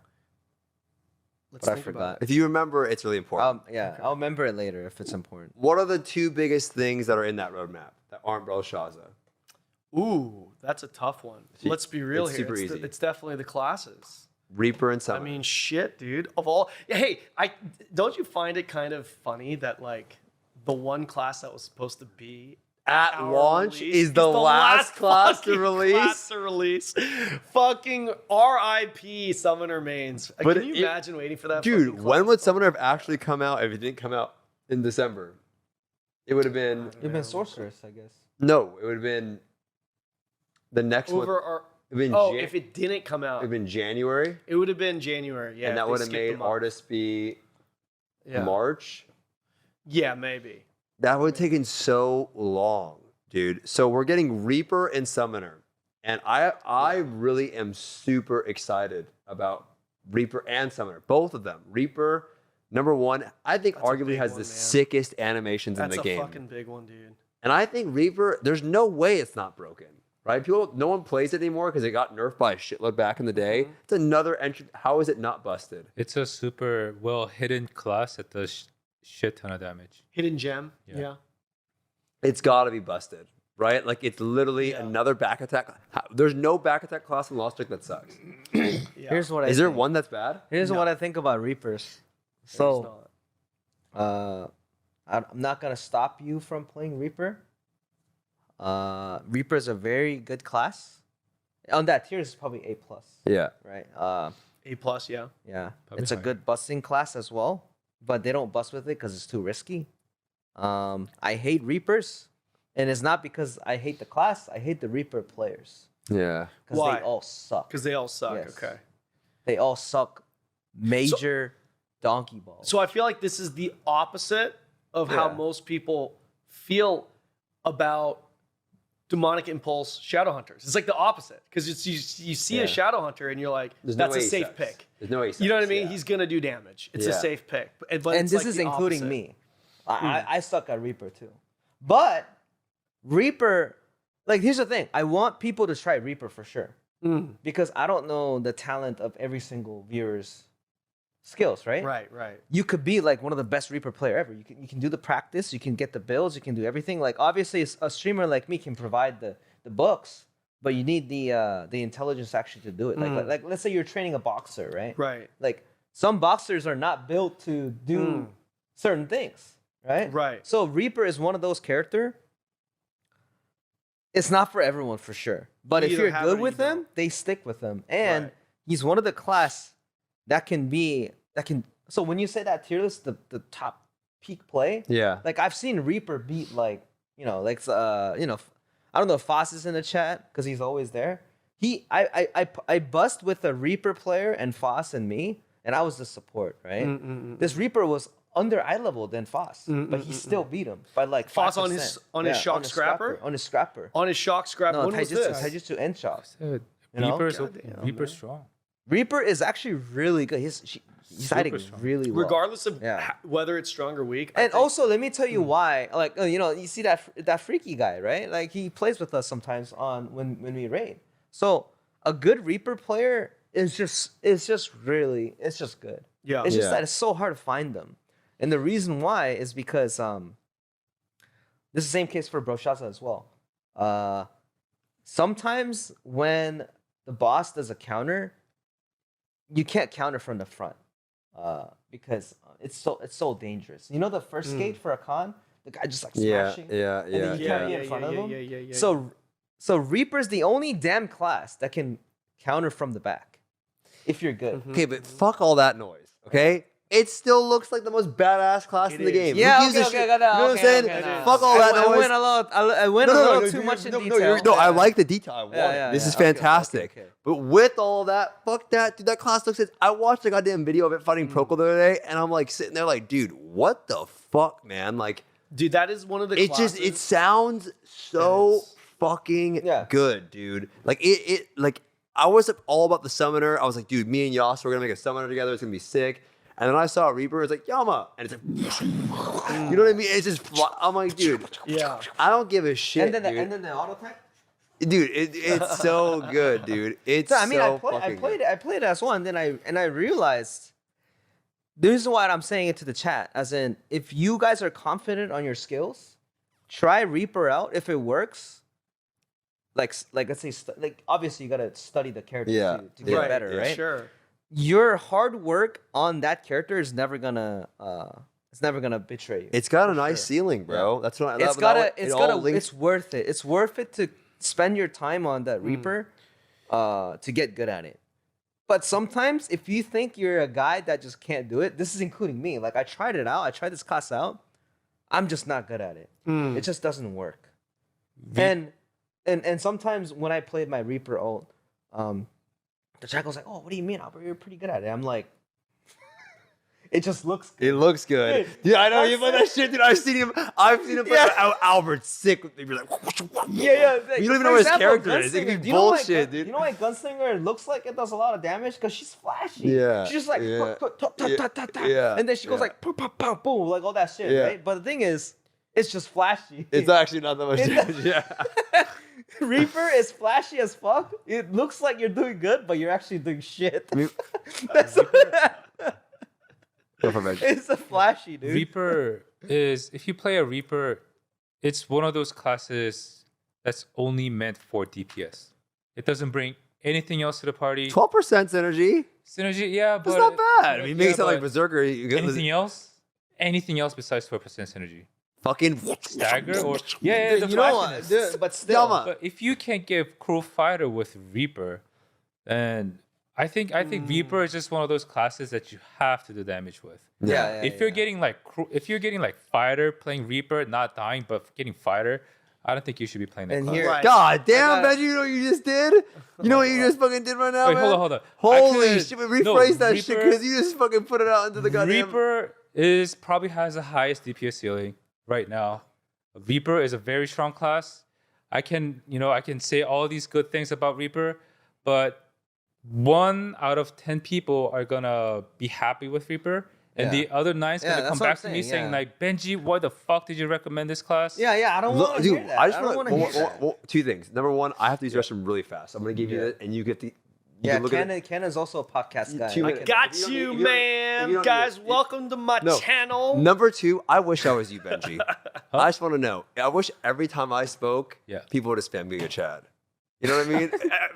let's but I think forgot. about it. If you remember, it's really important. I'll remember it later if it's important. What are the 2 biggest things that are in that roadmap that aren't Brelshaza? Ooh, that's a tough one. Let's be real it's here. super easy. It's definitely the classes. Reaper and Summer. I mean, shit, dude. Hey, don't you find it kind of funny that like the one class that was supposed to be at our launch release is the last class to fucking release. class to release. Fucking R.I.P. Summoner mains. But Can you it- imagine waiting for that? Dude, fucking when class? would Summoner have actually come out if it didn't come out in December? It would have been You've been sorceress, I guess. no. It would have been the next one. over our? It would have been Oh, Jan- if it didn't come it would out, have been January, it would have been January. Yeah, and that if would they have skipped made a month. artists be Yeah. March. Yeah, maybe. That would have taken so long, dude. So we're getting Reaper and Summoner, and I really am super excited about Reaper and Summoner, both of them. Reaper, number one, I think That's a arguably big has one, the man. sickest animations That's in the a game. fucking big one, dude. And I think Reaper, there's no way it's not broken, right? No one plays it anymore because it got nerfed by a shitload back in the day. Mm-hmm. It's another entry. How is it not busted? It's a super well hidden class that does shit ton of damage. Hidden gem. Yeah. Yeah. It's got to be busted, right? Like it's literally Yeah. another back attack. There's no back attack class in Lost Ark that sucks. Yeah. Here's what I Is there think. one that's bad? Here's No. what I think about Reapers. There's So, not. I'm not gonna stop you from playing Reaper. Reaper's a very good class. On that tier, it's probably A+, Yeah. right? A+, yeah. Yeah, Probably it's a higher. good busting class as well, but they don't bust with it because it's too risky. I hate Reapers, and it's not because I hate the class. I hate the Reaper players Yeah. because Why? they all suck. Because they all suck. Yes. Okay. They all suck major donkey balls. So I feel like this is the opposite of how Yeah. most people feel about demonic impulse shadow hunters. It's like the opposite because you see Yeah. a shadow hunter and you're like, There's no that's a way he safe sucks. pick. There's no way he You know what I sucks, mean? yeah. He's gonna do damage. It's a Yeah. safe pick. But And it's this like is the including opposite. me. I suck at Reaper too. But Reaper, like, here's the thing. I want people to try Reaper for sure. Mm. Because I don't know the talent of every single viewer's skills, right? Right. You could be like one of the best Reaper player ever. You can do the practice, you can get the builds, you can do everything. Like, obviously a streamer like me can provide the books, but you need the intelligence actually to do it. Like let's say you're training a boxer, right? Right. Like some boxers are not built to do certain things, right? Right. So Reaper is one of those character. It's not for everyone for sure, but if either you're have it good or with you him, don't. they stick with him, and Right. he's one of the class that can. So when you say that tier list, the top peak play, Yeah. like I've seen Reaper beat like I don't know if Foss is in the chat because he's always there. I bust with a Reaper player and Foss and me, and I was the support, right? This Reaper was under eye level than Foss, but he still beat him by like Foss 5%. on his shock scrapper? On his scrapper. On his shock scrap, No, when was this? Taijutsu end shock. Said You know? Reaper's strong. Reaper is actually really good. He's hiding strong. really well. Regardless of Yeah. whether it's strong or weak. I And think- also, let me tell you why. Like, you see that freaky guy, right? Like, he plays with us sometimes on when we raid. So a good Reaper player is just good. Yeah. It's just Yeah. that it's so hard to find them, and the reason why is because this is the same case for Brelshaza as well. Sometimes when the boss does a counter, you can't counter from the front because it's so dangerous. You know the first gate for a con, the guy just like Yeah. smashing. Yeah. And then Yeah. you yeah, can't be yeah, in front of him. yeah. So Reaper's the only damn class that can counter from the back if you're good. Okay, but fuck all that noise. Okay. It still looks like the most badass class It in the is. game. Yeah, Who gives a okay, shit? I got that. You know what I'm saying? no. Fuck all that I noise. went a little too much in detail. No, I like the detail. I want Yeah, it. This yeah. is Okay, fantastic. okay. But with all that, fuck that, dude. That class looks. I watched a goddamn video of it fighting Procol the other day, and I'm like sitting there, like, dude, what the fuck, man? Like, Dude, that is one of the it classes. just it sounds so It is. fucking Yeah. good, dude. Like it like I was all about the summoner. I was like, dude, me and Yas, we're gonna make a summoner together. It's gonna be sick. And then I saw Reaper. It's like Yama, and it's like, you know what I mean? It's just. I'm like, dude, Yeah. I don't give a shit, And dude. then the auto attack. Dude, it's so good, dude. It's So, I mean, so I fucking good. played as one, then I realized the reason why I'm saying it to the chat, as in, if you guys are confident on your skills, try Reaper out. If it works, like let's say, like obviously you gotta study the character Yeah. to get Right, better, yeah, right? Sure. Your hard work on that character is never gonna betray you. It's got a for nice sure. ceiling, bro. That's what It's worth it. It's worth it to spend your time on that Reaper to get good at it. But sometimes if you think you're a guy that just can't do it, this is including me. Like I tried it out. I tried this class out. I'm just not good at it. It just doesn't work. And sometimes when I played my Reaper ult, the chat goes like, "Oh, what do you mean, Albert? You're pretty good at it." I'm like, it just looks good. It looks good. Dude, I know you play that shit, dude. I've seen him play Albert's sick with me. You're like, Yeah. You don't even know what his character is. It could be bullshit, dude. You know why Gunslinger looks like it does a lot of damage? Because she's flashy. Yeah, She's just like, yeah, ta. And then she goes yeah. like, boom, like all that shit, Yeah. right? But the thing is, it's just flashy. It's actually not that much It's- damage. Yeah. Reaper is flashy as fuck. It looks like you're doing good, but you're actually doing shit. I mean, That's go for it. it's a flashy, dude. Reaper is, if you play a Reaper, it's one of those classes that's only meant for DPS. It doesn't bring anything else to the party. 12% synergy. Synergy, yeah, but That's not bad. I mean, it makes it sound like but Berserker. anything else? Anything else besides 12% synergy? Fucking Stagger or the You know what? flashiness. Dude, but still, Yama. But if you can't give Crow Fighter with Reaper, then I think Reaper is just one of those classes that you have to do damage with. yeah. If you're getting like Fighter playing Reaper, not dying but getting Fighter, I don't think you should be playing that And class. here- Right. God damn, I got- Benji, you know what you just did? You know what you just fucking did right now, Wait, man? hold on. Holy shit, rephrase that shit Reaper- because you just fucking put it out into the goddamn... Reaper probably has the highest DPS ceiling right now. Reaper is a very strong class. I can say all these good things about Reaper, but 1 out of 10 people are gonna be happy with Reaper, and Yeah. the other 9's Yeah, gonna that's come what I'm back to me saying, saying yeah. like, Benji, why the fuck did you recommend this class? Yeah, I don't want to Dude, hear that. I just don't want want to hear that. two things. Number one, I have to use the restroom really fast. I'm gonna give you it, and you get the. You Yeah, can look at it. Canon's also a podcast guy. Two I minutes. can- Got If you don't you, need- if you don't- if you man. don't Guys, need it- welcome to my No. channel. Number two, I wish I was you, Benji. I just want to know. I wish every time I spoke, Yeah. people would have spammed Giga Chad. You know what I mean?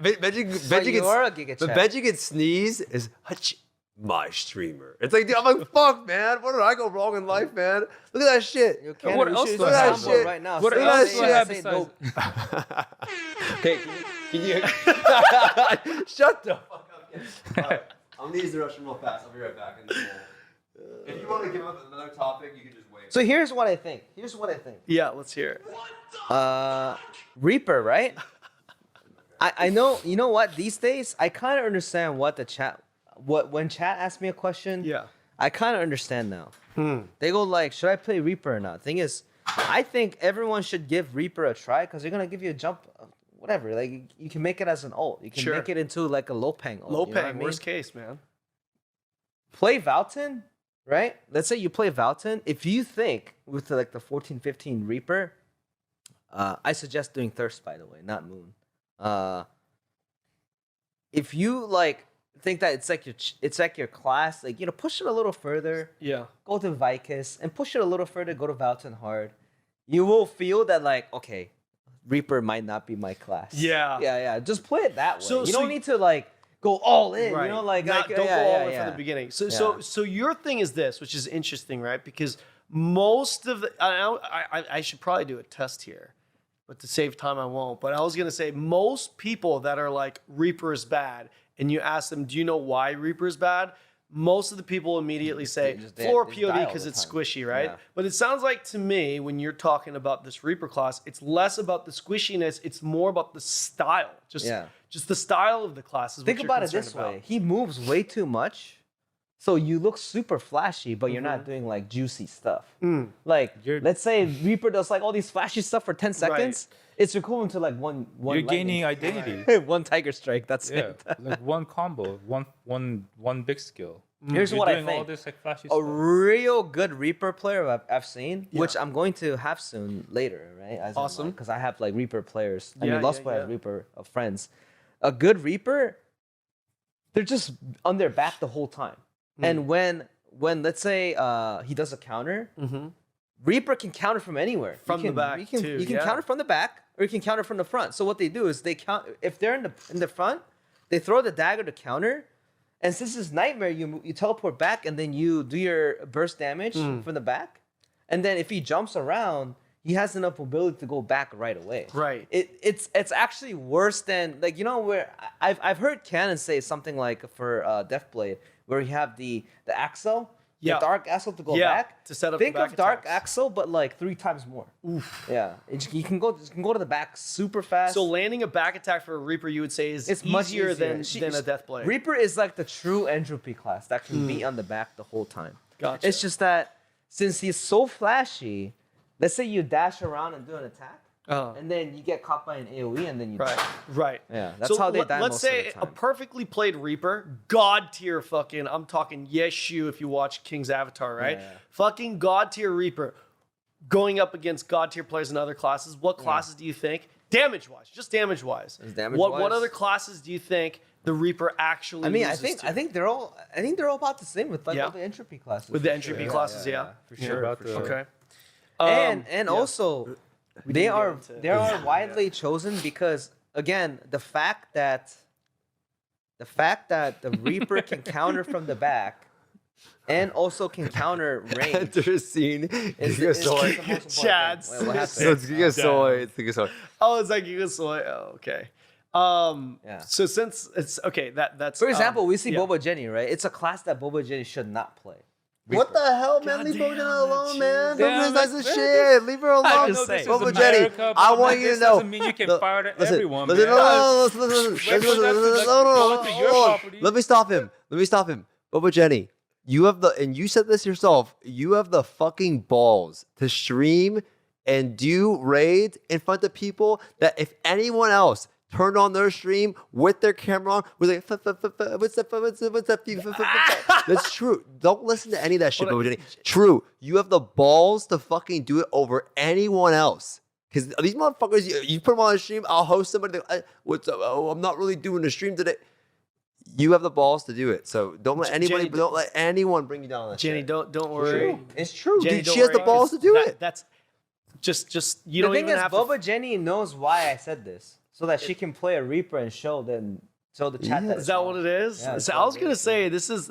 Benji But gets, you are a Giga but Chad. Benji gets sneeze is hutch. my streamer. It's like, dude, I'm like, fuck, man. What did I go wrong in life, man? Look at that shit. Canon, what we else should do use I a have? soundboard right now. What Say else it, do I say have it, besides? Okay, can you shut the fuck up. All right, I'm gonna use the restroom real fast. I'll be right back. If you want to give up another topic, you can just wait. So here's what I think. Yeah, let's hear it. Reaper, right? I know. You know what? These days, I kind of understand what the chat. When chat asks me a question, Yeah. I kind of understand now. They go like, "Should I play Reaper or not?" Thing is, I think everyone should give Reaper a try because they're gonna give you a jump, whatever. Like you can make it as an ult. You can Sure. make it into like a low pang ult. Low you know what pay, I mean? worst case, man. Play Valton, right? Let's say you play Valton. If you think with like the 14-15 Reaper, I suggest doing Thirst, by the way, not Moon. If you like think that it's like your class, like push it a little further. Yeah. Go to Vykas and push it a little further. Go to Valton hard. You will feel that like okay, Reaper might not be my class. Yeah. Just play it that way. So- you so don't need to like go all in. Right. You know, like Not- like, don't yeah, go all yeah, in yeah. from the beginning. So Yeah. so your thing is this, which is interesting, right? Because most of the I should probably do a test here, but to save time I won't. But I was gonna say most people that are like Reaper is bad, and you ask them, do you know why Reaper is bad? Most of the people immediately say just floor die POD all because the it's time. squishy, right? Yeah. But it sounds like to me when you're talking about this Reaper class, it's less about the squishiness, it's more about the style. Just the style of the class is Think what about you're it this concerned way: he moves way too much, so you look super flashy, but you're Mm-hmm. not doing like juicy stuff. Mm. Like You're- let's say Reaper does like all these flashy stuff for 10 seconds. It's equivalent to like one. You're gaining lightning. identity. one Tiger Strike. That's Yeah, it. like one combo, one big skill. Here's You're what I doing all think. this like flashy A stuff. real good Reaper player I've seen, Yeah. which I'm going to have soon later, right? Awesome. Because I have like Reaper players. I Yeah, mean, Lost yeah, Boy has yeah. Reaper friends. A good Reaper, they're just on their back the whole time. And when let's say he does a counter, Reaper can counter from anywhere. From the back, You can, too, you can yeah. counter from the back or you can counter from the front. So what they do is they count if they're in the front, they throw the dagger to counter. And since it's Nightmare, you teleport back and then you do your burst damage from the back. And then if he jumps around, he has enough ability to go back right away. Right. It's actually worse than like where I've heard Kanon say something like for Deathblade where you have the Axel, Yeah. the Dark Axel to go Yeah, back. to set up Think the back of Dark attacks. Axel, but like 3 times more. Yeah, you can go to the back super fast. So landing a back attack for a Reaper, you would say, is it's much easier easier than a Deathblade. Reaper is like the true entropy class that can be on the back the whole time. Gotcha. It's just that since he's so flashy, let's say you dash around and do an attack, and then you get caught by an AoE, and then you die. Right. Yeah, that's how they die Let's most of say the a time. perfectly played Reaper, god tier fucking, I'm talking Yeshu if you watch King's Avatar, right? Yeah. Fucking god tier Reaper going up against god tier players in other classes. What classes do you think, damage wise, just damage wise? What damage-wise? other classes do you think the Reaper actually I mean, loses to? I think they're all about the same with like Yeah. all the entropy classes. with the for entropy sure. classes, yeah. for Yeah, sure. about for the- sure. Okay. And yeah. also they didn't are get into- they are widely chosen because again the fact that the Reaper can counter from the back and also can counter range. Enter scene. is Giga the Soy. most important thing. Chad's- Wait, what happened? So it's Giga Soy. It's Giga Soy. Oh, it's like you soy. Oh, okay. Yeah. So since it's okay, that's For example, we see yeah. Boba Jenny, right? It's a class that Boba Jenny should not play. What the hell, man? Leave Goddamn, Boba alone, man. Damn, Boba's nice that's as very shit. Leave her alone. I I know just this saying. is Boba Jenny, America, I but want you to this know. doesn't mean you can fire to everyone, Listen, man. Let me stop him. Boba Jenny, you have and you said this yourself, you have the fucking balls to stream and do raids in front of people that if anyone else turned on their stream with their camera on, was like, what's up? That's true. Don't listen to any of that shit, Boba Jenny. True. You have the balls to fucking do it over anyone else. Because these motherfuckers, you put them on the stream, I'll host somebody, what's up? Oh, I'm not really doing a stream today. You have the balls to do it. So don't let anybody, Jenny, don't let anyone bring you down on that Jenny, shit. don't worry. It's true. Jenny, Dude, don't she has the worry, balls to do it. That's just you The don't thing even is, have Boba to. Jenny knows why I said this, so that she can play a Reaper and show then Show the chat that Is that what it is? Yeah, So I was gonna say this is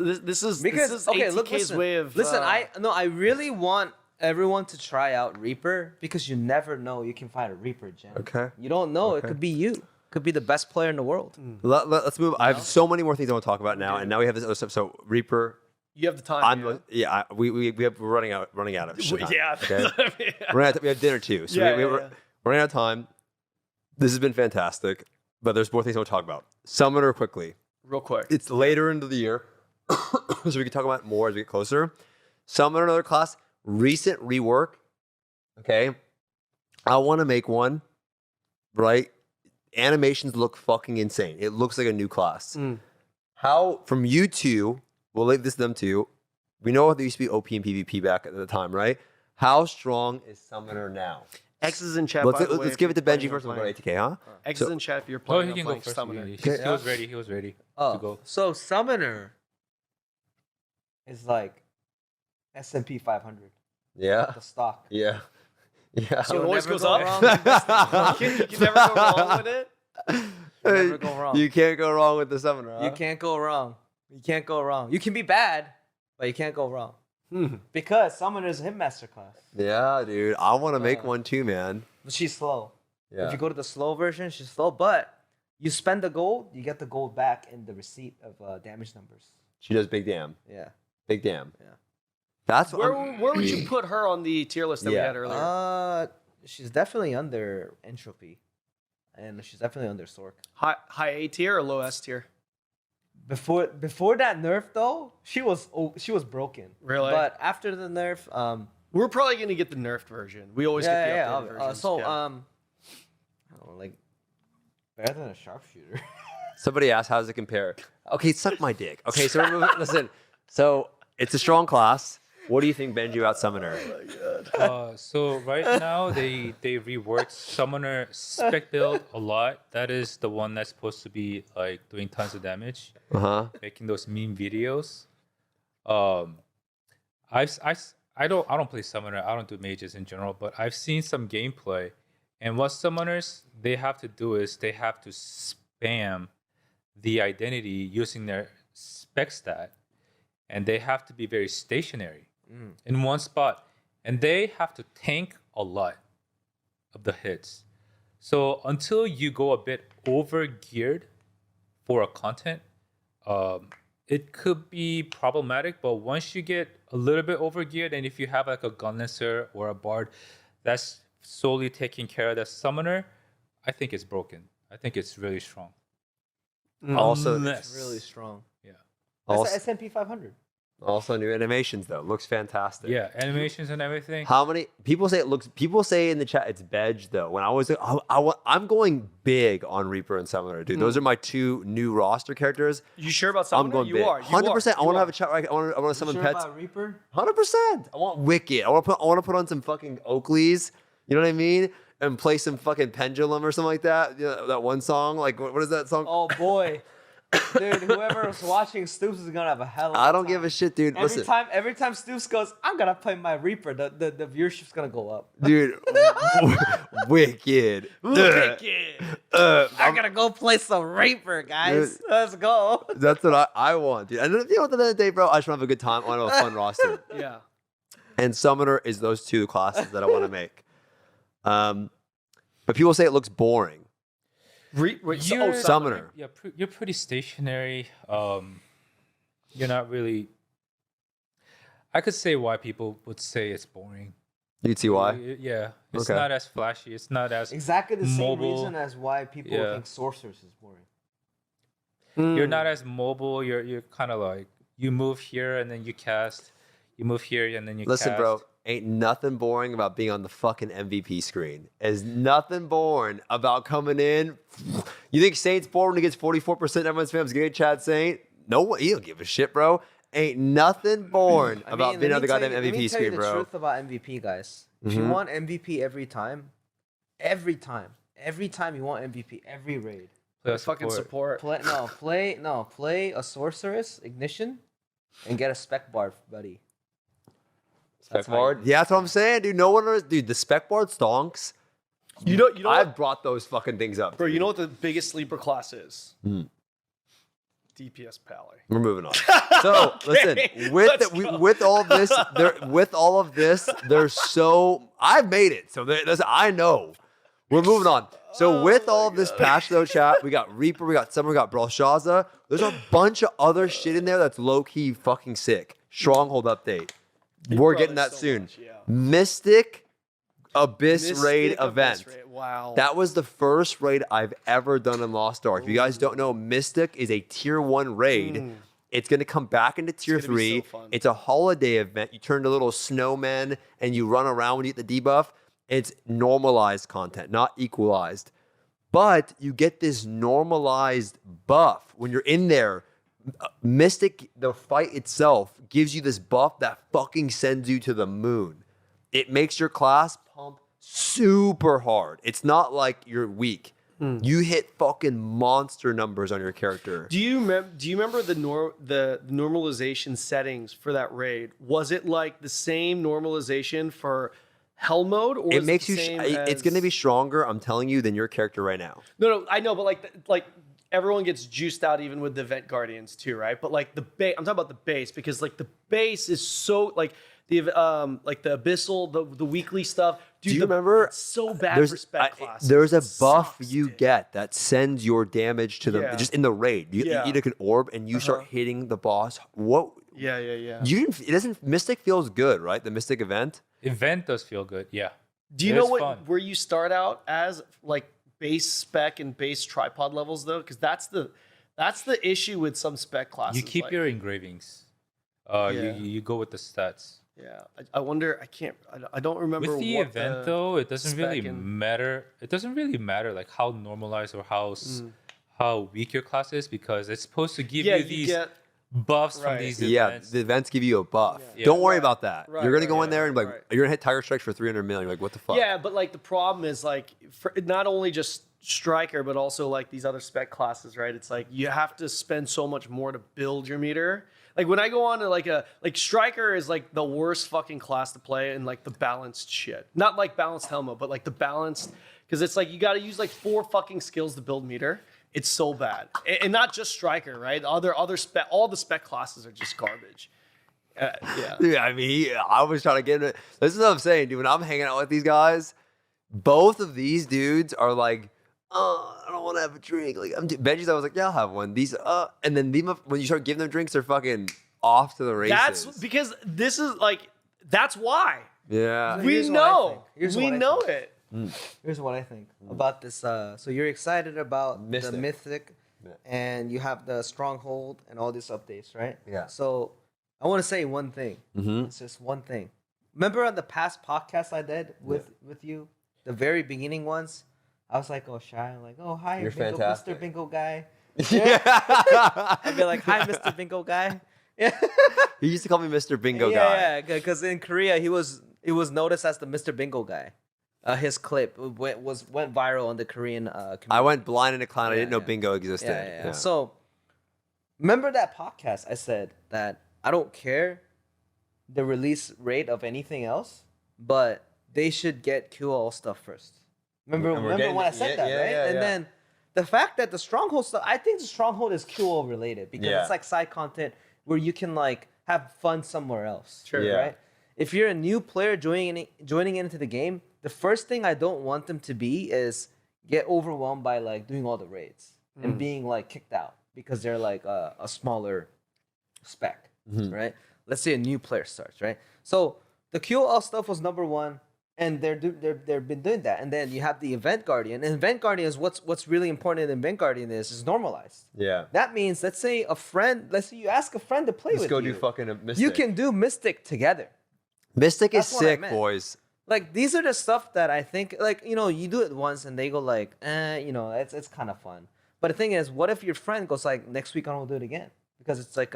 because okay, look, ATK's listen, way of listen. I really want everyone to try out Reaper because you never know you can find a Reaper gem. Okay. You don't know. It could be you. Could be the best player in the world. Let's move. I have so many more things I want to talk about now, and now we have this other stuff. So Reaper. you have the time. We're running out of shit. Yeah. Okay. We have dinner too, so Yeah, we're running out of time. This has been fantastic, but there's more things I want to talk about. Summoner quickly. Real quick. It's later into the year, so we can talk about it more as we get closer. Summoner, another class, recent rework. Okay, I want to make one. Right, animations look fucking insane. It looks like a new class. How from you two? We'll leave this to them too. We know there used to be OP and PvP back at the time, right? How strong is Summoner now? X is in chat. Let's by the way, let's if give it to you're Benji planning first. on We'll go playing. to ATK, huh? X So- is in chat if you're Oh, planning he on can go playing first. Summoner. He was ready. He was ready to go. So Summoner is like S&P 500. Yeah, The stock. yeah, yeah. So it You'll always never goes go up. wrong. You can never go wrong with it. Never go wrong. You can't go wrong with the Summoner. Huh? You can't go wrong. You can't go wrong. You can be bad, but you can't go wrong. Because Summoner is a Hitmaster class. Yeah, dude. I want to make one too, man. But she's slow. Yeah. If you go to the slow version, she's slow. But you spend the gold, you get the gold back in the receipt of damage numbers. She does big damn. Yeah. Big damn. Yeah. That's what I'm- Where would you put her on the tier list that we Yeah. had earlier? She's definitely under Entropy. And she's definitely under Sork. High A tier or low S tier? Before that nerf though, she was broken. Really? But after the nerf, We're probably gonna get the nerfed version. We always get the updated versions. I yeah. don't know, like better than a sharpshooter. Somebody asked, how does it compare? Okay, suck my dick. Okay, so listen. So it's a strong class. What do you think, Benji, about Summoner? So right now they reworked Summoner spec build a lot. That is the one that's supposed to be like doing tons of damage, making those meme videos. I don't play Summoner. I don't do mages in general, but I've seen some gameplay, and what Summoners they have to do is they have to spam the identity using their spec stat, and they have to be very stationary in one spot, and they have to tank a lot of the hits. So until you go a bit over geared for a content, it could be problematic. But once you get a little bit over geared, and if you have like a gunlancer or a bard that's solely taking care of the summoner, I think it's broken. I think it's really strong. Also, It's really strong. Yeah. That's also, S&P 500. also new animations though. Looks fantastic. Yeah, animations and everything. How many people say it looks? People say in the chat it's Bedge though. When I was like, I'm going big on Reaper and Summoner, dude. Those are my two new roster characters. You sure about Summoner? I'm going you big. are. 100%. I want to have a chat. I want to summon Sure pets. about Reaper? 100%. I want Wicked. I want to put on some fucking Oakleys. You know what I mean? And play some fucking Pendulum or something like that. You know, that one song. Like what is that song? Oh boy. Dude, whoever's watching Stoopzz is gonna have a hell of a I don't time. give a shit, dude. Listen, Every time Stoopzz goes, I'm gonna play my Reaper, the viewership's gonna go up. dude. Wicked. I'm gonna go play some Reaper, guys. Dude. Let's go. That's what I want, dude. And you know what? At the end of the day, bro, I just want to have a good time. I want to have a fun roster. Yeah. And Summoner is those two classes that I want to make. But people say it looks boring. Summoner. Yeah, you're pretty stationary. You're not really. I could say why people would say it's boring. You'd see why. Yeah, it's Okay. not as flashy. It's not as Exactly the same mobile. reason as why people Yeah. think Sorceress is boring. You're not as mobile. You're kind of like you move here and then you cast. You move here and then you Listen, cast. bro, ain't nothing boring about being on the fucking MVP screen. There's nothing boring about coming in. You think Saint's bored when he gets 44% everyone's fans getting Chad Saint? No one, he don't give a shit, bro. Ain't nothing boring about being on the goddamn MVP Let me tell you screen, the bro. truth about MVP, guys. If you want MVP every time you want MVP, every raid. Play a Fucking support. Play a Sorceress, Ignition, and get a Spec Bard, buddy. Spec Bard? Yeah, that's what I'm saying, dude. No one, dude, the Spec Bard stonks. You know I've what, brought those fucking things up. bro. You know what the biggest sleeper class is? DPS Pally. We're moving on. So listen, with all of this, there's so I've made it. So I know. We're moving on. So with all of this patch though, chat, we got Reaper, we got Summer, we got Brelshaza. There's a bunch of other shit in there that's low key fucking sick. Stronghold update. We're getting that soon. Much, yeah. Mystic Abyss raid event. Wow. That was the first raid I've ever done in Lost Ark. If you guys don't know, Mystic is a tier 1 raid. It's going to come back into tier 3. So fun. It's a holiday event. You turn into little snowmen and you run around when you get the debuff. It's normalized content, not equalized. But you get this normalized buff when you're in there. Mystic, the fight itself, gives you this buff that fucking sends you to the moon. It makes your class pump super hard. It's not like you're weak. You hit fucking monster numbers on your character. Do you remember the normalization settings for that raid? Was it like the same normalization for Hell mode, or It makes it you. the same It's going to be stronger. I'm telling you than your character right now. No, I know, but like everyone gets juiced out even with the Event Guardians too, right? But like I'm talking about the base, because like the base is so like the Abyssal, the weekly stuff. Dude, Do you remember? It's so bad for spec classes. There's a It buff sucks, you dude. get that sends your damage to them just in the raid. You eat like an orb and you start hitting the boss. What? Yeah. You didn't. It doesn't. Mystic feels good, right? The Mystic event. Event does feel good, yeah. Do you It know is fun. where you start out as like base spec and base tripod levels though? Because that's the issue with some spec classes. You keep like, your engravings. You go with the stats. Yeah, I wonder. I don't remember With the what event though, it doesn't really spec and- matter. It doesn't really matter like how normalized or how weak your class is, because it's supposed to give Yeah, you you these get buffs from right. these Yeah, events. the events give you a buff. Yeah. Don't worry Right. about that. Right, You're gonna right, go in yeah, there and be like, right. you're gonna hit Tiger Strikes for 300 million. You're like, what the fuck? Yeah, but like the problem is like for not only just Striker, but also like these other spec classes, right? It's like you have to spend so much more to build your meter. Like when I go on to like Striker is like the worst fucking class to play in like the balanced shit. Not like balanced Helma, but like the balanced, because it's like you got to use like 4 fucking skills to build meter. It's so bad, and not just Striker, right? Other spec, all the spec classes are just garbage. Yeah. Dude, I mean, I was trying to get it. This is what I'm saying, dude. When I'm hanging out with these guys, both of these dudes are like, oh, I don't want to have a drink. Like, Benji's, I was like, yeah, I'll have one. These, and then when you start giving them drinks, they're fucking off to the races. That's because this is like, that's why. yeah. We Here's what I know. think. Here's We what I know think. it. Here's what I think about this. So you're excited about Mystic. the Mythic, and you have the Stronghold and all these updates, right? Yeah. So I want to say one thing. It's just one thing. Remember on the past podcast I did with you, the very beginning ones, I was like, oh, shy, like, oh, hi, You're Bingo, fantastic. Mr. Bingo guy. Yeah. I'd be like, hi, Mr. Bingo guy. Yeah. He used to call me Mr. Bingo guy. Yeah, because in Korea he was noticed as the Mr. Bingo guy. His clip went viral on the Korean community. I went blind in a clown. I Yeah, didn't know yeah. bingo existed. Yeah. So remember that podcast I said that I don't care the release rate of anything else, but they should get QL stuff first. Remember And we're when getting I it. said Yeah, that, yeah, right? yeah, And yeah. then the fact that the Stronghold stuff, I think the Stronghold is QL related because Yeah. it's like side content where you can like have fun somewhere else. Sure. Yeah. Right? If you're a new player joining into the game, the first thing I don't want them to be is get overwhelmed by like doing all the raids and being like kicked out because they're like a smaller spec, right? Let's say a new player starts, right? So the QL stuff was number one, and they've been doing that. And then you have the Event Guardian, and Event Guardian is what's really important in Event Guardian is normalized. Yeah. That means let's say you ask a friend to play Let's with go you. do fucking a Mystic. You can do Mystic together. Mystic is That's what I sick, meant. boys. Like these are the stuff that I think like you do it once and they go like it's kind of fun. But the thing is, what if your friend goes like next week I don't do it again because it's like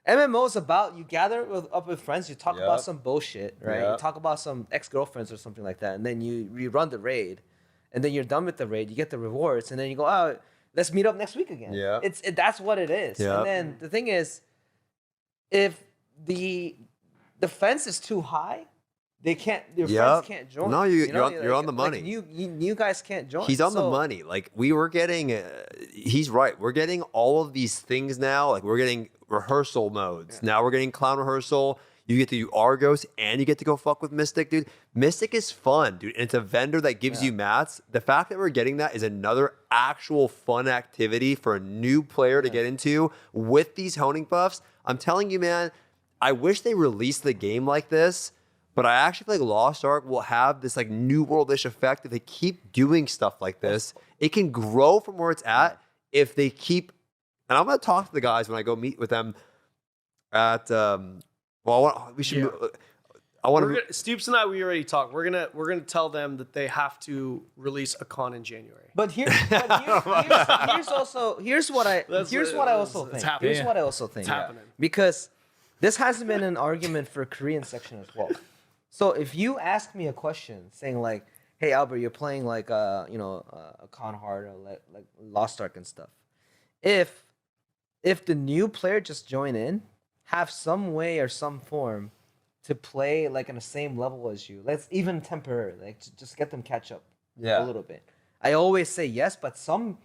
MMO is about you gather up with friends, you talk about Yep. some bullshit, right? Yep. You talk about some ex-girlfriends or something like that, and then you run the raid, and then you're done with the raid, you get the rewards, and then you go let's meet up next week again. Yeah. That's what it is. Yep. And then the thing is, if the fence is too high, they can't. Your Yep. friends can't join. No, you're on the like, money. You guys can't join. He's on the So, money. Like we were getting, he's right. We're getting all of these things now. Like we're getting rehearsal modes. Yeah. Now we're getting clown rehearsal. You get to do Argos and you get to go fuck with Mystic, dude. Mystic is fun, dude. And it's a vendor that gives you mats. The fact that we're getting that is another actual fun activity for a new player to get into with these honing buffs. I'm telling you, man, I wish they released the game like this. But I actually feel like Lost Ark will have this like new world-ish effect if they keep doing stuff like this. It can grow from where it's at if they keep. And I'm gonna talk to the guys when I go meet with them at. We should. Yeah. I want to. Stoopzz and I, we already talked. We're gonna tell them that they have to release a con in January. But here's what I also think. Here's what I also think. It's happening because this hasn't been an argument for Korean section as well. So if you ask me a question saying like, "Hey Albert, you're playing like a con hard or like Lost Ark and stuff," if the new player just join in, have some way or some form to play like on the same level as you, let's even temporarily, like just get them catch up a little bit. I always say yes, but some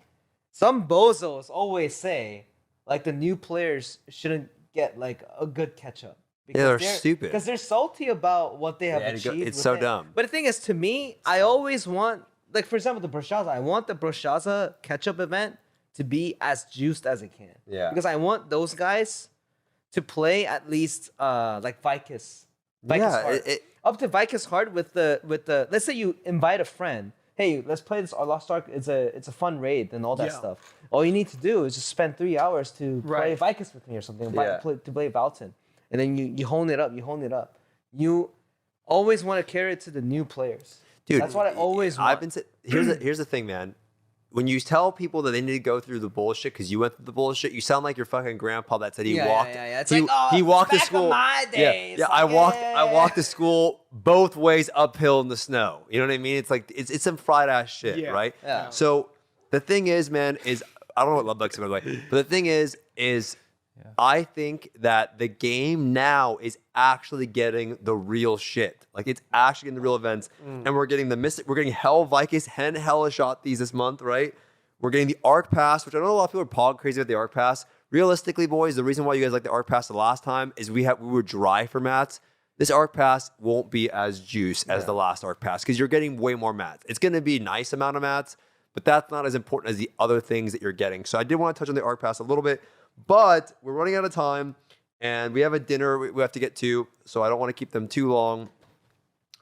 bozos always say like the new players shouldn't get like a good catch up. They're stupid. Because they're salty about what they have achieved. It's so dumb. But the thing is, to me, I always want, like for example, the Brelshaza. I want the Brelshaza catch-up event to be as juiced as it can. Yeah. Because I want those guys to play at least like Vykas. Up to Vykas hard with the. Let's say you invite a friend. Hey, let's play this Lost Ark. It's a fun raid and all that stuff. All you need to do is just spend 3 hours to play Vykas with me or something. To play Valton. And then you hone it up. You always want to carry it to the new players. Dude, that's what I always want. Here's the thing, man. When you tell people that they need to go through the bullshit because you went through the bullshit, you sound like your fucking grandpa that said he walked. It's he walked to back school. in my days. I walked to school both ways uphill in the snow. You know what I mean? It's like it's some fried ass shit, right? Yeah. So the thing is, man, is I don't know what Love Duck's by the way, but the thing is I think that the game now is actually getting the real shit. Like it's actually getting the real events. And we're getting the Mystic, we're getting Hell Vykas and Hell Achates this month, right? We're getting the Arc Pass, which I know a lot of people are pog crazy about the Arc Pass. Realistically, boys, the reason why you guys like the Arc Pass the last time is we were dry for mats. This Arc Pass won't be as juice as the last Arc Pass because you're getting way more mats. It's going to be a nice amount of mats, but that's not as important as the other things that you're getting. So I did want to touch on the Arc Pass a little bit. But we're running out of time, and we have a dinner we have to get to, so I don't want to keep them too long.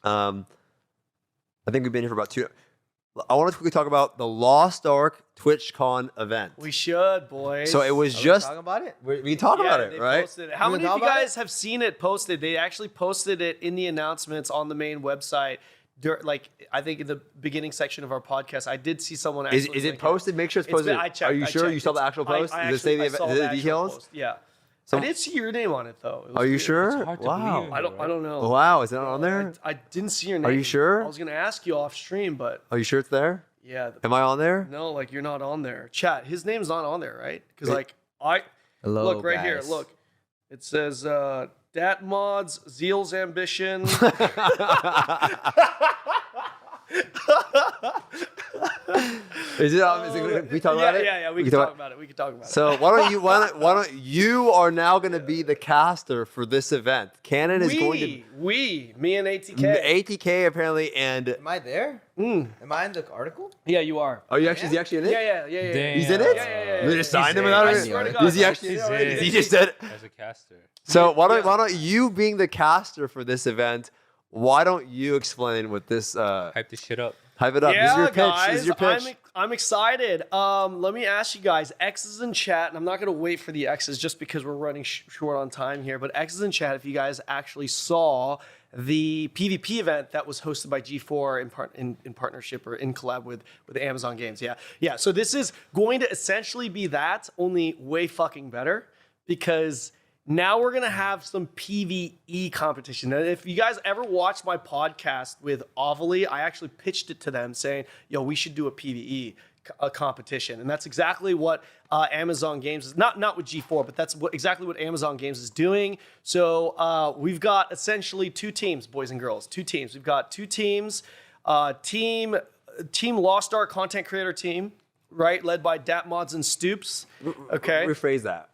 I think we've been here for about 2. I want to quickly talk about the Lost Ark TwitchCon event. We should, boys. So it was just talking about it. We can talk about it, they right? Posted it. How many of you guys have seen it posted? They actually posted it in the announcements on the main website. Like I think in the beginning section of our podcast, I did see someone. Is it posted? Make sure it's posted. Are you sure you saw the actual post? Does it say the details? Post. Yeah. So, I did see your name on it though. Are you sure? Wow. I don't know. Wow, is it not on there? I didn't see your name. Are you sure? I was gonna ask you off stream, but Are you sure it's there? yeah. Am I on there? No, like you're not on there. Chat. His name's not on there, right? Because Hello, look right here. guys. Look, it says Dat Mods, Zeal's Ambition. Is it on? Can we talk about it? Yeah. We can talk about it. We can talk about it. So why don't you are now going to be the caster for this event? Kanon is going to me and ATK. ATK apparently, and Am I there? Am I in the article? Yeah, you are. are you actually? Is he actually in it? Yeah. He's in it. Yeah. We just signed him in. without I it. swear to God. Is he actually? He's in it? in. He just said. As a caster. So why don't you being the caster for this event? Why don't you explain what this? Hype this shit up. Hype it up. Yeah, This is your pitch. guys, This is your pitch. I'm excited. Let me ask you guys, X's in chat, and I'm not going to wait for the X's just because we're running short on time here, but X's in chat, if you guys actually saw the PvP event that was hosted by G4 in partnership or in collab with Amazon Games. Yeah. So this is going to essentially be that, only way fucking better, because now we're going to have some PvE competition. And if you guys ever watched my podcast with Ovely, I actually pitched it to them saying, yo, we should do a PvE. competition, and that's exactly what Amazon Games is not with G4, but that's exactly what Amazon Games is doing. So we've got essentially two teams, boys and girls, two teams. We've got two teams, team Lost Ark content creator team, right, led by Mods and Stoopzz. Okay, Rephrase that.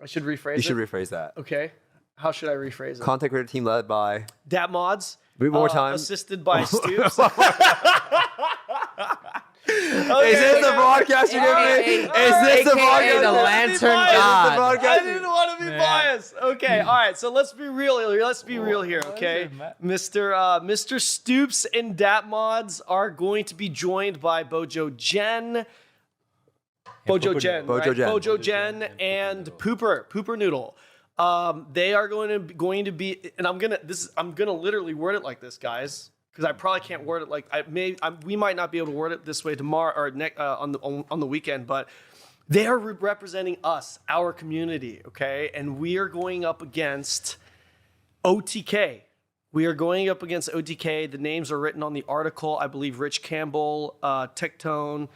I should rephrase. You should rephrase that. Okay, how should I rephrase it? Content creator team led by Mods. One more time. Assisted by Stoopzz. Okay. Is this the broadcast you're giving me? Is this the broadcast? The Lantern God. I didn't want to be biased. Okay, all right. So let's be real here. Let's be real here, okay? Mr. Stoopzz and Mods are going to be joined by Bojo Jen. Bojo Jen and Pooper Noodle. They are going to be, and I'm gonna literally word it like this, guys, because I probably can't word it like we might not be able to word it this way tomorrow or on the weekend, but they are representing us, our community, okay, and we are going up against OTK. We are going up against OTK. The names are written on the article. I believe Rich Campbell, Tectone,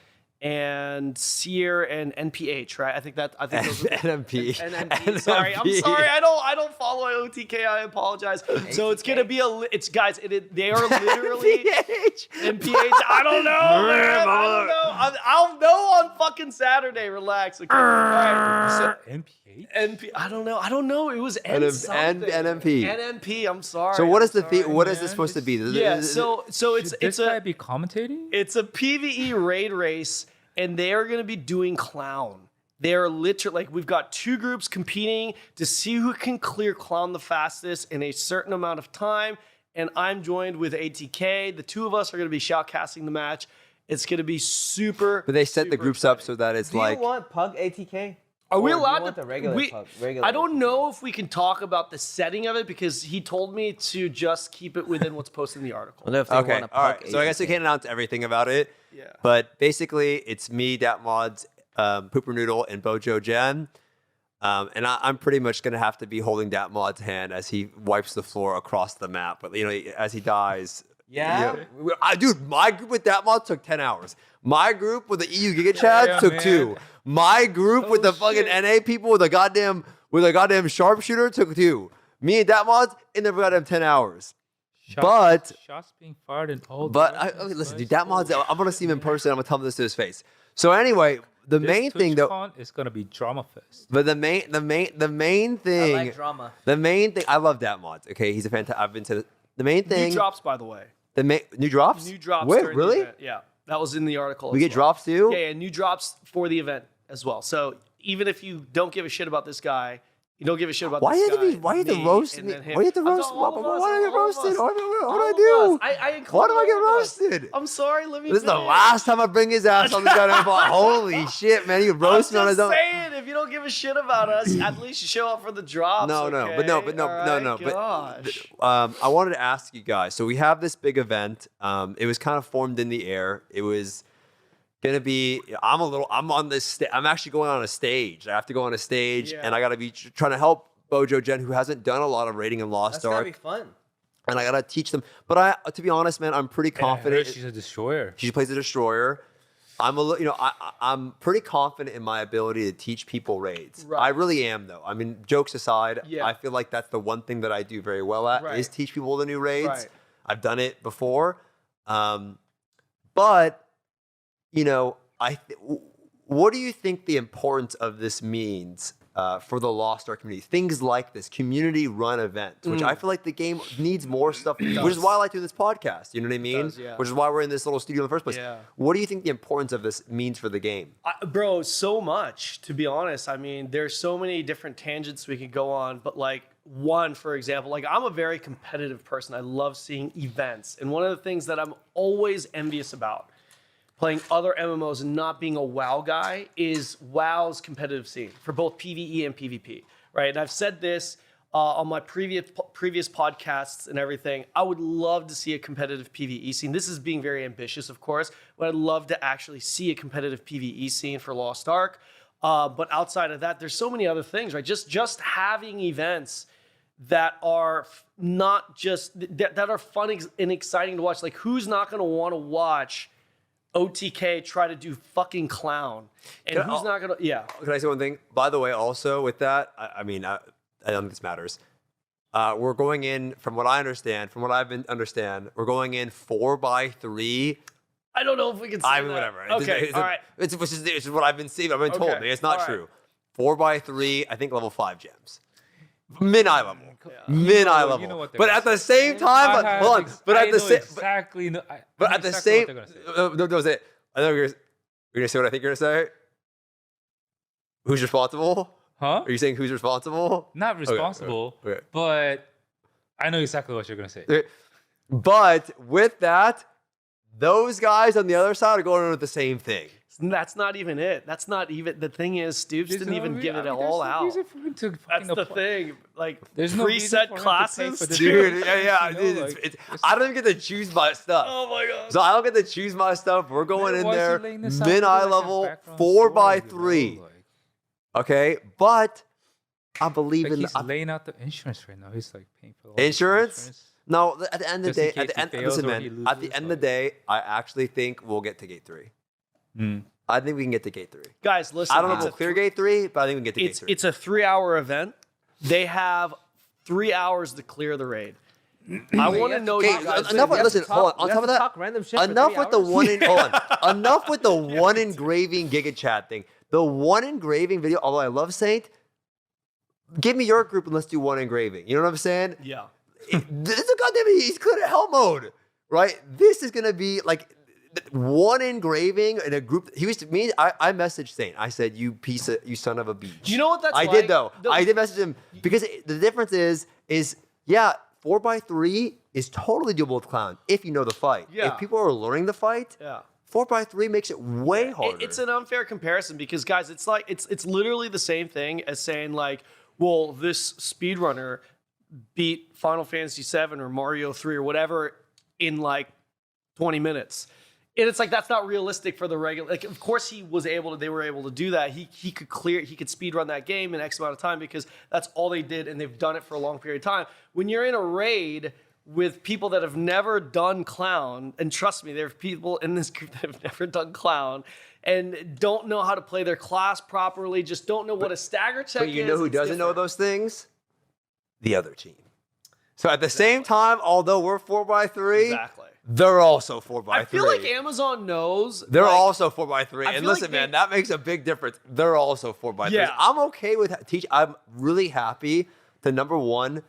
and Sear and NPH, right? I think those are NMP. NMP. Sorry, I'm sorry. I don't follow OTK. I apologize. So it's gonna be they are literally NPH. I don't know, man. I don't know. I'll know on fucking Saturday. Relax. Okay. All right. So, NPH? I don't know. It was NMP. NMP. I'm sorry. So what is what is this supposed to be? Yeah. So Should this guy be commentating? It's a PvE raid race, and they are going to be doing Clown. They're literally we've got two groups competing to see who can clear Clown the fastest in a certain amount of time. And I'm joined with ATK. The two of us are going to be shoutcasting the match. It's going to be super. But they set the groups up so that it's Do you want Pug ATK? Are we Or do you allowed want to? the regular Pug? Regular I don't know if we can talk about the setting of it because he told me to just keep it within what's posted in the article. Wonder if they Okay, want a all right. Pug So I guess we ATK. can't announce everything about it. Yeah. But basically, it's me, Mods, Pooper Noodle, and Bojo Jen. And I'm pretty much going to have to be holding Mods' hand as he wipes the floor across the map. But, as he dies. Yeah? Dude, my group with Mods took 10 hours. My group with the EU Giga Chads took 2. My group with the fucking NA people with a goddamn sharpshooter took 2. Me and Mods in the goddamn 10 hours. Shots being fired in all. Listen, dude, Mods, I'm gonna see him in person. I'm gonna tell him this to his face. So anyway, the main thing though is gonna be Drama Fest. But the main thing. I like drama. The main thing. I love Mods. Okay, he's a fantastic. I've been to the main thing. New drops, by the way. New drops. New drops. Wait, during the really? event. Yeah, that was in the article. We as get well. drops too. Yeah, new drops for the event as well. So even if you don't give a shit about this guy, you don't give a shit about Why this you have to guy. be? Why you have to me, roast and me? then him. Why you have to I'm roast? talking Why all of us, do I get all of roasted? us. What do All I of do? us. I include Why do I get all of us. roasted? I'm sorry. Let me. This is the finish. last time I bring his ass on the goddamn pod. Holy shit, man! You I'm roast me on his just own. saying, if you don't give a shit about us, at least you show up for the drops. No, okay? no. All But Gosh. I wanted to ask you guys. So we have this big event. It was kind of formed in the air. It was gonna be. I'm on this. I'm actually going on a stage. I have to go on a stage, and I gotta be trying to help Bojo Jen, who hasn't done a lot of raiding in Lost That's gotta Ark. be fun. And I gotta teach them. But to be honest, man, I'm pretty confident. She's a destroyer. She plays a destroyer. I'm pretty confident in my ability to teach people raids. Right. I really am, though. I mean, jokes aside, Yeah. I feel like that's the one thing that I do very well at is teach people the new raids. Right. I've done it before, but what do you think the importance of this means? For the Lost Ark community, things like this community-run events, which I feel like the game needs more stuff, which is why I like doing this podcast. You know what I mean? does, yeah. Which is why we're in this little studio in the first place. Yeah. What do you think the importance of this means for the game? Bro, so much, to be honest. I mean, there's so many different tangents we could go on, but one, for example, I'm a very competitive person. I love seeing events. And one of the things that I'm always envious about playing other MMOs and not being a WoW guy is WoW's competitive scene for both PvE and PvP, right? And I've said this on my previous podcasts and everything. I would love to see a competitive PvE scene. This is being very ambitious, of course, but I'd love to actually see a competitive PvE scene for Lost Ark. But outside of that, there's so many other things, right? Just having events that are not just that are fun and exciting to watch. Like, who's not going to want to watch OTK try to do fucking clown, and Can I- who's not gonna? Yeah, Can I say one thing? By the way, also with that, I mean, I don't think this matters. We're going in, from what I understand, from what I've been understand, we're going in 4x3. I don't know if we can say I mean, that. whatever. Okay, all right. It's what I've been seeing. I've been told. Okay, It's not all right. true. 4x3, I think level 5 gems. Min eye level. Yeah. Min eye You level. know what they're But gonna at the same time, hold on. But at the same, exactly. but at the same, no, say it. I know you're gonna say what I think you're gonna say. Who's responsible? Huh? Are you saying who's responsible? Not responsible, okay. but I know exactly what you're gonna say. But with that, those guys on the other side are going on with the same thing. That's not even it. That's not even the thing. Is Stoopzz didn't even give it all out. That's the thing. Like There's no reason preset for him to pay classes, for this. Dude, yeah, You know, dude, like, I don't even get to choose my stuff. Oh my god. So I don't get to choose my stuff. We're going in why is he there, laying this out min to be eye like a level, background 4x3. story, bro? Like, Okay, but I believe like in he's laying out the insurance right now. He's like paying for all this insurance. No, at the end of the Just in day, case he fails listen, or he man. At the loses, end of the day, I actually think we'll get to gate 3. Mm. I think we can get to gate 3. Guys, listen. I don't know if it's we'll a clear gate 3, but I think we can get to gate It's 3. it's a 3-hour event. They have 3 hours to clear the raid. I want to know Okay, you guys. enough. We have to Listen, hold on. talk- On we top have of to that, talk random shit for enough 3 with the hours? one in. Hold on. Enough with the one engraving Giga Chat thing. The one engraving video. Although I love Saint, give me your group and let's do one engraving. You know what I'm saying? Yeah. This is a goddamn. He's clear hell mode, right? This is gonna be like one engraving in a group. He was to me. I messaged Saint. I said, "You son of a beach." Do you know what that's I like? did though. I did message him because the difference is yeah, 4x3 is totally doable with Clown if you know the fight. Yeah. If people are learning the fight, Yeah. 4x3 makes it way harder. It's an unfair comparison because guys, it's like it's literally the same thing as saying like, well, this speedrunner beat Final Fantasy 7 or Mario 3 or whatever in like 20 minutes. And it's like that's not realistic for the regular. Like, of course, they were able to do that. He could speed run that game in X amount of time because that's all they did, and they've done it for a long period of time. When you're in a raid with people that have never done Clown, and trust me, there are people in this group that have never done Clown and don't know how to play their class properly, just don't know what a stagger check is. But you know who It's doesn't know different. those things? The other team. So at the same time, although we're 4x3, Exactly. they're also 4x3. I feel like Amazon knows. They're like, also 4x3. I And feel like listen, they- man, that makes a big difference. They're also 4x3. Yeah. I'm okay with I'm really happy to, number one,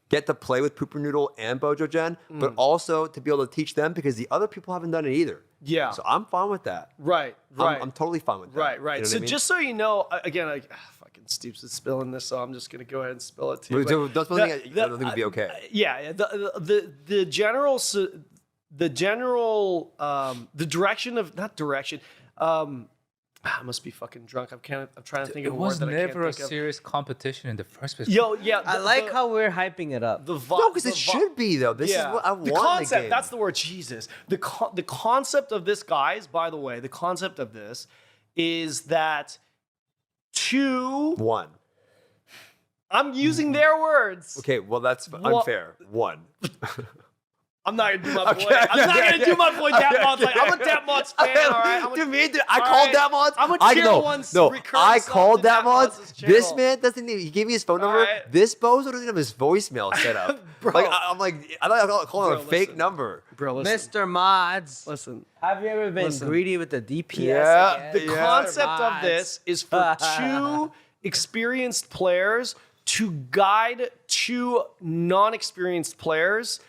get to play with Pooper Noodle and Bojo Gen, but also to be able to teach them because the other people haven't done it either. Yeah. So I'm fine with that. Right. I'm totally fine with that. Right. You know what So I mean? just so you know, again, fucking Stoopzz is spilling this, so I'm just gonna go ahead and spill it too. So but that's one thing I don't think would be okay. Yeah. The general the direction of not direction. I must be fucking drunk. I'm trying to think It of a word was that I can't never a think of. serious competition in the first place. Yo, yeah. I like how we're hyping it up. No, because it should be, though. This is what I want the in concept. the game. That's the word. Jesus. The concept of this, guys. By the way, the concept of this is that One. I'm using their words. Okay, well, that's What- unfair. One. I'm not gonna do my boy. Okay, I'm not okay, gonna do my boy okay, Datmods. Like, I'm a okay. Datmods fan, all right? I all called right. Datmods. I'm a I tier know. one No, recurring I sub called to Datmods. Datmods' This channel. man doesn't even. He gave me his phone All number. right. This bozo doesn't have his voicemail set up. Bro. Like I'm like I thought I called him Bro, a fake listen. number. Bro, listen. Mr. Mods, Listen. have you ever been Listen. greedy with the DPS Yeah, again? The Yeah. concept of Mods. this is for two experienced players to guide two non-experienced players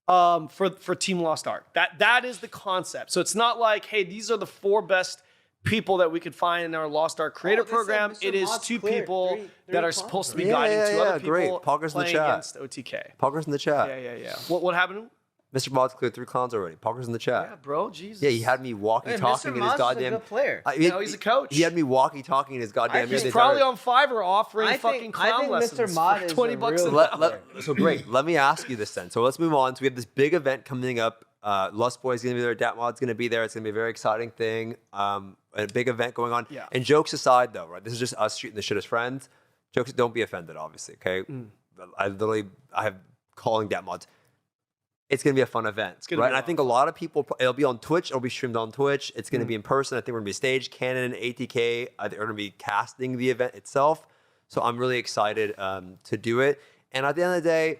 for Team Lost Ark. That is the concept. So it's not like, hey, these are the 4 best people that we could find in our Lost Ark creator Oh, this is program. Mr. It is Mods 2 clear. people Three that are clones, supposed to be right? guiding Yeah, 2 yeah, other yeah, people great. Poggers in the playing chat. against OTK. Poggers in the chat. Yeah. What happened? Mr. Mods cleared 3 clowns already. Poggers in the chat. Yeah, bro, Jesus. Yeah, he had me walkie Hey, talking Mr. in his Mods is a goddamn. good player. No, he's a coach. He had me walkie talking in his goddamn. He's He's the entire- probably on Fiverr offering I fucking think clown Mr. lessons Mod for is 20 a bucks real an hour. So great. Let me ask you this then. So let's move on. So we have this big event coming up. Lust Boy's gonna be there. Datmod's gonna be there. It's gonna be a very exciting thing. A big event going on. Yeah. And jokes aside, though, right? This is just us shooting the shit as friends. Jokes. Don't be offended, obviously. Okay. I have calling Datmods. it's going to be a fun event, gonna right? be a And I lot think a lot of people, it'll be on Twitch. It'll be streamed on Twitch. It's going to be in person. I think we're going to be staged. Kanon and ATK, I think are going to be casting the event itself. So I'm really excited to do it. And at the end of the day,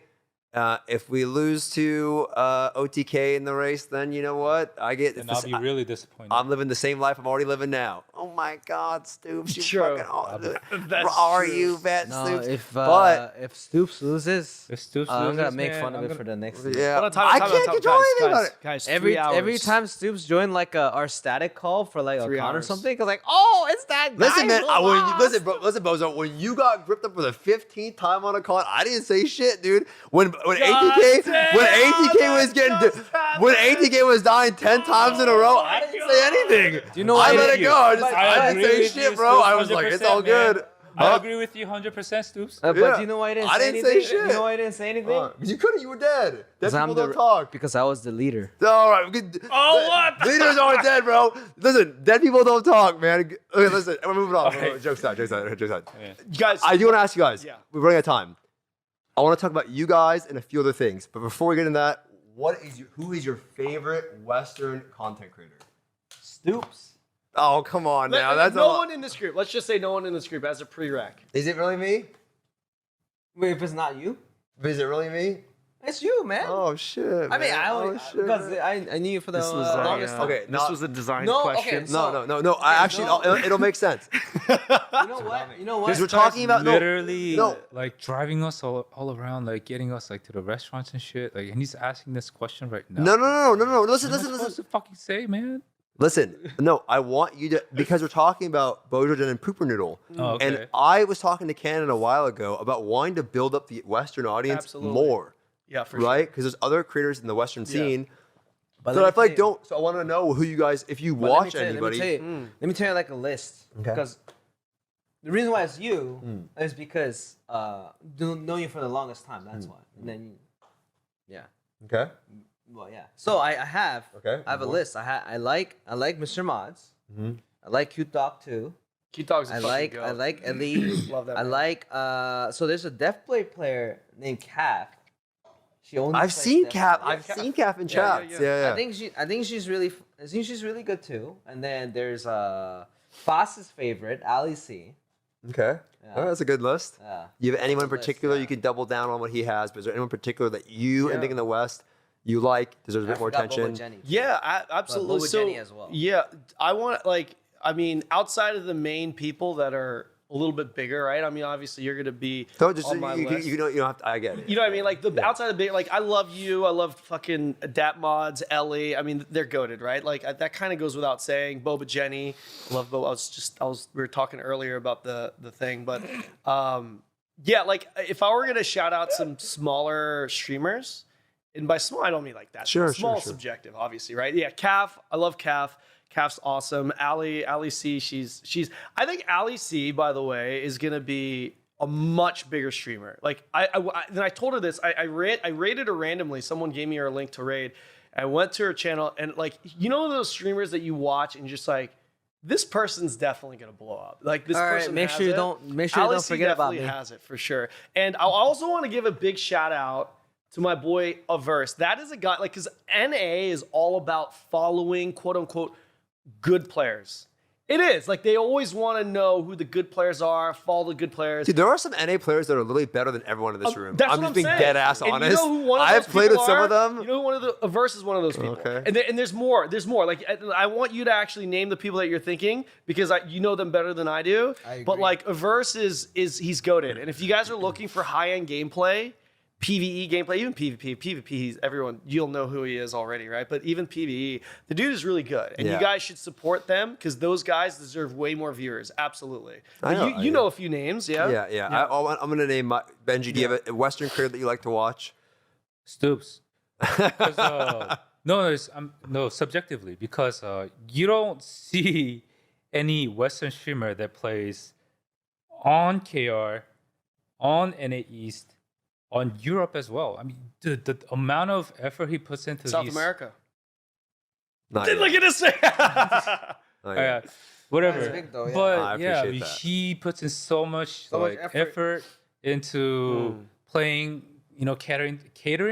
if we lose to OTK in the race, then you know what? And I'll be really disappointed. I'm living the same life I'm already living now. Oh my God, Stoopzz, you True. fucking That's are true. you, vet No, Stoopzz? if Stoopzz loses, If Stoopzz I'm gonna loses, make man, fun of I'm it gonna- for the next. Yeah, Hold on, time I out, can't time out, control anything about guys, it. guys, Every 3 hours. every time Stoopzz joined like our static call for like a 3 con or hours. something, cause like, oh, it's that guy. Listen, man. who Listen, lost. bro. Listen, Bozo. When you got gripped up for the 15th time on a con, I didn't say shit, dude. When ATK when ATK was dying 10 times in a row, I didn't say anything. Do you know I why? let it go. I didn't agree say with shit, you, bro. Stoopzz, I was like, it's all 100%, good. man. I agree with you 100%, Stoopzz. But Yeah. do you know why I didn't I say didn't say anything? shit. You know why I didn't say anything? You couldn't. You were dead. Dead Because people don't talk. Because I was the leader. All right. what? Leaders aren't dead, bro. Listen, dead people don't talk, man. Okay, listen, we're moving on. Okay. Jokes aside. Yeah. You guys, I do want to ask you guys. Yeah. We're running out of time. I want to talk about you guys and a few other things. But before we get into that, who is your favorite Western content creator? Stoopzz. Oh, come on now. That's no a one in this group. Let's just say no one in this group as a prereq. Is it really me? Wait, if it's not you, Is it really me? it's you, man. Oh shit. I mean, man. I only Oh, shit, because man. I knew you for the This was longest time. okay, This not- was a design No, okay, question. so- No. I actually, no. it'll make sense. You know what? You know what? Because we're talking about Literally, no. like driving us all around, like getting us like to the restaurants and shit. Like, and he's asking this question right now. No. Listen, What am I listen. supposed to fucking say, man? Listen, no, I want you to, because we're talking about Bojojen and Pooper Noodle. Oh, okay. And I was talking to Kanon a while ago about wanting to build up the Western audience Absolutely. more, Yeah, for sure. right? Because there's other creators in the Western scene But that let I me feel like tell you- don't. So I want to know who you guys, if you but let me watch tell you- anybody. Let me tell you like a list. Okay. Because the reason why it's you is because know you for the longest time. That's why. And then, yeah. Okay. Well, yeah. So I have. Okay. I have a list. I like Mr. Mods. Mhm. I like Cute Dog too. Cute Dog's a I fucking like goat. Ellie. Love that I man. like so there's a Deathblade player named Calf. She only I've plays seen Deathblade. Cap. Yeah, I've Cap. seen Cap in Yeah, chats. yeah. Yeah. I think she's really good too. And then there's Foss's favorite, Ali C. Okay. Yeah. Oh, that's a good list. Yeah. You have anyone in Good list, particular yeah. you can double down on what he has, but is there anyone in particular that you Yeah. and Nick in the West you like deserves a I bit more forgot Boba attention? Jenny. Yeah, absolutely. Boba So, Jenny as well. Yeah, I want outside of the main people that are a little bit bigger, right? I mean, obviously you're gonna be Don't just on my you list. don't have to. I get it. You know what I mean? Like the outside of big, like I love you. I love fucking Dat Mods, Ellie. I mean, they're goated, right? Like that kind of goes without saying. Boba Jenny, love Boba. We were talking earlier about the thing, but yeah, like if I were gonna shout out some smaller streamers, and by small I don't mean like that. Sure, small, sure. subjective, obviously, right? Yeah, Calf. I love Calf. Calf's awesome. Ali C. She's. I think Ali C. By the way is gonna be a much bigger streamer. Like then I told her this. I rated her randomly. Someone gave me her link to raid. I went to her channel and like you know those streamers that you watch and just like this person's definitely gonna blow up. Like this All right, person. make has sure you it. don't forget about me. Definitely has it for sure. And I also want to give a big shout out to my boy Averse. That is a guy like because NA is all about following quote unquote good players. It is like they always want to know who the good players are, follow the good players. Dude, there are some NA players that are literally better than everyone in this room. That's I'm what just being saying. dead ass And honest. You know who one of I've those played with people some are? of them. You know who one of the Averse is one of those people. Okay. And there's more. There's more. Like I want you to actually name the people that you're thinking because you know them better than I do. I But agree. like Averse is he's goated. And if you guys are looking for high end gameplay, PvE gameplay, even PvP, he's everyone, you'll know who he is already, right? But even PvE, the dude is really good. And Yeah. you guys should support them because those guys deserve way more viewers. Absolutely. I But know, you I know a few names, yeah? Yeah. I'm gonna name Benji. Do you have a Western creator that you like to watch? Stoopzz. 'Cause, no, subjectively, because you don't see any Western streamer that plays on KR, on NA East, on Europe as well. I mean, the amount of effort he puts into South these, America. Not Look yet. at this thing. Not yet. whatever. That's big though, yeah. But I yeah, appreciate that. he puts in so much So much effort into playing catering.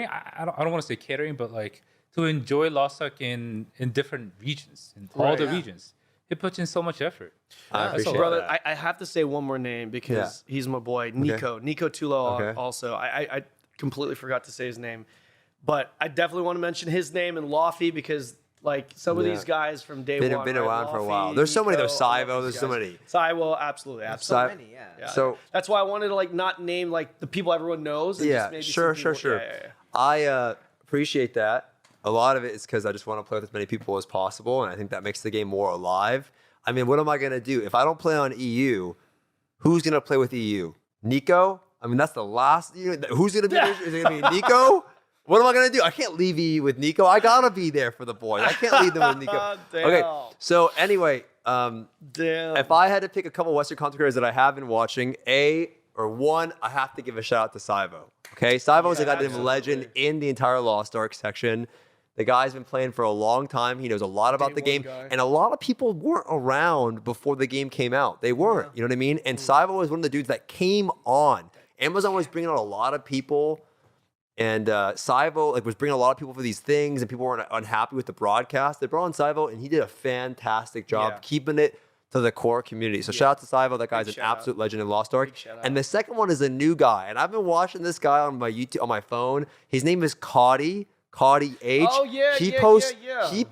I don't want to say catering, but like to enjoy Lost Ark in different regions, in all the regions. He puts in so much effort. I appreciate brother, that. I have to say one more name because he's my boy, Nico. Nico Tulo Okay. also. I completely forgot to say his name. But I definitely want to mention his name and Lofty because like some of these guys from day one. Been right? around for a Lofty, while. There's so many. There's Nico, I love Sivo. these There's so guys. many. Sivo, absolutely. So Si- many, yeah. Yeah. So That's why I wanted to like not name like the people everyone knows. And just maybe some people. Yeah. I appreciate that. A lot of it is because I just want to play with as many people as possible, and I think that makes the game more alive. I mean, what am I gonna do if I don't play on EU? Who's gonna play with EU? Nico? I mean, that's the last. Who's gonna be? Is it gonna be Nico? What am I gonna do? I can't leave EU with Nico. I gotta be there for the boys. I can't leave them with Nico. Damn. Okay. So anyway, Damn. if I had to pick a couple Western content creators that I have been watching, I have to give a shout out to Sivo. Okay, Sivo is a goddamn legend in the entire Lost Ark section. The guy's been playing for a long time. He knows a lot about the game. guy. And a lot of people weren't around before the game came out. They weren't. You know what I mean? And Sivo was one of the dudes that came on. Amazon was bringing on a lot of people. And Sivo was bringing a lot of people for these things. And people weren't unhappy with the broadcast. They brought on Sivo, and he did a fantastic job keeping it to the core community. So shout out to Sivo. That guy's an absolute legend in Lost Ark. And the second one is a new guy. And I've been watching this guy on my YouTube, on my phone. His name is Caudy H. Oh, yeah, He yeah, posts. yeah, yeah. He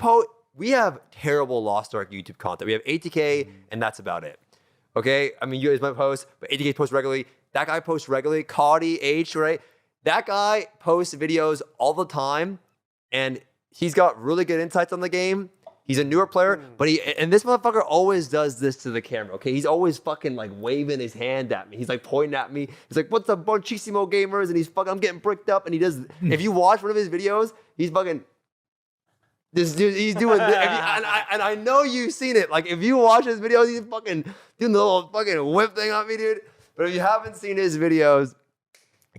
We have terrible Lost Ark YouTube content. We have ATK, and that's about it. Okay, I mean you guys might post, but ATK posts regularly. That guy posts regularly. Caudy H, right? That guy posts videos all the time, and he's got really good insights on the game. He's a newer player, but this motherfucker always does this to the camera, okay? He's always fucking like waving his hand at me. He's like pointing at me. He's like, what's up, Bonchissimo gamers? And he's fucking, I'm getting bricked up. And he does, if you watch one of his videos, he's fucking, this dude, he's doing this. And I know you've seen it. Like if you watch his videos, he's fucking doing the little fucking whip thing on me, dude. But if you haven't seen his videos,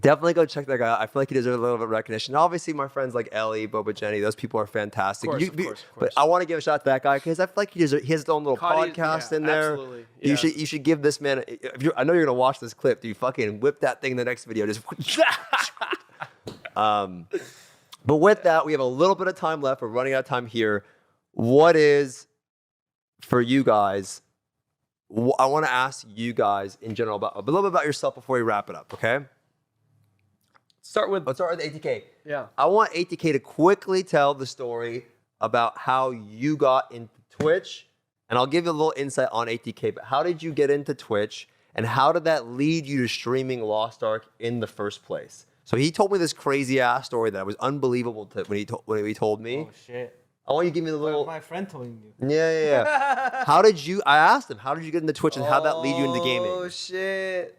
definitely go check that guy out. I feel like he deserves a little bit of recognition. Obviously, my friends like Ellie, Boba Jenny, those people are fantastic. Of course. But I want to give a shout out to that guy because I feel like he has his own little podcast in there. Absolutely. You should give this man. I know you're gonna watch this clip. You fucking whip that thing in the next video. Just. But with that, we have a little bit of time left. We're running out of time here. What is for you guys? I want to ask you guys in general about a little bit about yourself before we wrap it up. Okay. Let's start with ATK. Yeah. I want ATK to quickly tell the story about how you got into Twitch, and I'll give you a little insight on ATK. But how did you get into Twitch, and how did that lead you to streaming Lost Ark in the first place? So he told me this crazy ass story that was unbelievable when he told me. Oh shit! I want you to give me the little. My friend told you. Yeah. How did you? I asked him. How did you get into Twitch, and how did that lead you into gaming? Oh shit!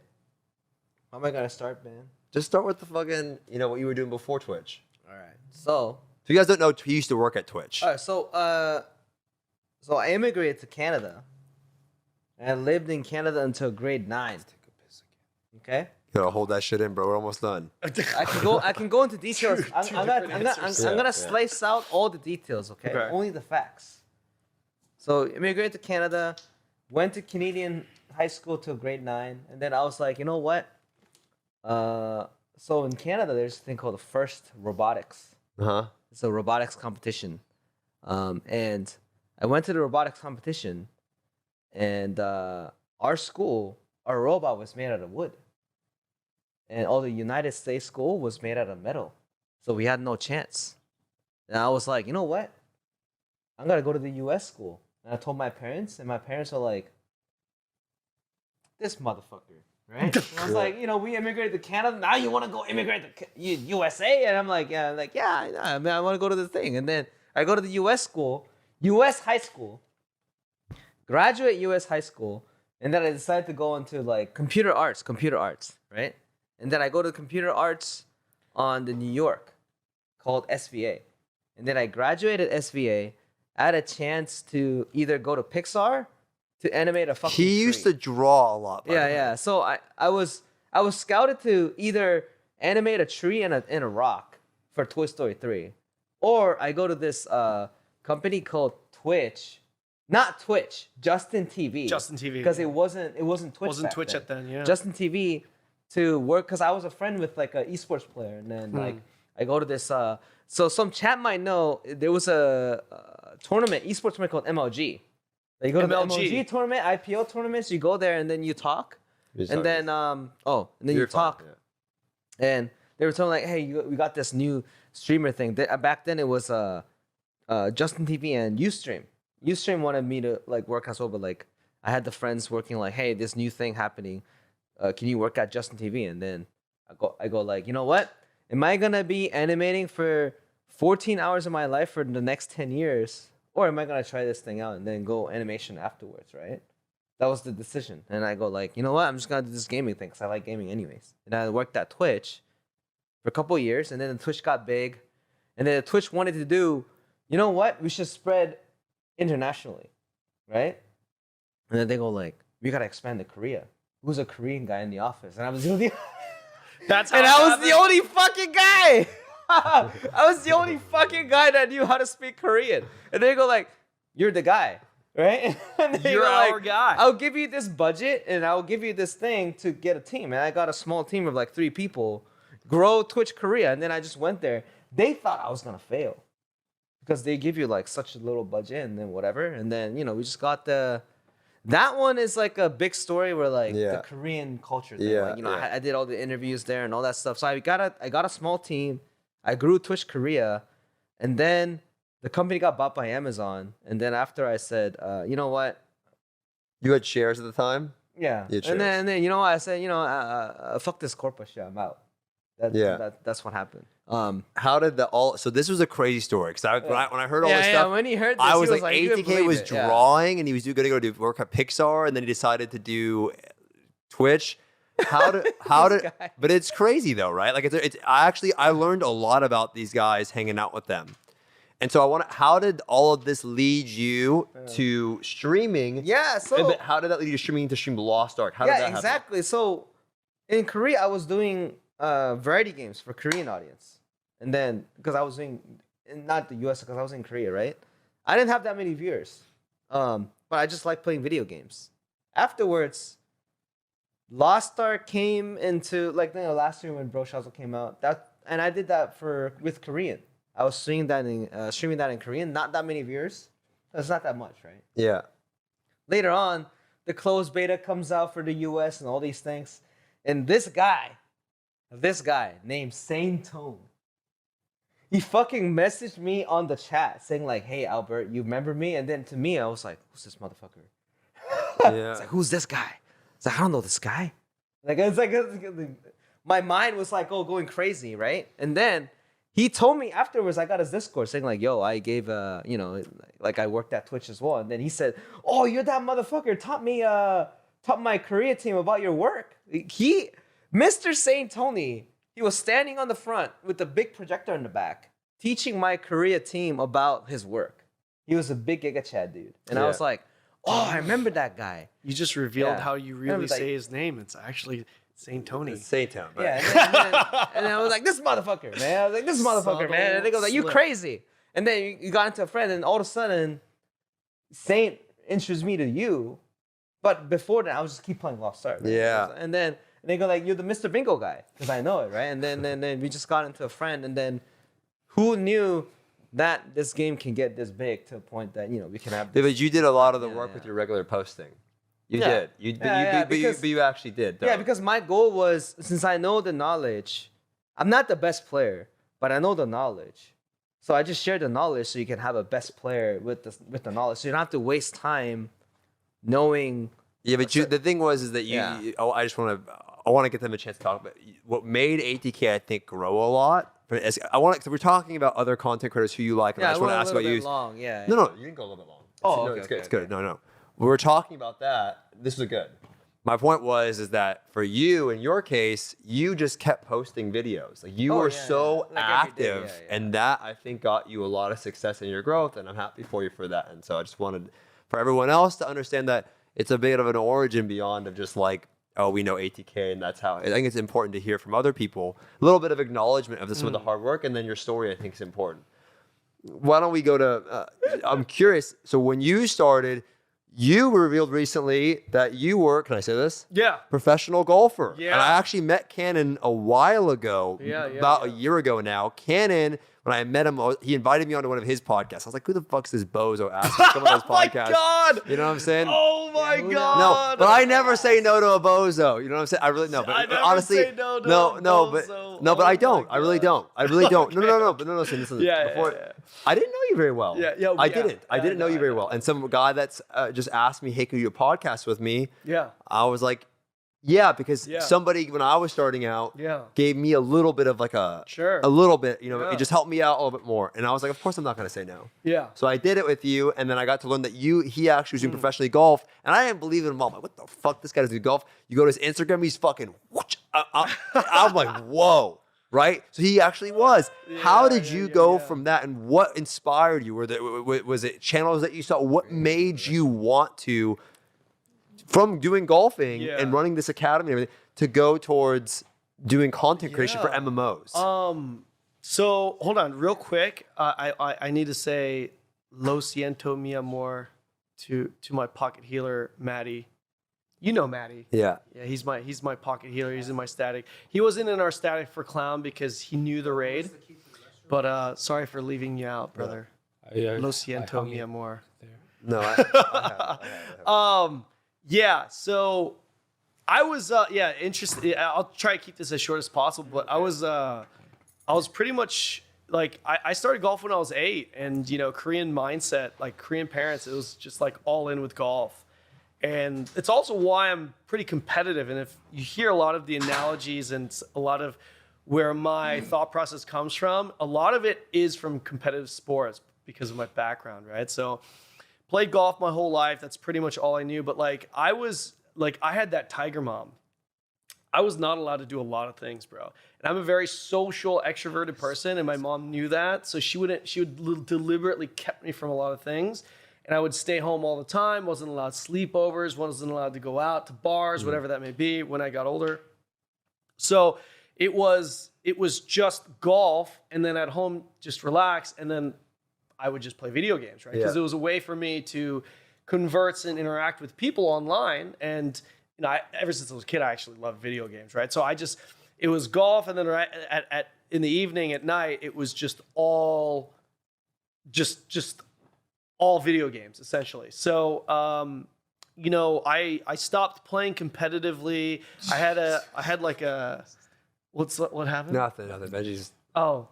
How am I gonna start, man? Just start with the fucking, what you were doing before Twitch. All right. So you guys don't know, he used to work at Twitch. all right. So I immigrated to Canada, and I lived in Canada until grade 9. Okay. You gotta hold that shit in, bro. We're almost done. I can go into details. I'm gonna slice out all the details. Okay. Only the facts. So immigrated to Canada, went to Canadian high school till grade 9, and then I was like, you know what? So in Canada, there's a thing called the First Robotics. It's a robotics competition, and I went to the robotics competition, and our robot was made out of wood, and all the United States school was made out of metal, so we had no chance. And I was like, you know what? I'm gonna go to the U.S. school, and I told my parents, and my parents are like, this motherfucker. Right? And I was like, we immigrated to Canada. Now you want to go immigrate to USA? And I'm like, yeah, I know. I mean, I want to go to the thing. And then I go to the U.S. school, U.S. high school, graduate U.S. high school, and then I decided to go into like computer arts, right? And then I go to computer arts on the New York called SVA. And then I graduated SVA. I had a chance to either go to Pixar to animate a fucking He used to draw a lot. Yeah. So I was scouted to either animate a tree and a rock for Toy Story 3, or I go to this company called Twitch, not Twitch, Justin TV. Justin TV. Because it wasn't Twitch. Wasn't back Twitch then. at then, yeah. Justin TV to work because I was a friend with like an esports player, and then like I go to this. So some chat might know there was a tournament, esports tournament called MLG. Like you go to the MLG tournament, IPO tournaments. You go there and then you talk, and then you talk, and they were telling like, hey, we got this new streamer thing. Back then it was Justin TV and Ustream. Ustream wanted me to like work as well, but like I had the friends working like, hey, this new thing happening. Can you work at Justin TV? And then I go like, you know what? Am I gonna be animating for 14 hours of my life for the next 10 years, or am I gonna try this thing out and then go animation afterwards? Right? That was the decision. And I go like, you know what? I'm just gonna do this gaming thing because I like gaming anyways. And I worked at Twitch for a couple of years, and then the Twitch got big, and then the Twitch wanted to do, you know what? We should spread internationally, right? And then they go like, we gotta expand to Korea. Who's a Korean guy in the office? And I was the only. That's how and I was the only fucking guy. I was the only fucking guy that knew how to speak Korean. And they go like, "You're the guy, right?" And You're our guy. I'll give you this budget and I'll give you this thing to get a team. And I got a small team of like 3 people. Grow Twitch Korea, and then I just went there. They thought I was gonna fail because they give you like such a little budget and then whatever. And then we just got the. That one is like a big story where like the Korean culture thing. Yeah, Like, I did all the interviews there and all that stuff. So I got a small team. I grew Twitch Korea, and then the company got bought by Amazon. And then after I said, you know what? You had shares at the time? Yeah. You had And shares. then you know what? I said, fuck this corporate shit. I'm out. That's what happened. How did so this was a crazy story because when I heard all this stuff, when he heard this, I was he like, you wouldn't ATK was believe it. drawing and he was going to go do work at Pixar, and then he decided to do Twitch. How did guy. but it's crazy though, right? Like I learned a lot about these guys hanging out with them. And so how did all of this lead you to streaming? Yeah, And so how did that lead you to stream Lost Ark? How did that happen? exactly. So in Korea, I was doing variety games for Korean audience, and then because I was doing not the US because I was in Korea, right? I didn't have that many viewers, but I just like playing video games. Afterwards, Lost Ark came into last year when Brelshaza came out. And I did that with Korean. I was streaming that in Korean. Not that many viewers. That's not that much, right? Yeah. Later on, the closed beta comes out for the US and all these things. And this guy named Sane Tone, he fucking messaged me on the chat saying like, "Hey Albert, you remember me?" And then to me, I was like, "Who's this motherfucker?" Yeah. It's like, "Who's this guy?" It's like, "I don't know this guy." My mind was like, going crazy, right? And then he told me afterwards, I got his Discord saying like, "Yo, I gave I worked at Twitch as well." And then he said, "Oh, you're that motherfucker. Taught my Korea team about your work." Mr. Saint Tony, he was standing on the front with the big projector in the back, teaching my Korea team about his work. He was a big Giga Chad dude. And I was like, oh, I remember that guy. You just revealed Yeah. how you really say his name. It's actually Saint Tony. It's Satan. Right? Yeah, and then I was like, this motherfucker, man. I was like, this motherfucker, man. And they go like, you slip. crazy. And then you got into a friend, and all of a sudden, Saint introduced me to you. But before that, I was just keep playing Lost Ark. Right? Yeah. And then they go like, you're the Mr. Bingo guy, because I know it, right? And then we just got into a friend, and then who knew that this game can get this big to a point that we can have. Yeah, but you did a lot of the work yeah. with your regular posting. You Yeah. did. Because- But you actually did. Though. Yeah, because my goal was, since I know the knowledge, I'm not the best player, but I know the knowledge. So I just share the knowledge so you can have a best player with the knowledge. So you don't have to waste time knowing. Yeah, but the thing was that Yeah. I want to get them a chance to talk about what made ATK I think grow a lot. But we're talking about other content creators who you like, and I just want to ask about you. Long, yeah. No, you can go a little bit long. Oh, No, okay, it's good. okay, It's good. No. We were talking about that. This was good. My point is that for you, in your case, you just kept posting videos. Like you were so Like every day, active, and that I think got you a lot of success in your growth, and I'm happy for you for that. And so I just wanted for everyone else to understand that it's a bit of an origin beyond of just like, oh, we know ATK, and that's how. I think it's important to hear from other people a little bit of acknowledgement of some of the hard work, and then your story I think is important. Why don't we go to? I'm curious. So when you started, you revealed recently that you were, can I say this? Yeah. Professional golfer. Yeah. And I actually met Kanon a while ago, about a year ago now. Kanon, when I met him, he invited me onto one of his podcasts. I was like, who the fuck's this bozo asking to come on those podcasts? Oh my God. You know what I'm saying? Oh my No, God. but I never say no to a bozo. You know what I'm saying? I really no, but I never honestly, say no to a bozo. but Oh I don't. my I really God. don't. I really don't. No. But no. Listen. Yeah, Before, yeah. I didn't know you very well. I didn't know you very well. And some guy that's just asked me, "Hey, can you do a podcast with me?" Yeah. I was like, yeah, because Yeah. somebody when I was starting out Yeah. gave me a little bit of like a little bit, Yeah. it just helped me out a little bit more. And I was like, of course I'm not going to say no. Yeah. So I did it with you, and then I got to learn that he actually was doing professionally golf, and I didn't believe in him. I'm like, what the fuck? This guy does do golf. You go to his Instagram, he's fucking. I'm like, whoa, right? So he actually was. How did you go from that, and what inspired you? Was it channels that you saw? What made you want to, from doing golfing and running this academy and everything, to go towards doing content creation for MMOs? So hold on, real quick. I need to say lo siento mi amor to my pocket healer, Maddie. You know Maddie. Yeah. Yeah, he's my pocket healer. He's in my static. He wasn't in our static for clown because he knew the raid. But sorry for leaving you out, brother. Lo siento mi amor. No, I have. Yeah, so I was interested. I'll try to keep this as short as possible, but I was pretty much like I started golf when I was 8, and Korean mindset, like Korean parents, it was just like all in with golf. And it's also why I'm pretty competitive. And if you hear a lot of the analogies and a lot of where my thought process comes from, a lot of it is from competitive sports because of my background, right? So played golf my whole life. That's pretty much all I knew. But I had that tiger mom. I was not allowed to do a lot of things, bro. And I'm a very social, extroverted person, and my mom knew that. So she would deliberately kept me from a lot of things. And I would stay home all the time, wasn't allowed sleepovers, wasn't allowed to go out to bars, whatever that may be when I got older. So it was just golf, and then at home just relax, and then I would just play video games, right? Because it was a way for me to converse and interact with people online. And ever since I was a kid, I actually loved video games, right? So it was golf, and then in the evening at night, it was just all video games essentially. So I stopped playing competitively. I had like a what happened? Nothing. Benji's. Oh,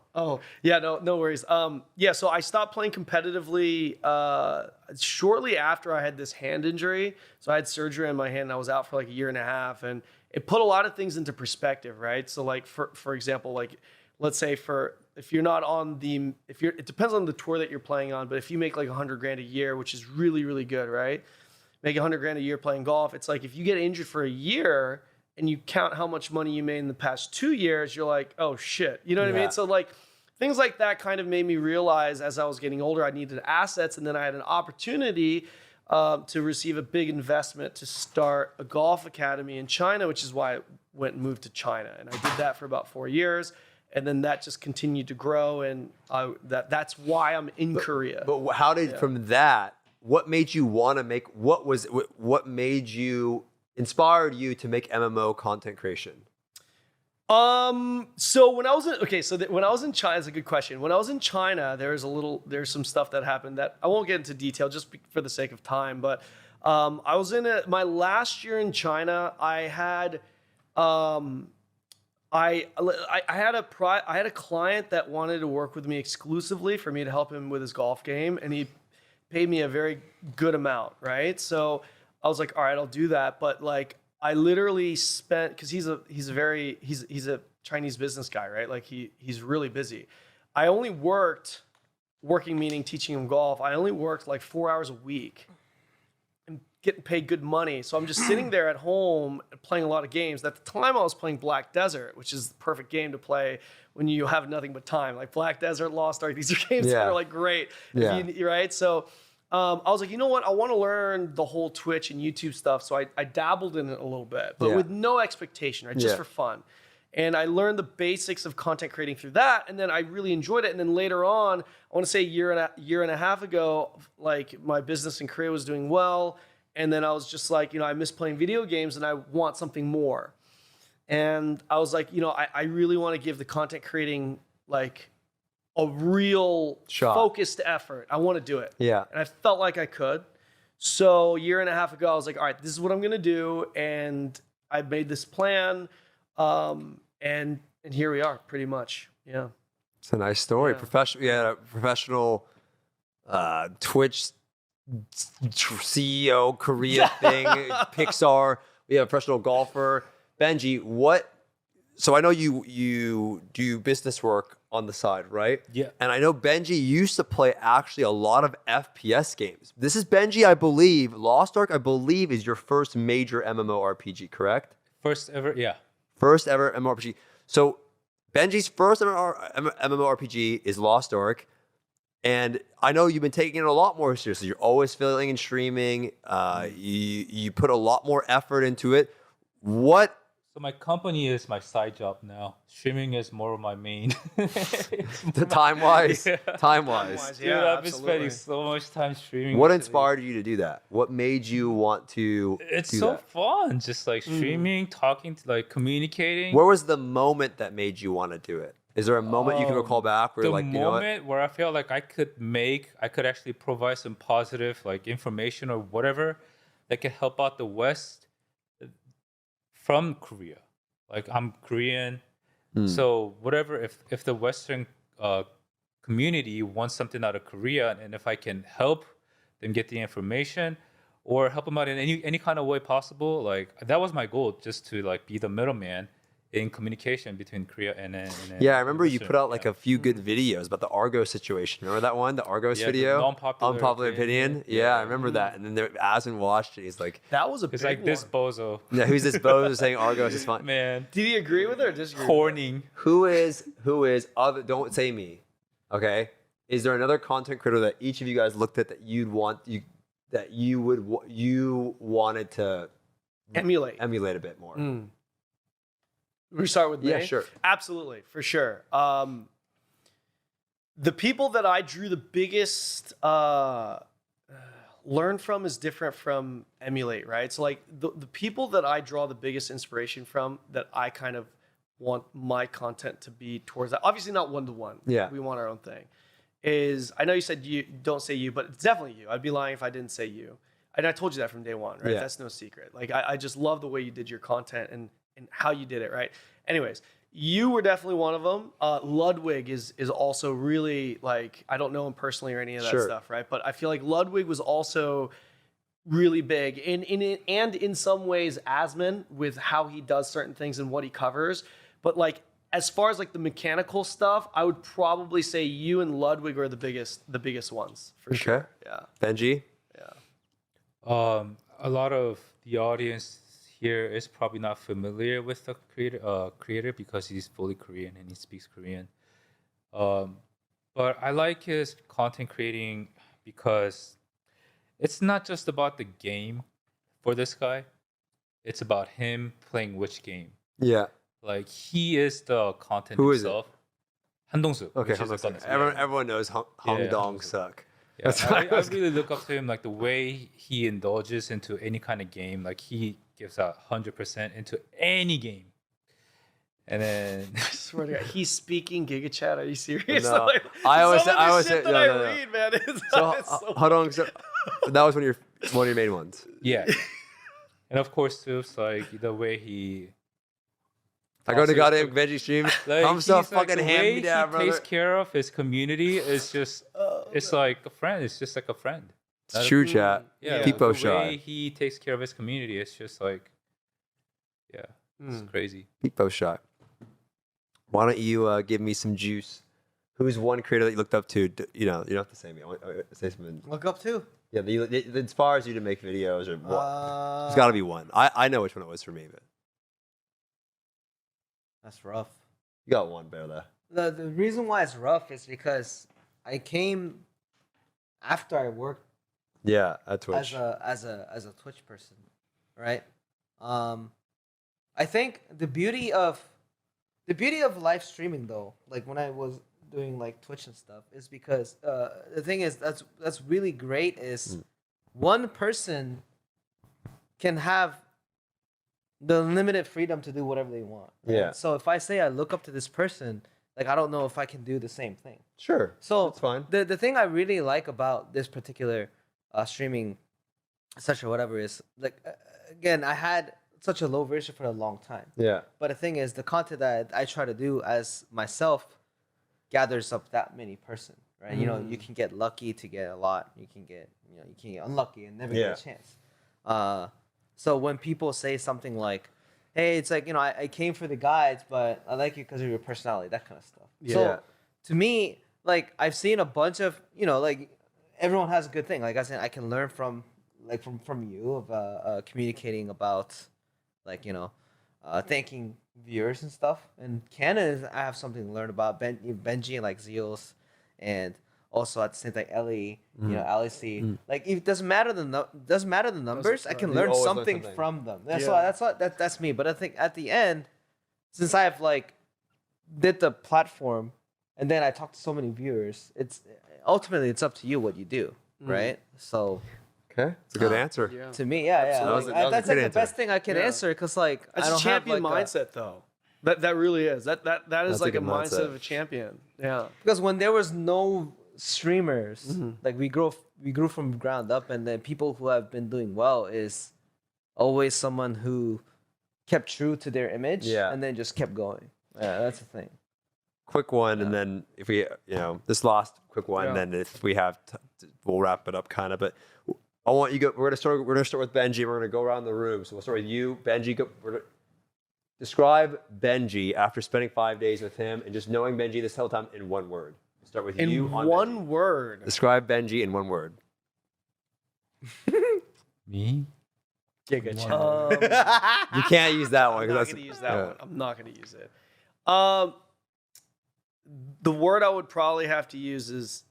yeah, no worries. So I stopped playing competitively shortly after I had this hand injury. So I had surgery on my hand, and I was out for like a year and a half, and it put a lot of things into perspective, right? So like for example, like let's say if you're not on it depends on the tour that you're playing on, but if you make like $100,000 a year, which is really, really good, right? Make $100,000 a year playing golf. It's like if you get injured for a year and you count how much money you made in the past 2 years, you're like, oh shit. You know what I mean? So like things like that kind of made me realize as I was getting older, I needed assets. And then I had an opportunity to receive a big investment to start a golf academy in China, which is why I went and moved to China. And I did that for about 4 years. And then that just continued to grow, and that's why I'm in Korea. But how did from that? What made you want to make? What made you inspired you to make MMO content creation? So when I was when I was in China, it's a good question. When I was in China, there's some stuff that happened that I won't get into detail just for the sake of time. But I was in my last year in China. I had I had a client that wanted to work with me exclusively for me to help him with his golf game, and he paid me a very good amount, right? So I was like, all right, I'll do that. But like, I literally spent, because he's a Chinese business guy, right? Like he's really busy. I only working meaning teaching him golf. I only worked like 4 hours a week and getting paid good money. So I'm just sitting there at home playing a lot of games. At the time I was playing Black Desert, which is the perfect game to play when you have nothing but time. Like Black Desert, Lost Ark, these are games that are like great, right? So I was like, you know what? I want to learn the whole Twitch and YouTube stuff. So I dabbled in it a little bit, but with no expectation, right? Just for fun. And I learned the basics of content creating through that. And then I really enjoyed it. And then later on, I want to say a year and a half ago, like my business in Korea was doing well. And then I was just like, I miss playing video games and I want something more. And I was like, I really want to give the content creating like a real Shot. focused effort. I want to do it. Yeah. And I felt like I could. So a year and a half ago, I was like, all right, this is what I'm going to do. And I made this plan. And here we are pretty much. Yeah. It's a nice story. Yeah. Professional Twitch CEO Korea thing, Pixar. We have a professional golfer. Benji, so I know you do business work on the side, right? Yeah. And I know Benji used to play actually a lot of FPS games. This is Benji, I believe. Lost Ark, I believe, is your first major MMORPG, correct? First ever, yeah. First ever MMORPG. So Benji's first MMORPG is Lost Ark. And I know you've been taking it a lot more seriously. You're always filming and streaming. You put a lot more effort into it. What? So my company is my side job now. Streaming is more of my main. Time-wise? Yeah. Time-wise. Dude, I've been spending so much time streaming. What recently. inspired you to do that? What made you want to It's do so that? fun, just like streaming, talking, like communicating. Where was the moment that made you want to do it? Is there a moment you can recall back where The you're like, you know what? moment where I felt like I could actually provide some positive like information or whatever that could help out the West from Korea. Like I'm Korean, so whatever. If the Western community wants something out of Korea, and if I can help them get the information or help them out in any kind of way possible, like that was my goal, just to like be the middleman in communication between Korea and Yeah, I remember you Western- put out like yeah. a few good videos about the Argos situation. Remember that one? The Argos Yeah, the video? unpopular opinion. opinion. Yeah, I remember that. And then Aslan watched it. He's like, That was a It's big like this one. bozo. yeah, who's this bozo saying Argos is fun? Man, Did he agree with it or disagree? corning. Who is other, don't say me, okay? Is there another content creator that each of you guys looked at that you wanted to Emulate. emulate a bit more? We start with me? Yeah, sure. Absolutely, for sure. The people that I drew the biggest learn from is different from emulate, right? So like the people that I draw the biggest inspiration from that I kind of want my content to be towards that. Obviously not one-to-one. Yeah. We want our own thing. Is I know you said you don't say you, but it's definitely you. I'd be lying if I didn't say you. And I told you that from day one, right? Yeah. That's no secret. Like I just love the way you did your content and how you did it, right? Anyways, you were definitely one of them. Ludwig is also really like, I don't know him personally or any of that Sure. stuff, right? But I feel like Ludwig was also really big in some ways Asman with how he does certain things and what he covers. But like as far as like the mechanical stuff, I would probably say you and Ludwig are the biggest ones for sure. Yeah. Benji? Yeah. A lot of the audience here is probably not familiar with the creator because he's fully Korean and he speaks Korean. But I like his content creating because it's not just about the game for this guy. It's about him playing which game. Yeah. Like he is the content Who is it? himself. Handongsu. Okay, which is the Hong-Dong. content. Everyone knows Hong Yeah, Dong Hong-Dong. suck. Yeah, That's I what I was- really look up to him, like the way he indulges into any kind of game. Like he gives out 100% into any game. And then I swear to God, he's speaking Giga Chat. Are you serious? No. Like, I always some say- of I the always shit say- that no, I no, no. read, man. It's, So, it's so hold on. So, that was one of your main ones. yeah, and of course too, it's like the way he. I go to Also, goddamn Benji stream. Like, I'm so he's, like, fucking the hand way me down, he brother. takes care of his community is just. It's like a friend. It's just like a friend. It's true, chat. Yeah, People the shy. way he takes care of his community, it's just like, yeah, it's crazy. People shot. Why don't you give me some juice? Who's one creator that you looked up to? You know, you don't have to say me. I want- say something. Look up to. Yeah, that inspires you to make videos or what? There's got to be one. I know which one it was for me, but That's rough. you got one, Berla. The reason why it's rough is because I came after I worked Yeah, at Twitch. as a Twitch person, right? I think the beauty of live streaming though, like when I was doing like Twitch and stuff, is because the thing is that's really great is one person can have the limited freedom to do whatever they want. Right? Yeah. So if I say I look up to this person, like I don't know if I can do the same thing. Sure. So that's fine. The thing I really like about this particular streaming such or whatever is like again, I had such a low version for a long time. Yeah. But the thing is, the content that I try to do as myself gathers up that many person, right? You know, you can get lucky to get a lot. You can get unlucky and never get a chance. So when people say something like, hey, it's like, you know, I came for the guides, but I like you because of your personality, that kind of stuff. Yeah. So to me, like, I've seen a bunch of, you know, like, everyone has a good thing. Like I said, I can learn from you of communicating about, like, you know, thanking viewers and stuff. And Kanon, I have something to learn about. Benji and, like, Zeals, and also at the same time, Ellie, you know, Alice. Like, it doesn't matter the numbers. I can learn always learn something something. from them. That's me. But I think at the end, since I've like did the platform, and then I talked to so many viewers, it's ultimately it's up to you what you do, right? So Okay. It's a good answer. Yeah. to me, yeah. That was a That's good like the answer. best thing I can answer because like I That's don't a champion have like mindset, though. That really is. That is That's a like a good mindset mindset. of a champion. Yeah. because when there was no streamers, like we grew from ground up, and then people who have been doing well is always someone who kept true to their image, and then just kept going. Yeah, that's the thing. Quick one, and then if we, this last quick one, Yeah. and then if we have, we'll wrap it up kind of. But I want you go. We're gonna start with Benji. We're gonna go around the room. So we'll start with you, Benji. Describe Benji after spending 5 days with him and just knowing Benji this whole time in one word. Start with you. In on one Benji. word. Describe Benji in one word. Me? Giga You can't use that one I'm because not that's going to use that one. I'm not going to use it. The word I would probably have to use is,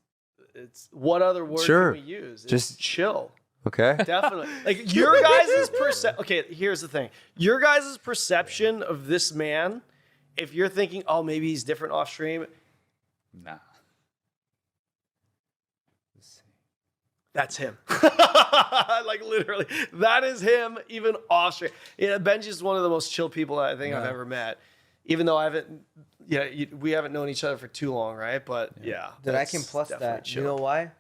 it's what other word Sure. can we use? It's Just- chill. Okay. Definitely. Like your guys' perception. Okay, here's the thing. Your guys' perception of this man, if you're thinking, oh, maybe he's different off stream, Nah. Let's see. that's him. Like literally, that is him. Even off stream. Yeah, Benji's one of the most chill people I think I've ever met. Even though I haven't, we haven't known each other for too long, right? But yeah, Dude, I that's can plus definitely that. chill. You know why?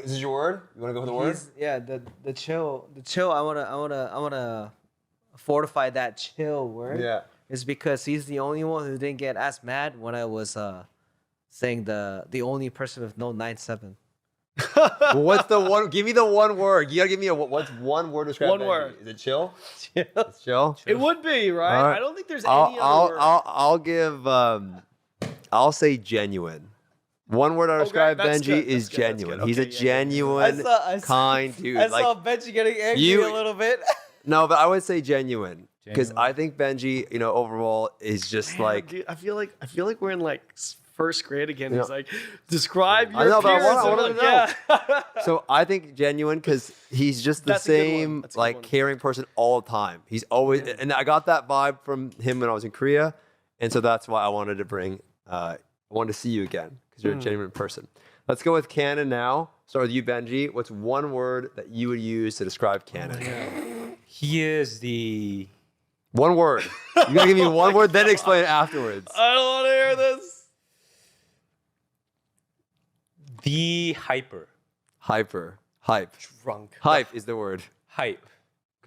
Is this your word? You want to go with the word? The chill. I wanna fortify that chill word. Yeah. Is because he's the only one who didn't get as mad when I was saying the only person with no 9-7. Well, what's the one? Give me the one word. You gotta give me what's one word to describe One Benji? word. Is it chill? It's chill. It would be, right? All right. I don't think there's any other word. I'll give. I'll say genuine. One word I describe that's Benji good, is that's good, that's genuine. good. He's Okay, a yeah, genuine, kind dude. I Like, saw Benji getting angry you- a little bit. no, but I would say genuine because Genuine. I think Benji, overall is just Man, like. dude, I feel like we're in like first grade again. Yeah. He's like, describe your I know, but I appearance. wanna I'm know. like, yeah. So I think genuine because he's just the That's a good one. same That's a good like one. caring person all the time. He's always, and I got that vibe from him when I was in Korea, and so that's why I wanted to bring. I wanted to see you again because you're a genuine person. Let's go with Kanon now. Start with you, Benji. What's one word that you would use to describe Kanon? He is the One word. You gotta give me one word, then explain it afterwards. I don't want to hear this. hyper. Hyper. Hype. Drunk. Hype is the word. Hype.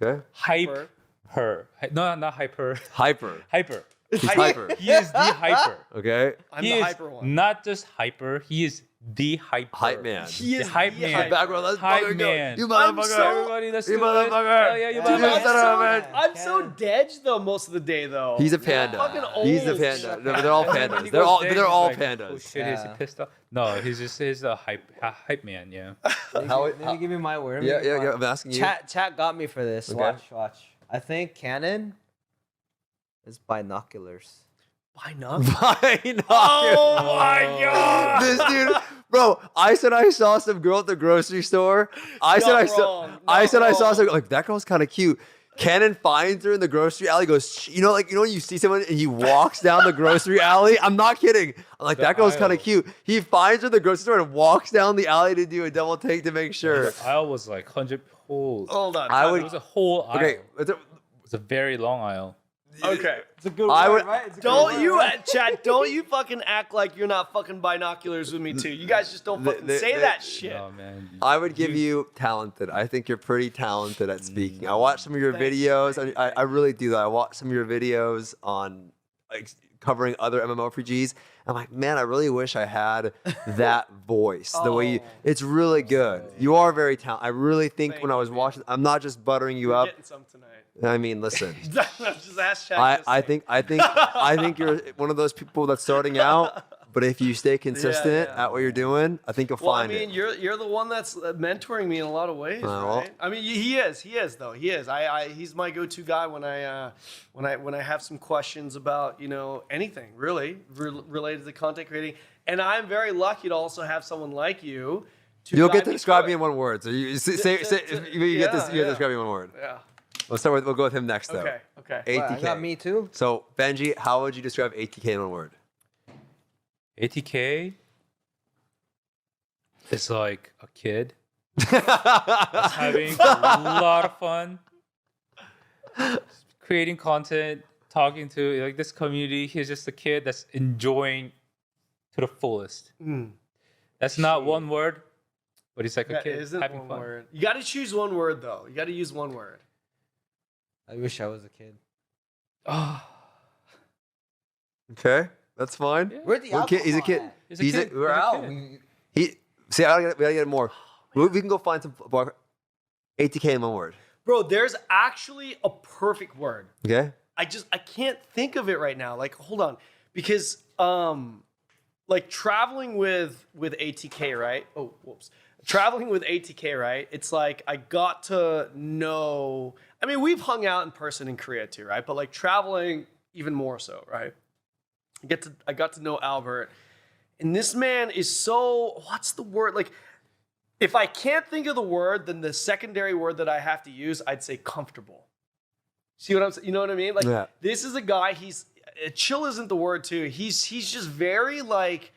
Okay. Hype. Her. No, not hyper. Hyper. Hyper. He's hyper. He is the hyper. Okay. I'm He the is hyper one. not just hyper. He is the hyper. Hype man. He The is hype the man. hype Background, let's Hype fucking go. man. You I'm motherfucker. so- Everybody, let's You do it. motherfucker. Oh, yeah, you Dude, Dude, that's I'm so dead though most of the day though. He's a panda. Fucking He's a old. panda. No, they're all When he pandas. goes there, They're he's all like, pandas. Oh shit, is he Yeah. pissed off? No, he's a hype man. Yeah. Let me give you my word. Yeah. I'm asking you. Chat got me for this. Okay. Watch. I think Kanon is binoculars. Why not? Binoculars. Oh my god! This dude, bro. I said I saw some girl at the grocery store. I said Not I saw. wrong. I Not said I saw wrong. some. Like that girl's kind of cute. Cannon finds her in the grocery alley. Goes, like when you see someone and he walks down the grocery alley. I'm not kidding. I'm like The that girl's kind aisle. of cute. He finds her in the grocery store and walks down the alley to do a double take to make sure. The aisle was like 100 whole. Hold on. I time would- It out. was a whole aisle. Okay. It's a very long aisle. Okay. It's a good I word, would- right? It's a good Don't word, you, right? Chad, don't you fucking act like you're not fucking binoculars with me too. You guys just don't fucking say that shit. Oh man. I would give you talented. I think you're pretty talented at speaking. I watch some of your Thanks. videos. I really do that. I watch some of your videos on like covering other MMORPGs. I'm like, man, I really wish I had that voice. The way you, Oh. it's really good. You are very talented. I really think Thank when I you, was man. watching, I'm not just buttering you You're up. getting some tonight. I mean, listen. Just ask Chad. I think you're one of those people that's starting out, but if you stay consistent yeah. at what you're doing, I think you'll Well, I find mean, it. you're the one that's mentoring me in a lot of ways, well- right? I mean, he is though. He is. He's my go-to guy when I have some questions about anything really related to content creating, and I'm very lucky to also have someone like you. You'll guide get to me describe through me it. in one word. So you say you get this. You get to describe me in one word. Yeah. We'll go with him next though. Okay. Wow, I got ATK. me too. So Benji, how would you describe ATK in one word? ATK is like a kid that's having a lot of fun, creating content, talking to like this community. He's just a kid that's enjoying to the fullest. That's not one word, but he's like a That kid isn't having one fun. word. You got to choose one word though. You got to use one word. I wish I was a kid. Oh, Okay, that's fine. Where'd the Well, he's a kid. alcohol at? He's a kid. We're He's a out. kid. We gotta get more. We can go find some ATK in one word. Bro, there's actually a perfect word. Okay. I can't think of it right now. Like, hold on, because like traveling with ATK, right? Oh, whoops. Traveling with ATK, right? It's like I got to know. I mean, we've hung out in person in Korea too, right? But like traveling even more so, right? I got to know Albert, and this man is so. What's the word? Like, if I can't think of the word, then the secondary word that I have to use, I'd say comfortable. See what I'm saying? You know what I mean? Like, Yeah. this is a guy. He's chill isn't the word too. He's just very like,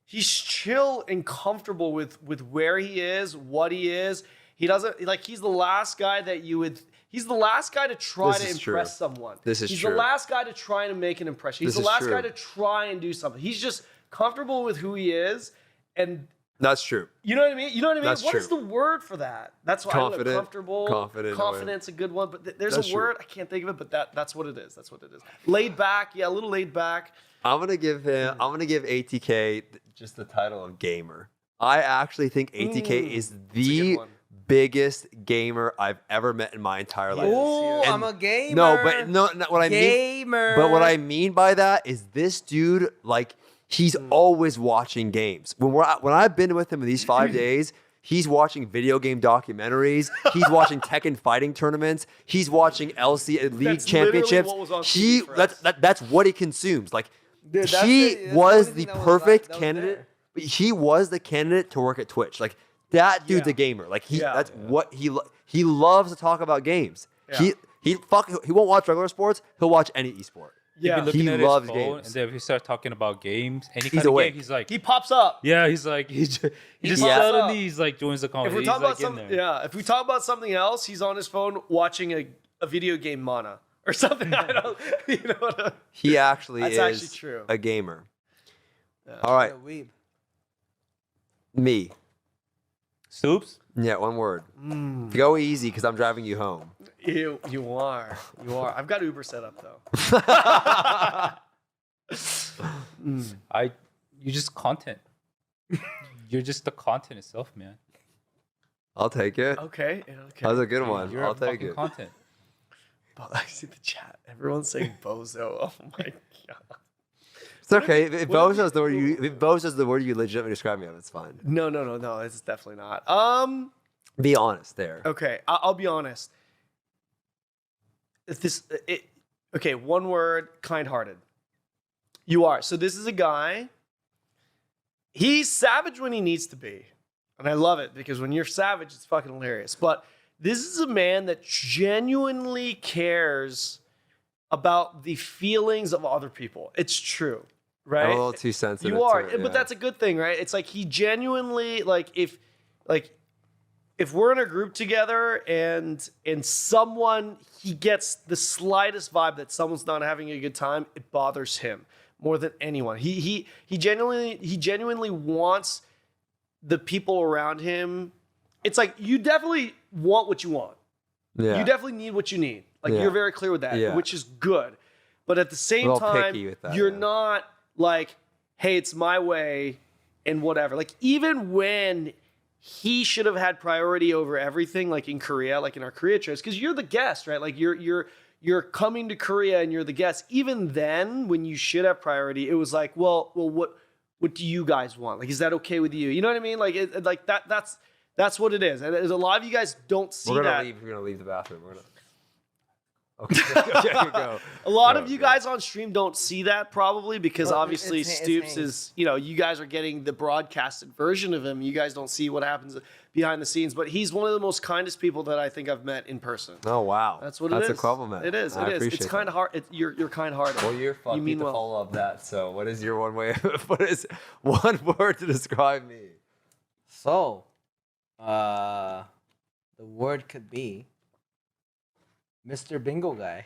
he's chill and comfortable with where he is, what he is. He doesn't like. He's the last guy that you would. He's the last guy to try This to is true. impress someone. This is He's true. the last guy to try to make an impression. He's This the is last true. guy to try and do something. He's just comfortable with who he is, and That's true. you know what I mean? You know what I mean? That's What is true. the word for that? That's why I don't know, Confident. comfortable. Confident. Confident's a good one, but there's That's a true. word I can't think of it, but that's what it is. That's what it is. Laid back, yeah, a little laid back. I'm gonna give ATK just the title of gamer. I actually think ATK is the one. biggest gamer I've ever met in my entire life. Oh, And- I'm a gamer. No, but no, what I mean. gamer. But what I mean by that is this dude, like, he's always watching games. When I've been with him in these 5 days, he's watching video game documentaries. He's watching Tekken fighting tournaments. He's watching LC League That's literally championships. what was on TV for us. That's what he consumes. Like, Dude, that's he the was only the thing that was perfect that was candidate. there. But he was the candidate to work at Twitch. Like, that dude's Yeah. a gamer. Like, Yeah. that's what he loves to talk about games. Yeah. He won't watch regular sports. He'll watch any esport. Yeah. Been looking He at loves his phone, games. and then if you start talking about games, any He's kind of awake. game, he's like, He pops up. yeah, he's like, he just pops suddenly up. he's like joins the If conversation. we're He's talking like about in something, there. yeah. If we talk about something else, he's on his phone watching a video game mana or something. I don't, you know what I mean? He actually That's is actually true. a gamer. All right, Yeah, weeb. me. Stoopzz? Yeah, one word. Go easy because I'm driving you home. You are. I've got Uber set up though. You just content. You're just the content itself, man. I'll take it. Okay. That was a good one. You're I'll a take fucking it. content. I see the chat. Everyone's saying bozo. Oh my god. It's okay. If what if Bozo's the word if Bozo's the word you legitimately describe me of, it's fine. No. It's definitely not. Be honest there. Okay. I'll be honest. Okay. One word. Kind-hearted. You are. So this is a guy. He's savage when he needs to be, and I love it because when you're savage, it's fucking hilarious. But this is a man that genuinely cares about the feelings of other people. It's true, right? I'm a little too sensitive. You are, to it, but that's a good thing, right? It's like he genuinely, like if if we're in a group together and someone, he gets the slightest vibe that someone's not having a good time, it bothers him more than anyone. He genuinely wants the people around him. It's like, you definitely want what you want. Yeah. You definitely need what you need. Like, Yeah. you're very clear with that, Yeah. which is good. But at the same We're all time, picky with that, you're yeah. not like, hey, it's my way and whatever. Like, even when he should have had priority over everything, like in Korea, like in our Korea trips, because you're the guest, right? Like, you're coming to Korea and you're the guest. Even then, when you should have priority, it was like, well, what do you guys want? Like, is that okay with you? You know what I mean? Like, like that's what it is. And a lot of you guys don't see We're that. gonna leave the bathroom. We're gonna. Okay, go. A lot Go, of you go. guys on stream don't see that probably because Well, obviously it's Stoopzz Hayes. is, you guys are getting the broadcasted version of him. You guys don't see what happens behind the scenes, but he's one of the most kindest people that I think I've met in person. Oh wow, That's what it is. That's a compliment. It is. I It is. It's appreciate kind that. of hard. You're kind-hearted. Well, you're fucked. You mean to well. follow up that. So, what is your one way? What is one word to describe me? So, the word could be Mr. Bingo Guy.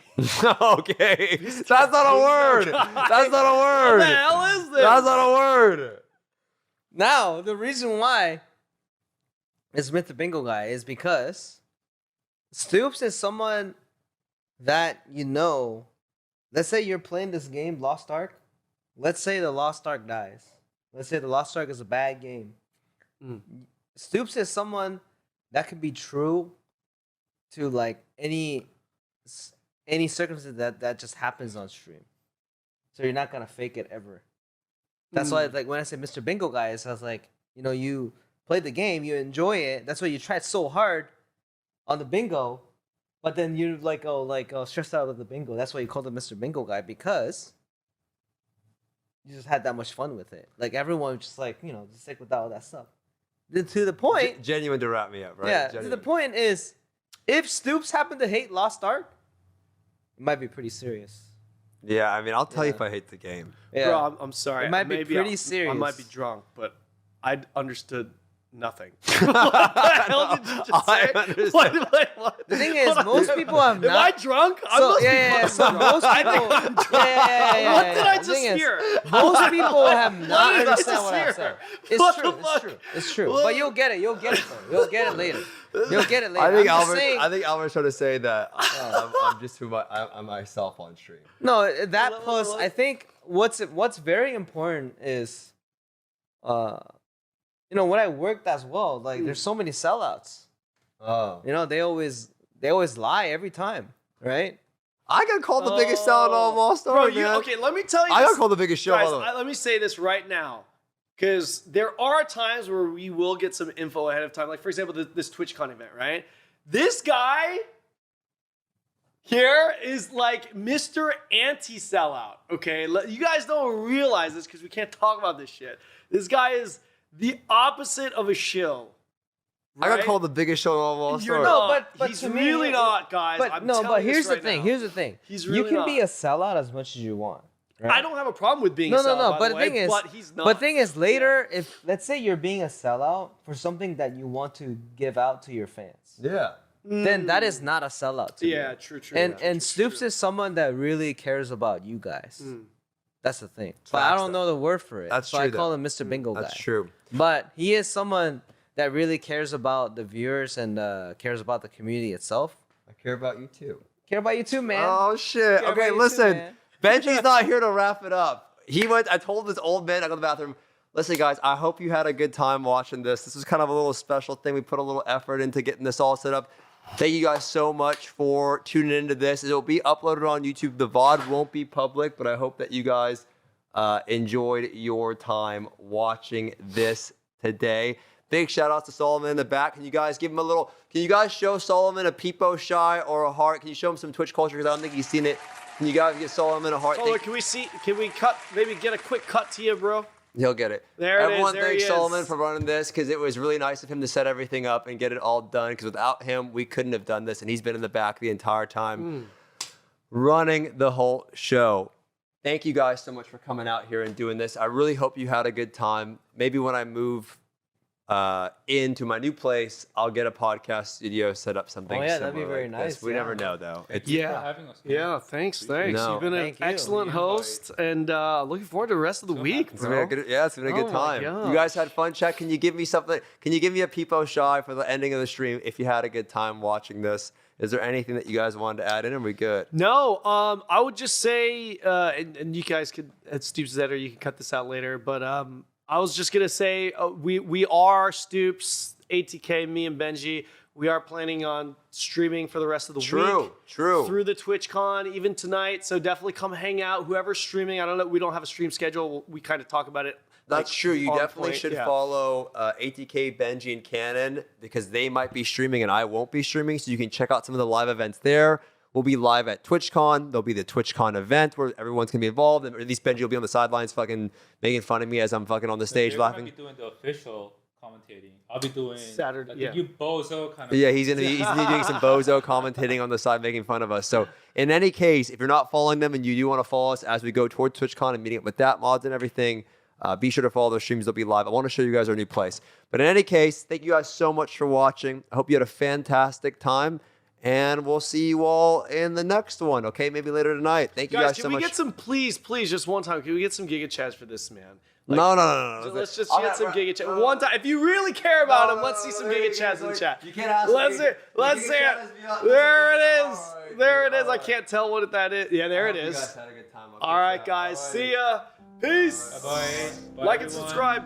Okay, that's not a word. That's not a What word. the hell is this? That's not a word. Now, the reason why it's Mr. Bingo Guy is because Stoopzz is someone that let's say you're playing this game, Lost Ark. Let's say the Lost Ark dies. Let's say the Lost Ark is a bad game. Stoopzz is someone that could be true to like any circumstance that just happens on stream. So you're not gonna fake it ever. That's why, like, when I say Mr. Bingo Guy, I was like, you play the game, you enjoy it. That's why you tried so hard on the bingo, but then you stressed out with the bingo. That's why you called him Mr. Bingo Guy, because you just had that much fun with it. Like, everyone was just like, just stick with all that stuff. To the point, Genuine to wrap me up, right? yeah. Genuine. To the point is, if Stoopzz happened to hate Lost Ark, it might be pretty serious. Yeah, I mean, I'll tell you Yeah. if I hate the game. Yeah. Bro, I'm sorry. It might be Maybe pretty I serious. might be drunk, but I understood nothing. What the hell did you just I say? understand. What? The thing is, Hold on. most people have Am I not. drunk? I So must be yeah. fucking So drunk. most I people. think I'm drunk. Yeah. What did I The just thing is, hear? most people have not did I understand just what I hear? said. What It's the true. fuck? It's true. It's true. What? But you'll get it. You'll get it though. You'll get it later. You'll get it later. I think I'm just Albert. saying- I think Albert's trying to say that I'm just I'm myself on stream. No, that Look, plus, look. I think what's very important is, when I worked as well, like there's so many sellouts. Oh, They always lie every time, right? I got called the biggest sellout of Lost Ark, Bro, man. okay, let me tell you I this. got called the biggest show. Guys, by the way. let me say this right now, because there are times where we will get some info ahead of time. Like, for example, this TwitchCon event, right? This guy here is like Mr. Anti-Sellout, okay? You guys don't realize this because we can't talk about this shit. This guy is the opposite of a shill. I got right? called the biggest show of Lost You're Ark. not. but he's to me, really not, guys. But I'm no, telling but you here's this the right thing. now. Here's the thing. He's You really can not. be a sellout as much as you want. Right? I don't have a problem with being a No, sellout, by But the the way, thing is, but he's not. But the thing is, later, if let's say you're being a sellout for something that you want to give out to your fans, Yeah. then that is not a sellout to Yeah, me. true. And yeah, Stoopzz is someone that really cares about you guys. That's the thing. But I Facts, don't though. know the word for it. That's so true, I call though. him Mr. Bingo Guy. That's true. But he is someone that really cares about the viewers and cares about the community itself. I care about you too. Care about you too, man. Oh shit. Care about Okay, you too, listen. man. Benji's not here to wrap it up. I told this old man, I go to the bathroom. Listen, guys, I hope you had a good time watching this. This was kind of a little special thing. We put a little effort into getting this all set up. Thank you guys so much for tuning into this. It'll be uploaded on YouTube. The VOD won't be public, but I hope that you guys enjoyed your time watching this today. Big shout outs to Solomon in the back. Can you guys give him can you guys show Solomon a peepo shy or a heart? Can you show him some Twitch culture? Because I don't think he's seen it. Can you guys get Solomon a heart? Hold on, can we maybe get a quick cut to you, bro? He'll get it. There it is, Everyone there thanks he Solomon is. for running this because it was really nice of him to set everything up and get it all done. Because without him, we couldn't have done this. And he's been in the back the entire time running the whole show. Thank you guys so much for coming out here and doing this. I really hope you had a good time. Maybe when I move into my new place, I'll get a podcast studio, set up something. Oh, yeah, that'd be similar very like this. nice, We yeah. never know though. It's, For Yeah. having us. Yeah, thanks. No, You've been an thank you. excellent host, and looking forward to the rest of the week, It's been a good, yeah, it's been a good Oh my time. You gosh. guys had fun, chat. Can you give me something? Can you give me a peepo shy for the ending of the stream if you had a good time watching this? Is there anything that you guys wanted to add in? Are we good? No, I would just say, and you guys could, at Stoopzz Editor, you can cut this out later, but I was just gonna say, we are Stoopzz, ATK, me and Benji. We are planning on streaming for the rest of the week. True. Through the TwitchCon, even tonight. So definitely come hang out. Whoever's streaming, I don't know, we don't have a stream schedule. We kind of talk about it. That's true. You on definitely point. should Yeah. follow ATK, Benji, and Kanon because they might be streaming and I won't be streaming. So you can check out some of the live events there. We'll be live at TwitchCon. There'll be the TwitchCon event where everyone's gonna be involved, and at least Benji will be on the sidelines, fucking making fun of me as I'm fucking on the stage They're laughing. gonna be doing the official commentating. I'll be doing Saturday, like, yeah. You bozo kind of. Yeah, he's doing some bozo commentating on the side, making fun of us. So in any case, if you're not following them and you do want to follow us as we go toward TwitchCon and meeting up with that mods and everything, be sure to follow those streams. They'll be live. I want to show you guys our new place. But in any case, thank you guys so much for watching. I hope you had a fantastic time. And we'll see you all in the next one, okay? Maybe later tonight. Thank you guys Can so we much. get some, please, just one time, can we get some Giga Chats for this man? Like, No. Let's just get some Giga Chats. One time. If you really care about him, let's see some Giga Chats in the chat. You can't ask Let's me. see it. Let's see it. There it is. There it is. I can't tell what that is. Yeah, there it is. You guys had a good time. All right, guys. See ya. Peace. Bye. Like and subscribe.